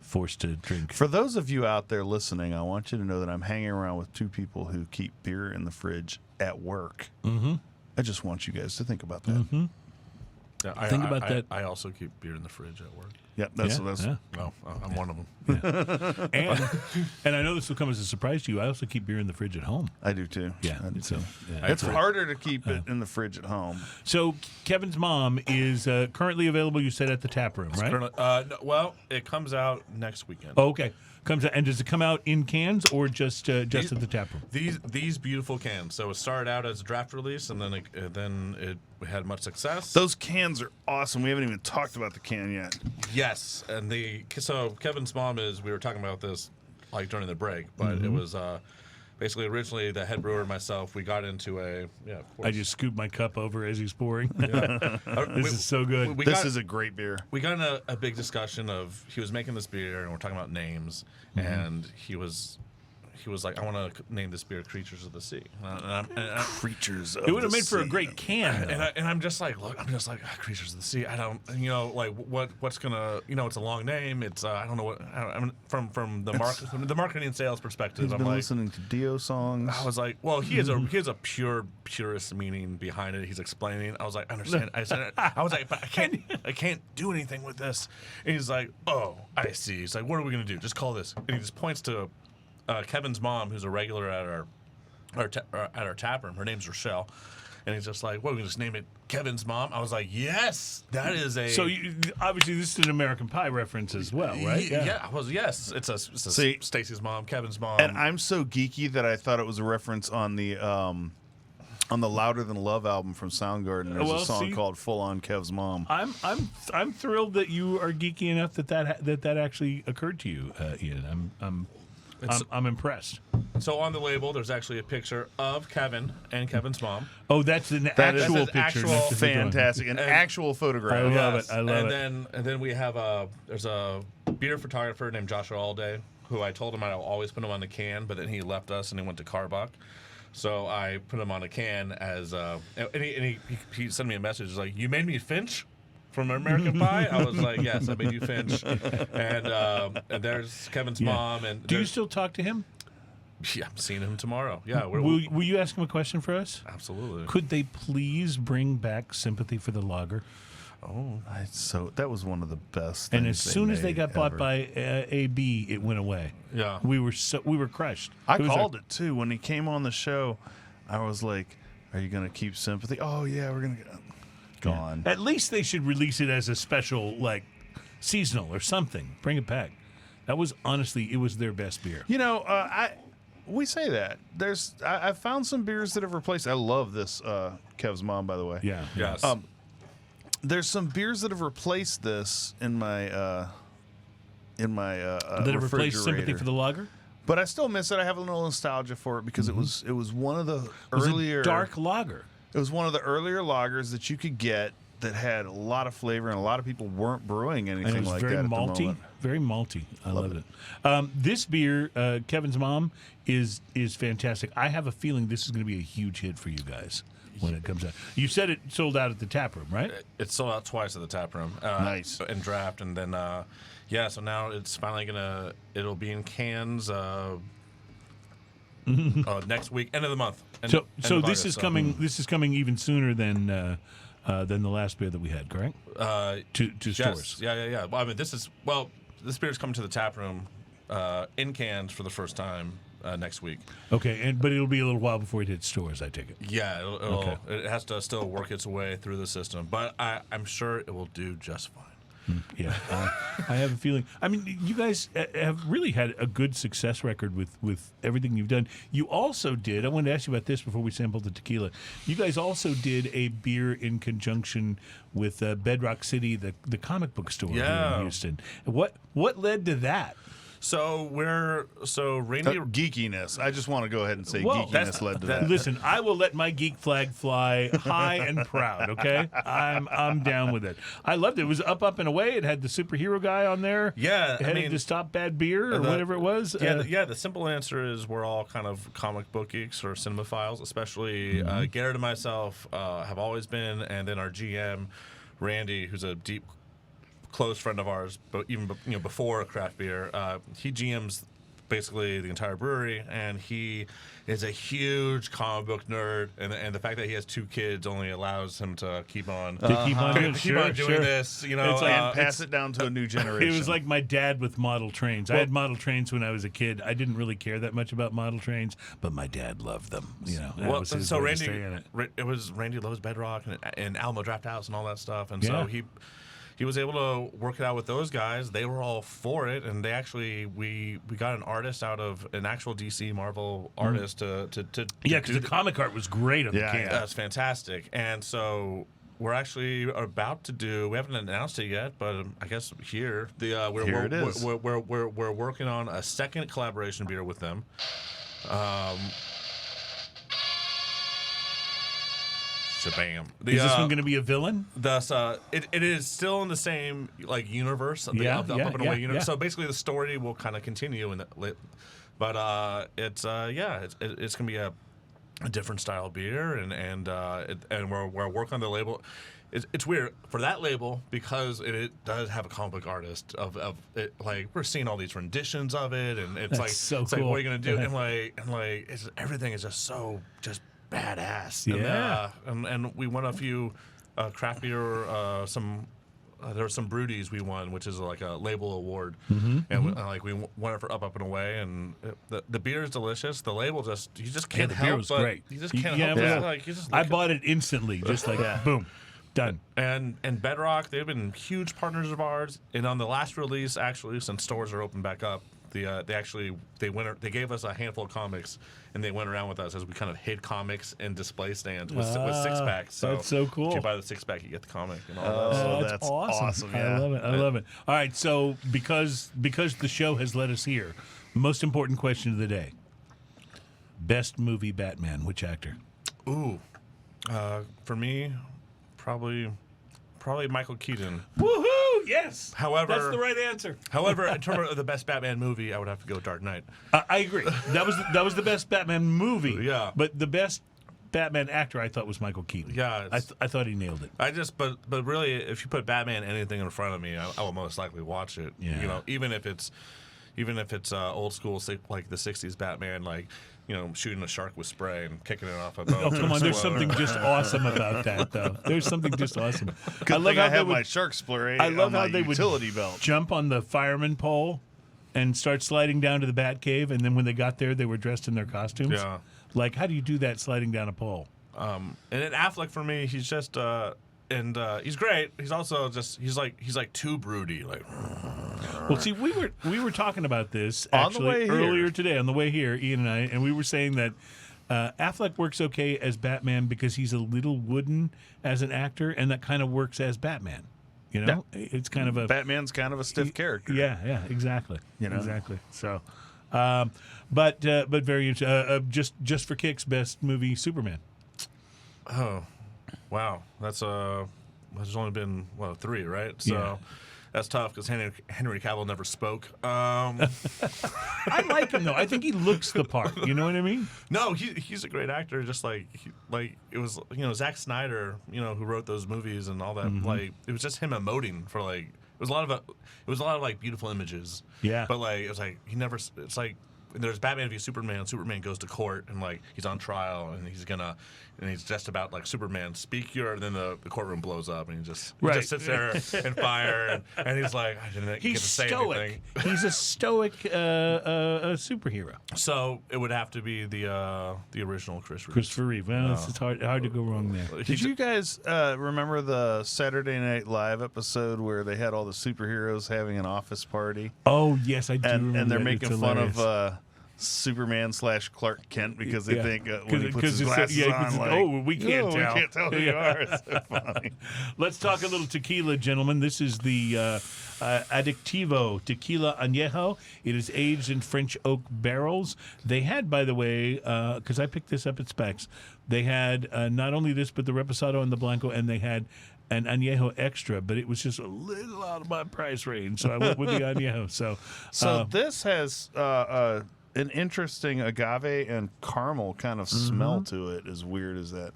[SPEAKER 3] forced to drink.
[SPEAKER 2] For those of you out there listening, I want you to know that I'm hanging around with two people who keep beer in the fridge at work.
[SPEAKER 3] Mm-hmm.
[SPEAKER 2] I just want you guys to think about that.
[SPEAKER 3] Mm-hmm.
[SPEAKER 4] Yeah,
[SPEAKER 3] Think about that.
[SPEAKER 4] I also keep beer in the fridge at work.
[SPEAKER 2] Yep, that's
[SPEAKER 3] Yeah.
[SPEAKER 4] Oh, I'm one of them.
[SPEAKER 3] And I know this will come as a surprise to you. I also keep beer in the fridge at home.
[SPEAKER 2] I do too.
[SPEAKER 3] Yeah,
[SPEAKER 2] I do
[SPEAKER 3] so,
[SPEAKER 2] too.
[SPEAKER 3] yeah.
[SPEAKER 2] It's harder to keep it in the fridge at home.
[SPEAKER 3] So Kevin's mom is currently available. You said at the tap room, right?
[SPEAKER 4] No, well, it comes out next weekend.
[SPEAKER 3] Oh, okay. Comes out, and does it come out in cans or just at the tap room?
[SPEAKER 4] These beautiful cans. So it started out as a draft release, and then it had much success.
[SPEAKER 2] Those cans are awesome. We haven't even talked about the can yet.
[SPEAKER 4] Yes, and so Kevin's mom is. We were talking about this like during the break, but it was basically originally the head brewer and myself. We got into a Of course.
[SPEAKER 3] I just scooped my cup over as he's pouring.
[SPEAKER 4] Yeah.
[SPEAKER 3] This is so good.
[SPEAKER 2] This is a great beer.
[SPEAKER 4] We got in a big discussion of he was making this beer and we're talking about names, and he was like, I want to name this beer "Creatures of the Sea."
[SPEAKER 2] Creatures of
[SPEAKER 3] It would have
[SPEAKER 2] the
[SPEAKER 3] made for a
[SPEAKER 2] sea.
[SPEAKER 3] great can. though.
[SPEAKER 4] And I'm just like, look, "Creatures of the Sea." I don't, like what's gonna, it's a long name. It's I don't know what. I mean, from the marketing and sales perspective,
[SPEAKER 2] He's
[SPEAKER 4] I'm
[SPEAKER 2] been
[SPEAKER 4] like,
[SPEAKER 2] listening to Dio songs.
[SPEAKER 4] I was like, well, he has a purist meaning behind it. He's explaining. I was like, I understand. I was like, but I can't do anything with this. And he's like, oh, I see. He's like, what are we gonna do? Just call this. And he just points to Kevin's mom, who's a regular at our tap room. Her name's Rochelle. And he's just like, what, we can just name it Kevin's Mom? I was like, yes, that is a...
[SPEAKER 3] So obviously this is an American Pie reference as well, right?
[SPEAKER 4] Yeah. yes. It's a
[SPEAKER 2] See,
[SPEAKER 4] Stacy's mom, Kevin's mom.
[SPEAKER 2] And I'm so geeky that I thought it was a reference on the Louder Than Love album from Soundgarden. There's a song called Full On Kev's Mom.
[SPEAKER 3] I'm thrilled that you are geeky enough that actually occurred to you, Ian. I'm impressed.
[SPEAKER 4] So on the label, there's actually a picture of Kevin and Kevin's mom.
[SPEAKER 3] Oh, that's an
[SPEAKER 2] That
[SPEAKER 3] actual
[SPEAKER 2] is
[SPEAKER 3] picture.
[SPEAKER 4] actual
[SPEAKER 3] not just a drawing.
[SPEAKER 2] Fantastic. An actual photograph.
[SPEAKER 3] I love
[SPEAKER 4] Yes.
[SPEAKER 3] it. I love it.
[SPEAKER 4] And then we have there's a beer photographer named Joshua Allday, who I told him I'd always put him on the can, but then he left us and he went to Carbach. So I put him on a can as and he sent me a message. He's like, "You made me Finch from American Pie?" I was like, "Yes, I made you Finch." And there's Kevin's mom. And
[SPEAKER 3] Do you still talk to him?
[SPEAKER 4] Yeah, I'm seeing him tomorrow. Yeah,
[SPEAKER 3] Will you ask him a question for us?
[SPEAKER 4] absolutely.
[SPEAKER 3] Could they please bring back Sympathy for the Lager?
[SPEAKER 2] That was one of the best.
[SPEAKER 3] And
[SPEAKER 2] things
[SPEAKER 3] as soon as they
[SPEAKER 2] made
[SPEAKER 3] got bought
[SPEAKER 2] ever.
[SPEAKER 3] by AB, it went away.
[SPEAKER 4] Yeah.
[SPEAKER 3] we were crushed.
[SPEAKER 2] I
[SPEAKER 3] It was
[SPEAKER 2] called it too when he came on the show. I was like, "Are you going to keep Sympathy?" "Oh yeah, we're going to." Gone.
[SPEAKER 3] At least they should release it as a special, like seasonal or something. Bring it back. That was honestly, it was their best beer.
[SPEAKER 2] We say that. I found some beers that have replaced. I love this Kev's Mom, by the way.
[SPEAKER 3] Yeah.
[SPEAKER 4] Yes.
[SPEAKER 2] There's some beers that have replaced this in my
[SPEAKER 3] That have replaced Sympathy for the Lager.
[SPEAKER 2] But I still miss it. I have a little nostalgia for it because it was one of the
[SPEAKER 3] It was
[SPEAKER 2] earlier
[SPEAKER 3] a dark lager.
[SPEAKER 2] It was one of the earlier lagers that you could get that had a lot of flavor, and a lot of people weren't brewing
[SPEAKER 3] And
[SPEAKER 2] anything
[SPEAKER 3] it was
[SPEAKER 2] like
[SPEAKER 3] very
[SPEAKER 2] that at
[SPEAKER 3] malty.
[SPEAKER 2] the moment.
[SPEAKER 3] Very malty. I love it. This beer, Kevin's Mom, is fantastic. I have a feeling this is going to be a huge hit for you guys when it comes out. You said it sold out at the tap room, right?
[SPEAKER 4] It sold out twice at the tap room.
[SPEAKER 2] Nice.
[SPEAKER 4] And draft, and then so now it's finally it'll be in cans next week, end of the month.
[SPEAKER 3] So
[SPEAKER 4] End of
[SPEAKER 3] this
[SPEAKER 4] August,
[SPEAKER 3] is coming. This is coming even sooner than the last beer that we had, correct? To
[SPEAKER 4] Yes.
[SPEAKER 3] stores.
[SPEAKER 4] Yeah. Well, I mean, this beer's coming to the tap room in cans for the first time next week.
[SPEAKER 3] Okay, but it'll be a little while before it hits stores, I take it.
[SPEAKER 4] Yeah, it has to still work its way through the system, but I'm sure it will do just fine.
[SPEAKER 3] Yeah, I have a feeling. I mean, you guys have really had a good success record with everything you've done. You also did, I wanted to ask you about this before we sampled the tequila. You guys also did a beer in conjunction with Bedrock City, the comic book store here in Houston. What led to that?
[SPEAKER 4] So Randy.
[SPEAKER 2] Geekiness. I just want to go ahead and say
[SPEAKER 3] Well,
[SPEAKER 2] geekiness led to that.
[SPEAKER 3] Listen, I will let my geek flag fly high and proud. Okay, I'm down with it. I loved it. It was up and away. It had the superhero guy on there.
[SPEAKER 4] Yeah,
[SPEAKER 3] it had to stop bad beer or whatever it was.
[SPEAKER 4] Yeah, the simple answer is we're all kind of comic book geeks or cinemaphiles, especially Garrett and myself have always been, and then our GM Randy, who's a deep close friend of ours, but even before craft beer, he GMs basically the entire brewery, and he is a huge comic book nerd, and the fact that he has 2 kids only allows him to keep on doing this,
[SPEAKER 3] It's like,
[SPEAKER 2] and pass it down to a new generation.
[SPEAKER 3] It was like my dad with model trains. I had model trains when I was a kid. I didn't really care that much about model trains, but my dad loved them.
[SPEAKER 4] So Randy loves Bedrock and Alamo Draft House and all that stuff, and so he was able to work it out with those guys. They were all for it, and they actually we got an artist out of an actual DC Marvel artist to
[SPEAKER 3] because the comic art was great on the can.
[SPEAKER 4] That's fantastic. And so we're actually about to do. We haven't announced it yet, but I guess here it is. We're working on a second collaboration beer with them. Shabam.
[SPEAKER 3] Is this one going to be a villain?
[SPEAKER 4] Thus, it is still in the same universe, up and away universe.
[SPEAKER 3] Yeah.
[SPEAKER 4] So basically, the story will kind of continue but it's going to be a different style beer, and we're working on the label. It's weird for that label because it does have a comic book artist of it. Like we're seeing all these renditions of it, and it's
[SPEAKER 3] That's
[SPEAKER 4] like
[SPEAKER 3] so cool.
[SPEAKER 4] what are you going to do? And everything is just so badass.
[SPEAKER 3] Yeah.
[SPEAKER 4] And we won a few craft beer, there were some Brewdies we won, which is like a label award. We won it for Up and Away, and the beer is delicious. The label you just can't help.
[SPEAKER 3] The beer was great.
[SPEAKER 4] You just can't help.
[SPEAKER 3] I bought it instantly, just like boom, done.
[SPEAKER 4] And Bedrock, they've been huge partners of ours. And on the last release, actually, since stores are open back up, they gave us a handful of comics, and they went around with us as we kind of hid comics in display stands with 6-packs. So
[SPEAKER 3] that's so cool.
[SPEAKER 4] If you buy the 6-pack, you get the comic and all that.
[SPEAKER 2] That's awesome. Yeah.
[SPEAKER 3] I love it. All right, so because the show has led us here, most important question of the day: best movie Batman. Which actor?
[SPEAKER 4] Ooh, for me, probably Michael Keaton.
[SPEAKER 3] Woohoo! Yes.
[SPEAKER 4] However,
[SPEAKER 3] that's the right answer.
[SPEAKER 4] However, in terms of the best Batman movie, I would have to go Dark Knight.
[SPEAKER 3] I agree. That was the best Batman movie.
[SPEAKER 4] Yeah.
[SPEAKER 3] But the best Batman actor I thought was Michael Keaton.
[SPEAKER 4] Yeah.
[SPEAKER 3] I thought he nailed it.
[SPEAKER 4] But really, if you put Batman anything in front of me, I will most likely watch it.
[SPEAKER 3] Yeah.
[SPEAKER 4] Even if it's old school, like the '60s Batman, like shooting a shark with spray and kicking it off a boat.
[SPEAKER 3] Oh, come on! There's something just awesome about that, though. There's something just awesome.
[SPEAKER 2] I have my shark spray.
[SPEAKER 3] I love how
[SPEAKER 2] my
[SPEAKER 3] they would
[SPEAKER 2] utility belt.
[SPEAKER 3] jump on the fireman pole and start sliding down to the Batcave, and then when they got there, they were dressed in their costumes.
[SPEAKER 4] Yeah.
[SPEAKER 3] Like, how do you do that sliding down a pole?
[SPEAKER 4] And then Affleck, for me, he's just he's great. He's also he's like too broody. Like,
[SPEAKER 3] well, see, we were talking about this
[SPEAKER 2] on the way
[SPEAKER 3] earlier today on the way here, Ian and I, and we were saying that Affleck works okay as Batman because he's a little wooden as an actor, and that kind of works as Batman. It's kind of
[SPEAKER 2] Batman's kind of a stiff character.
[SPEAKER 3] Yeah, exactly. Exactly. So, but very just for kicks, best movie Superman.
[SPEAKER 4] Oh, wow, there's only been 3, right? So that's tough because Henry Cavill never spoke. I
[SPEAKER 3] like him though. I think he looks the part. You know what I mean?
[SPEAKER 4] No, he's a great actor. Just like it was, Zack Snyder, who wrote those movies and all that. Like it was just him emoting for it was a lot of like beautiful images.
[SPEAKER 3] Yeah.
[SPEAKER 4] But it was like he never. It's like there's Batman v Superman. Superman goes to court and he's on trial and he's just about Superman speak and then the courtroom blows up and he just sits there in fire and he's like I didn't get to say anything.
[SPEAKER 3] He's a stoic superhero.
[SPEAKER 4] So it would have to be the original
[SPEAKER 3] Christopher Reeve. Well, it's hard to go wrong there.
[SPEAKER 2] Did you guys remember the Saturday Night Live episode where they had all the superheroes having an office party?
[SPEAKER 3] Oh yes, I do.
[SPEAKER 2] And they're making fun of Superman / Clark Kent because they think when he puts his glasses on, like,
[SPEAKER 3] oh, we can't tell.
[SPEAKER 2] We can't tell who you are. It's so funny.
[SPEAKER 3] Let's talk a little tequila, gentlemen. This is the Adictivo Tequila Aniejo. It is aged in French oak barrels. They had, by the way, because I picked this up at Specs, they had not only this, but the Reposado and the Blanco, and they had an Aniejo Extra, but it was just a little out of my price range, so I went with the Aniejo. So
[SPEAKER 2] this has an interesting agave and caramel kind of smell to it, as weird as that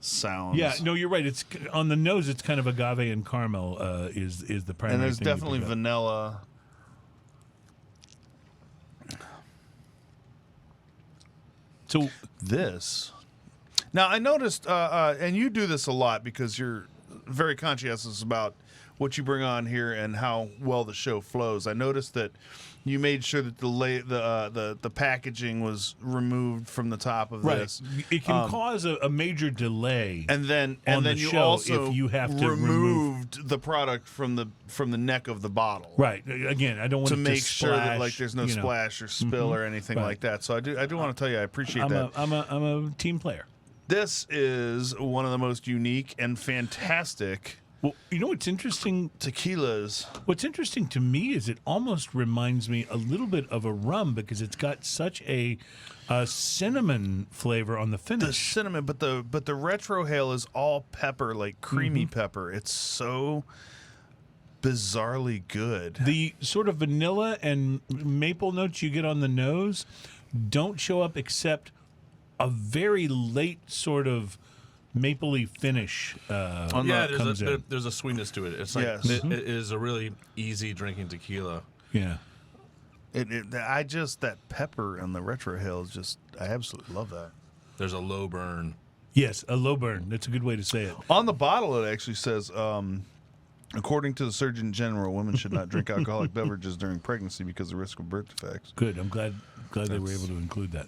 [SPEAKER 2] sounds.
[SPEAKER 3] yeah, no, you're right. It's on the nose. It's kind of agave and caramel is the primary.
[SPEAKER 2] And there's
[SPEAKER 3] thing you
[SPEAKER 2] definitely
[SPEAKER 3] pick up.
[SPEAKER 2] vanilla.
[SPEAKER 3] So
[SPEAKER 2] This. Now, I noticed, and you do this a lot because you're very conscientious about what you bring on here and how well the show flows. I noticed that you made sure that the packaging was removed from the top of this.
[SPEAKER 3] It can cause a major delay.
[SPEAKER 2] And then
[SPEAKER 3] on the
[SPEAKER 2] you
[SPEAKER 3] show
[SPEAKER 2] also
[SPEAKER 3] if you have to
[SPEAKER 2] removed the product from the neck of the bottle.
[SPEAKER 3] Right. Again, I don't want
[SPEAKER 2] To
[SPEAKER 3] it
[SPEAKER 2] make
[SPEAKER 3] to
[SPEAKER 2] sure that
[SPEAKER 3] splash,
[SPEAKER 2] like there's no
[SPEAKER 3] you know.
[SPEAKER 2] splash or spill or anything
[SPEAKER 3] Right.
[SPEAKER 2] like that. So I do want to tell you I appreciate that.
[SPEAKER 3] I'm a team player.
[SPEAKER 2] This is one of the most unique and fantastic
[SPEAKER 3] Well, you know what's interesting?
[SPEAKER 2] tequilas.
[SPEAKER 3] What's interesting to me is it almost reminds me a little bit of a rum because it's got such a cinnamon flavor on the
[SPEAKER 2] The
[SPEAKER 3] finish.
[SPEAKER 2] cinnamon, but the retrohale is all pepper, like creamy pepper. It's so bizarrely good.
[SPEAKER 3] The sort of vanilla and maple notes you get on the nose don't show up except a very late sort of mapley finish comes in.
[SPEAKER 4] there's a sweetness to it. It's like
[SPEAKER 2] Yes.
[SPEAKER 4] it is a really easy drinking tequila.
[SPEAKER 3] Yeah.
[SPEAKER 2] That pepper and the retrohale is just, I absolutely love that.
[SPEAKER 4] There's a low burn.
[SPEAKER 3] Yes, a low burn. That's a good way to say it.
[SPEAKER 2] On the bottle, it actually says, according to the Surgeon General, women should not drink alcoholic beverages during pregnancy because of risk of birth defects.
[SPEAKER 3] Good. I'm glad they were able to include that.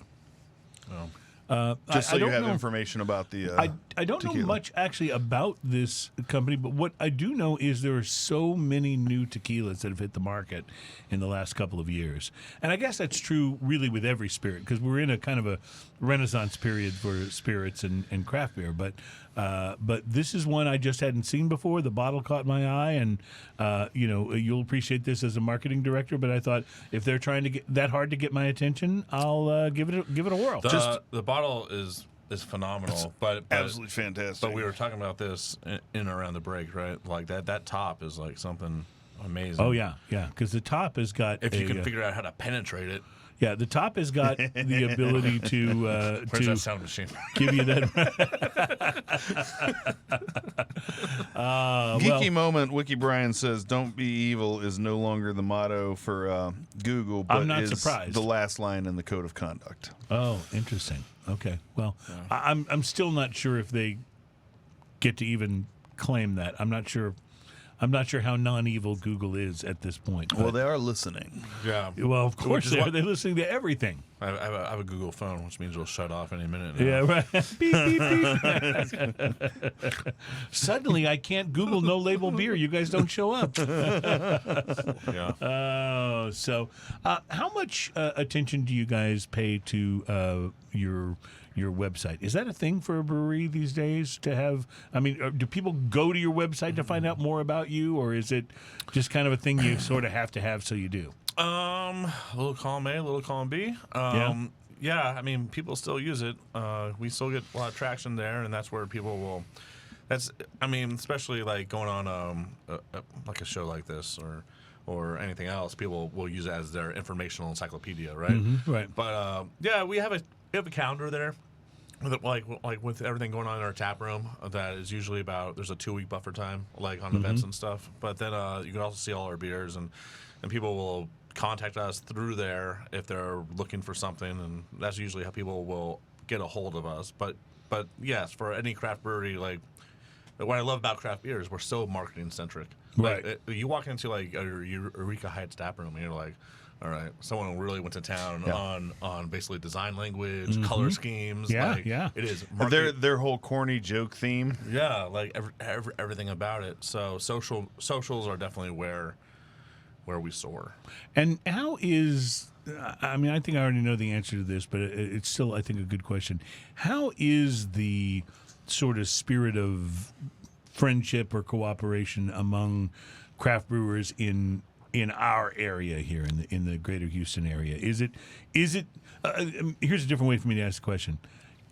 [SPEAKER 2] Just so
[SPEAKER 3] I
[SPEAKER 2] you
[SPEAKER 3] don't
[SPEAKER 2] have
[SPEAKER 3] know.
[SPEAKER 2] information about the
[SPEAKER 3] I don't know
[SPEAKER 2] tequila.
[SPEAKER 3] much actually about this company, but what I do know is there are so many new tequilas that have hit the market in the last couple of years. And I guess that's true really with every spirit because we're in a kind of a renaissance period for spirits and craft beer. But this is one I just hadn't seen before. The bottle caught my eye, and you'll appreciate this as a marketing director. But I thought if they're trying to get that hard to get my attention, I'll give it a whirl.
[SPEAKER 4] The bottle is phenomenal, but
[SPEAKER 2] Absolutely fantastic.
[SPEAKER 4] But we were talking about this in and around the break, right? Like that top is like something amazing.
[SPEAKER 3] Oh yeah, because the top has got
[SPEAKER 4] If you can figure out how to penetrate it.
[SPEAKER 3] Yeah, the top has got the ability to
[SPEAKER 4] Where's that sound machine?
[SPEAKER 3] give you that.
[SPEAKER 2] Geeky moment. Wiki Brian says, "Don't be evil" is no longer the motto for Google, but
[SPEAKER 3] I'm not
[SPEAKER 2] is
[SPEAKER 3] surprised.
[SPEAKER 2] the last line in the code of conduct.
[SPEAKER 3] Oh, interesting. Okay, well, I'm still not sure if they get to even claim that. I'm not sure how non-evil Google is at this point.
[SPEAKER 2] Well,
[SPEAKER 3] but-
[SPEAKER 2] they are listening.
[SPEAKER 4] Yeah.
[SPEAKER 3] well, of course
[SPEAKER 4] is
[SPEAKER 3] they are.
[SPEAKER 4] what-
[SPEAKER 3] They're listening to everything.
[SPEAKER 4] I have a Google phone, which means it'll shut off any minute now.
[SPEAKER 3] Yeah, right. Beep, beep, beep. Suddenly, I can't Google no label beer. You guys don't show up.
[SPEAKER 4] Yeah.
[SPEAKER 3] Oh, so how much attention do you guys pay to your website? Is that a thing for a brewery these days to have? I mean, do people go to your website to find out more about you, or is it just kind of a thing you sort of have to have so you do?
[SPEAKER 4] A little column A, a little column B. Yeah, I mean, people still use it. We still get a lot of traction there, and that's where people will. Especially like going on like a show like this or anything else, people will use it as their informational encyclopedia, right?
[SPEAKER 3] Right.
[SPEAKER 4] But we have a calendar there. With everything going on in our tap room, that is usually there's a 2-week buffer time, like on events and stuff. But then you can also see all our beers, and people will contact us through there if they're looking for something, and that's usually how people will get a hold of us. But yes, for any craft brewery, like what I love about craft beer is we're so marketing centric.
[SPEAKER 3] Right.
[SPEAKER 4] Like, you walk into like a Eureka Heights tap room, and you're like, all right, someone really went to town on basically design language, color schemes.
[SPEAKER 3] Yeah,
[SPEAKER 4] like,
[SPEAKER 3] yeah.
[SPEAKER 4] It is
[SPEAKER 2] Their whole corny joke theme.
[SPEAKER 4] yeah, like everything about it. So socials are definitely where where we soar.
[SPEAKER 3] And how is, I mean, I think I already know the answer to this, but it's still, I think, a good question. How is the sort of spirit of friendship or cooperation among craft brewers in our area here in the greater Houston area? Is it here's a different way for me to ask the question.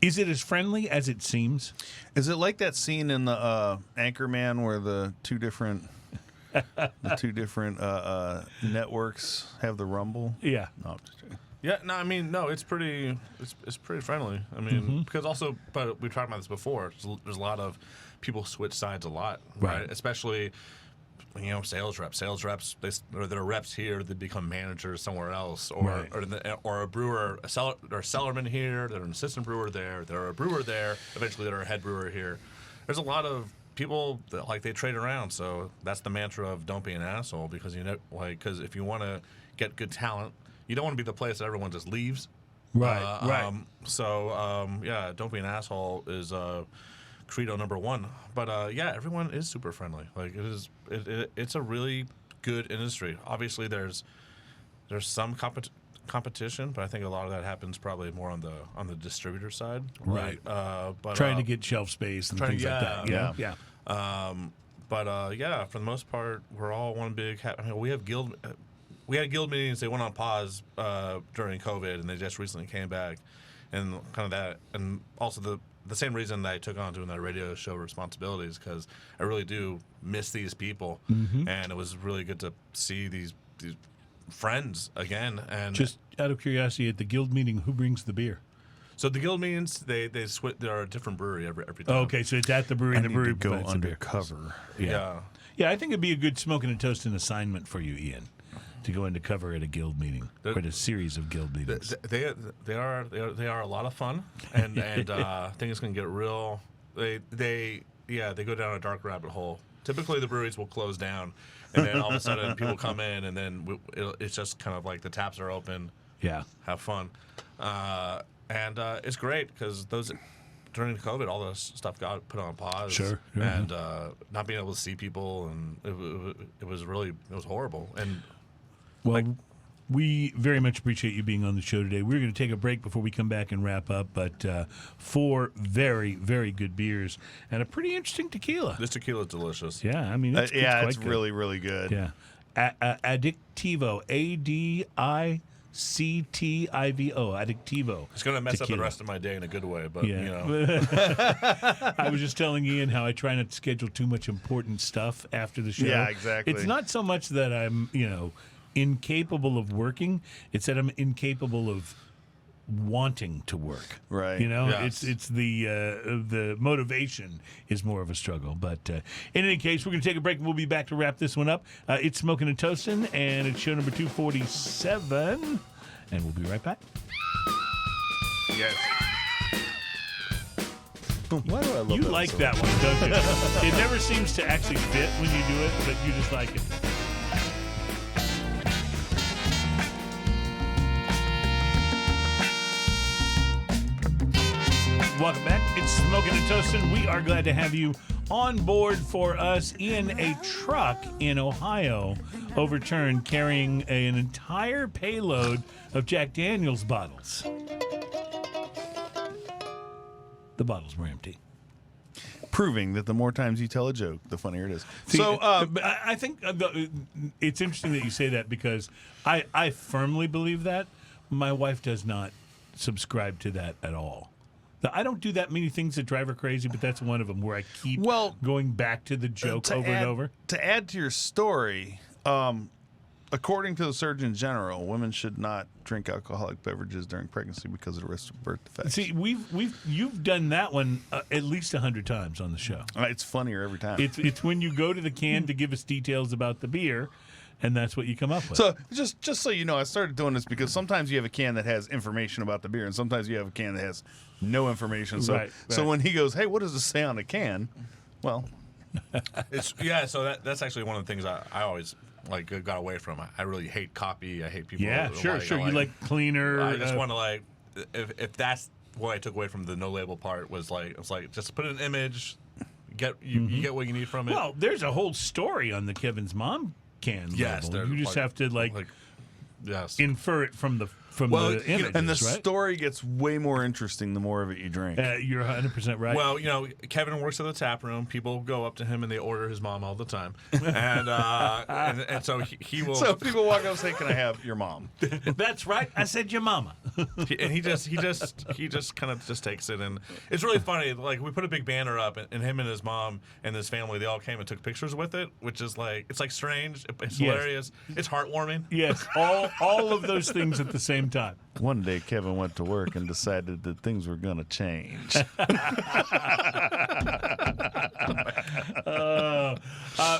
[SPEAKER 3] Is it as friendly as it seems?
[SPEAKER 2] Is it like that scene in the Anchorman where the two different networks have the rumble?
[SPEAKER 3] Yeah.
[SPEAKER 2] No, I'm just kidding.
[SPEAKER 4] Yeah, no, I mean, no, it's pretty friendly. I mean, because also, but we've talked about this before. There's a lot of people switch sides a lot, right? Especially, sales reps. They're reps here. They become managers somewhere else, or a brewer, a cellarman here. They're an assistant brewer there. They're a brewer there. Eventually, they're a head brewer here. There's a lot of people that they trade around. So that's the mantra of don't be an asshole, because because if you want to get good talent, you don't want to be the place that everyone just leaves.
[SPEAKER 3] Right.
[SPEAKER 4] Yeah, don't be an asshole is credo number one. But everyone is super friendly. Like it's a really good industry. Obviously, there's some competition, but I think a lot of that happens probably more on the distributor side.
[SPEAKER 3] Right.
[SPEAKER 4] But
[SPEAKER 3] Trying to get shelf space and things like that. Yeah.
[SPEAKER 4] For the most part, we're all one big. We have guild. We had guild meetings. They went on pause during COVID, and they just recently came back, and kind of that, and also the same reason that I took on doing that radio show responsibilities, because I really do miss these people, and it was really good to see these friends again. And
[SPEAKER 3] Just out of curiosity, at the guild meeting, who brings the beer?
[SPEAKER 4] so the guild meetings, they switch. There are a different brewery every time.
[SPEAKER 3] Oh, okay, so it's at the brewery.
[SPEAKER 2] I
[SPEAKER 3] and the
[SPEAKER 2] need
[SPEAKER 3] brewery
[SPEAKER 2] to go
[SPEAKER 3] provides the beer.
[SPEAKER 2] undercover.
[SPEAKER 4] Yeah.
[SPEAKER 3] Yeah, I think it'd be a good smoking and toasting assignment for you, Ian, to go undercover at a guild meeting or at a series of guild meetings.
[SPEAKER 4] They are a lot of fun, and I think it's going to get real. They go down a dark rabbit hole. Typically, the breweries will close down, and then all of a sudden people come in, and then it's just kind of like the taps are open.
[SPEAKER 3] Yeah.
[SPEAKER 4] Have fun, and it's great because during COVID, all this stuff got put on pause.
[SPEAKER 3] Sure.
[SPEAKER 4] And not being able to see people, and it was horrible. And
[SPEAKER 3] Well, we very much appreciate you being on the show today. We're going to take a break before we come back and wrap up, but 4 very, very good beers and a pretty interesting tequila.
[SPEAKER 4] this tequila is delicious.
[SPEAKER 3] Yeah, I mean, it's
[SPEAKER 2] It's
[SPEAKER 3] quite good.
[SPEAKER 2] really, really good.
[SPEAKER 3] Yeah. Addictivo, Adictivo, Addictivo.
[SPEAKER 4] It's going to mess up
[SPEAKER 3] Tequila.
[SPEAKER 4] the rest of my day in a good way, but
[SPEAKER 3] I was just telling Ian how I try not to schedule too much important stuff after the show.
[SPEAKER 2] Yeah, exactly.
[SPEAKER 3] It's not so much that I'm, incapable of working. It's that I'm incapable of wanting to work.
[SPEAKER 2] Right.
[SPEAKER 4] Yes.
[SPEAKER 3] It's the motivation is more of a struggle. But in any case, we're going to take a break and we'll be back to wrap this one up. It's Smoking and Toasting, and it's show number 247, and we'll be right back.
[SPEAKER 2] Yes. Why do I love
[SPEAKER 3] You
[SPEAKER 2] that
[SPEAKER 3] like
[SPEAKER 2] so
[SPEAKER 3] that one, don't you? It never seems to actually fit when you do it, but you just like it. Welcome back. It's Smoking and Toasting. We are glad to have you on board for us in a truck in Ohio, overturned, carrying an entire payload of Jack Daniels bottles. The bottles were empty.
[SPEAKER 2] Proving that the more times you tell a joke, the funnier it is.
[SPEAKER 3] See,
[SPEAKER 2] So,
[SPEAKER 3] but I think it's interesting that you say that, because I firmly believe that. My wife does not subscribe to that at all. I don't do that many things that drive her crazy, but that's one of them where I keep going back to the joke over and over.
[SPEAKER 2] To add to your story, according to the Surgeon General, women should not drink alcoholic beverages during pregnancy because of the risk of birth defects.
[SPEAKER 3] See, you've done that one at least 100 times on the show.
[SPEAKER 2] It's funnier every time.
[SPEAKER 3] It's when you go to the can to give us details about the beer, and that's what you come up with.
[SPEAKER 2] So just so you know, I started doing this because sometimes you have a can that has information about the beer, and sometimes you have a can that has no information. So so when he goes, "Hey, what does this say on the can?" Well,
[SPEAKER 4] So that's actually one of the things I always got away from. I really hate copy. I hate people.
[SPEAKER 3] Yeah, sure. You like cleaner.
[SPEAKER 4] I just want to if that's what I took away from the no label part was just put an image, you get what you need from it.
[SPEAKER 3] Well, there's a whole story on the Kevin's Mom can
[SPEAKER 4] Yes,
[SPEAKER 3] label.
[SPEAKER 4] they're
[SPEAKER 3] You just have to
[SPEAKER 4] yes.
[SPEAKER 3] infer it from the images,
[SPEAKER 2] and the
[SPEAKER 3] right?
[SPEAKER 2] story gets way more interesting the more of it you drink.
[SPEAKER 3] You're 100% right.
[SPEAKER 4] Well, Kevin works at the tap room. People go up to him and they order his mom all the time, and so he will.
[SPEAKER 2] So people walk up and say, "Can I have your mom?"
[SPEAKER 3] That's right. I said your mama.
[SPEAKER 4] And he just kind of just takes it, and it's really funny. Like, we put a big banner up, and him and his mom and his family, they all came and took pictures with it, which is it's strange, it's hilarious, it's heartwarming.
[SPEAKER 3] Yes, all of those things at the same time.
[SPEAKER 2] One day, Kevin went to work and decided that things were going to change.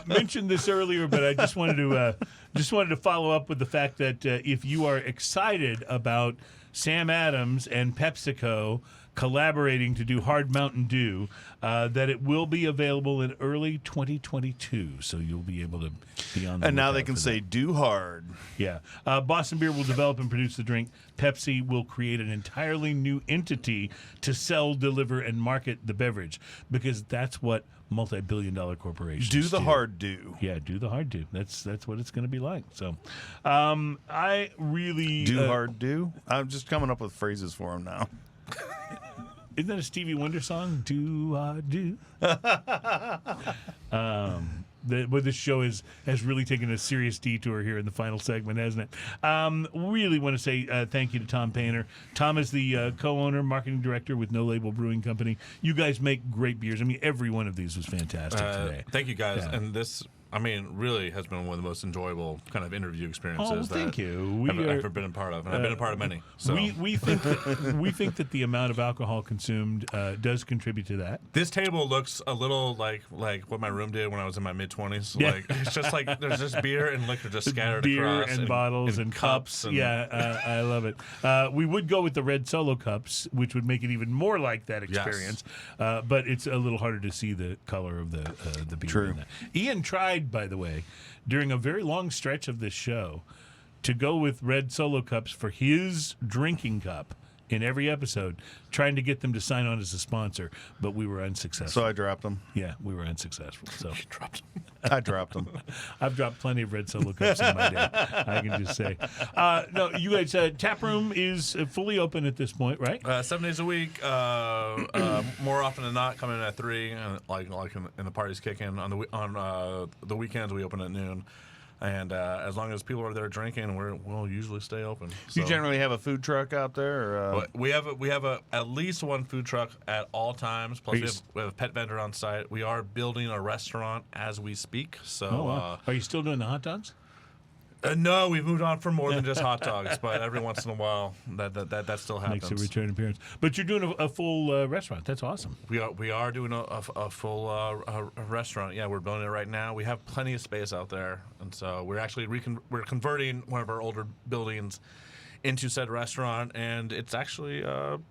[SPEAKER 3] Mentioned this earlier, but I just wanted to follow up with the fact that if you are excited about Sam Adams and PepsiCo collaborating to do Hard Mountain Dew, that it will be available in early 2022, so you'll be able to be on the
[SPEAKER 2] And now
[SPEAKER 3] lookout
[SPEAKER 2] they can
[SPEAKER 3] for
[SPEAKER 2] say,
[SPEAKER 3] that.
[SPEAKER 2] "Do hard."
[SPEAKER 3] Yeah. Boston Beer will develop and produce the drink. Pepsi will create an entirely new entity to sell, deliver, and market the beverage, because that's what multi-billion-dollar corporations
[SPEAKER 2] Do the hard do.
[SPEAKER 3] Yeah, do the hard do. That's what it's going to be like. So, I really
[SPEAKER 2] Do hard do. I'm just coming up with phrases for him now.
[SPEAKER 3] Isn't that a Stevie Wonder song? Do do. But this show has really taken a serious detour here in the final segment, hasn't it? Really want to say thank you to Tom Paynter. Tom is the co-owner, marketing director with No Label Brewing Company. You guys make great beers. I mean, every one of these was fantastic today.
[SPEAKER 4] Thank you, guys.
[SPEAKER 3] Yeah.
[SPEAKER 4] And this, really has been one of the most enjoyable kind of interview experiences
[SPEAKER 3] thank you.
[SPEAKER 4] I've ever been a part of. And I've been a part of many. So.
[SPEAKER 3] We think that the amount of alcohol consumed does contribute to that.
[SPEAKER 4] This table looks a little like what my room did when I was in my mid-20s.
[SPEAKER 3] Yeah.
[SPEAKER 4] Like, it's just like there's just beer and liquor just scattered
[SPEAKER 3] Beer
[SPEAKER 4] across.
[SPEAKER 3] and bottles and cups.
[SPEAKER 4] And,
[SPEAKER 3] Yeah, I love it. We would go with the red Solo cups, which would make it even more like that experience. But it's a little harder to see the color of the beer.
[SPEAKER 2] True.
[SPEAKER 3] In that. Ian tried, by the way, during a very long stretch of this show, to go with red Solo cups for his drinking cup in every episode, trying to get them to sign on as a sponsor, but we were unsuccessful.
[SPEAKER 2] So I dropped them.
[SPEAKER 3] Yeah, we were unsuccessful. So
[SPEAKER 2] I dropped them.
[SPEAKER 3] I've dropped plenty of red Solo cups in my day. I can just say. No, you guys, tap room is fully open at this point, right?
[SPEAKER 4] 7 days a week, more often than not, coming in at 3, and like in the parties kick in. On the weekends, we open at noon. And as long as people are there drinking, we'll usually stay open.
[SPEAKER 2] You
[SPEAKER 4] So-
[SPEAKER 2] generally have a food truck out there? Or,
[SPEAKER 4] But we have at least one food truck at all times. Plus, we have a pet vendor on site. We are building a restaurant as we speak. So,
[SPEAKER 3] Wow. Are you still doing the hot dogs?
[SPEAKER 4] no, we've moved on for more than just hot dogs. But every once in a while, that still happens.
[SPEAKER 3] Makes a return appearance. But you're doing a full restaurant. That's awesome.
[SPEAKER 4] We are doing a full a restaurant. Yeah, we're building it right now. We have plenty of space out there, and so we're actually we're converting one of our older buildings into said restaurant, and it's actually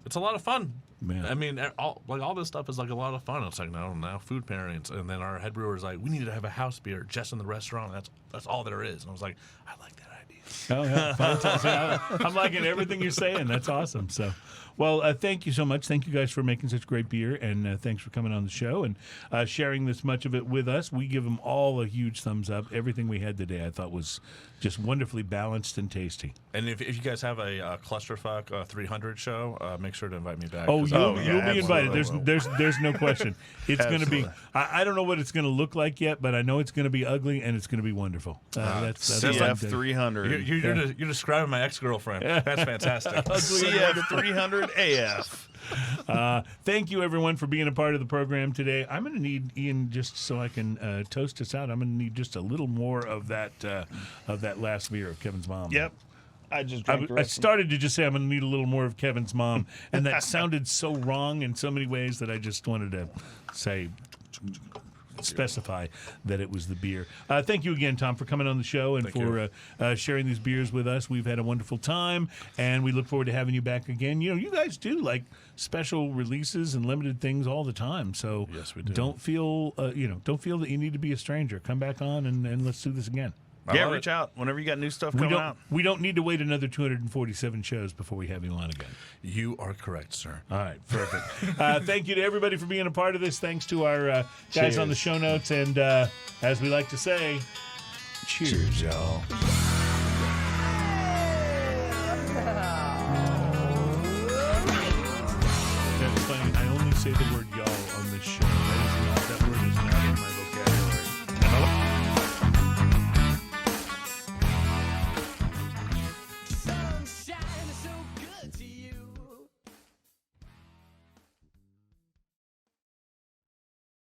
[SPEAKER 4] it's a lot of fun.
[SPEAKER 3] Man.
[SPEAKER 4] I mean, all this stuff is like a lot of fun. It's like now food pairings, and then our head brewer is like, we need to have a house beer just in the restaurant. That's all there is. And I was like, I like that idea.
[SPEAKER 3] Oh, yeah. Fantastic. I'm liking everything you're saying. That's awesome. So, well, thank you so much. Thank you guys for making such great beer, and thanks for coming on the show and sharing this much of it with us. We give them all a huge thumbs up. Everything we had today I thought was just wonderfully balanced and tasty.
[SPEAKER 4] And if you guys have a Clusterfuck 300 show, make sure to invite me back.
[SPEAKER 3] Oh,
[SPEAKER 4] 'cause
[SPEAKER 3] you'll
[SPEAKER 2] yeah,
[SPEAKER 3] be invited.
[SPEAKER 2] absolutely.
[SPEAKER 3] There's no question. It's going to be.
[SPEAKER 2] Absolutely.
[SPEAKER 3] I don't know what it's going to look like yet, but I know it's going to be ugly and it's going to be wonderful. That's
[SPEAKER 2] CF 300.
[SPEAKER 4] You're describing my ex-girlfriend. That's fantastic.
[SPEAKER 2] CF 300 AF.
[SPEAKER 3] Thank you, everyone, for being a part of the program today. I'm going to need Ian, just so I can toast us out. I'm going to need just a little more of that last beer of Kevin's mom.
[SPEAKER 2] Yep. I just drank the
[SPEAKER 3] I
[SPEAKER 2] rest.
[SPEAKER 3] started to just say I'm going to need a little more of Kevin's mom, and that sounded so wrong in so many ways that I just wanted to specify that it was the beer. Thank you again, Tom, for coming on the show and for sharing these beers with us. We've had a wonderful time, and we look forward to having you back again. You know, you guys do like special releases and limited things all the time, so
[SPEAKER 4] Yes, we do.
[SPEAKER 3] don't feel that you need to be a stranger. Come back on and let's do this again.
[SPEAKER 2] Yeah,
[SPEAKER 4] love
[SPEAKER 2] reach
[SPEAKER 4] it.
[SPEAKER 2] out whenever you got new stuff coming out.
[SPEAKER 3] We don't need to wait another 247 shows before we have you on again.
[SPEAKER 4] You are correct, sir.
[SPEAKER 3] All right, perfect. Thank you to everybody for being a part of this. Thanks to our guys on the show notes. And as we like to say, Cheers, y'all.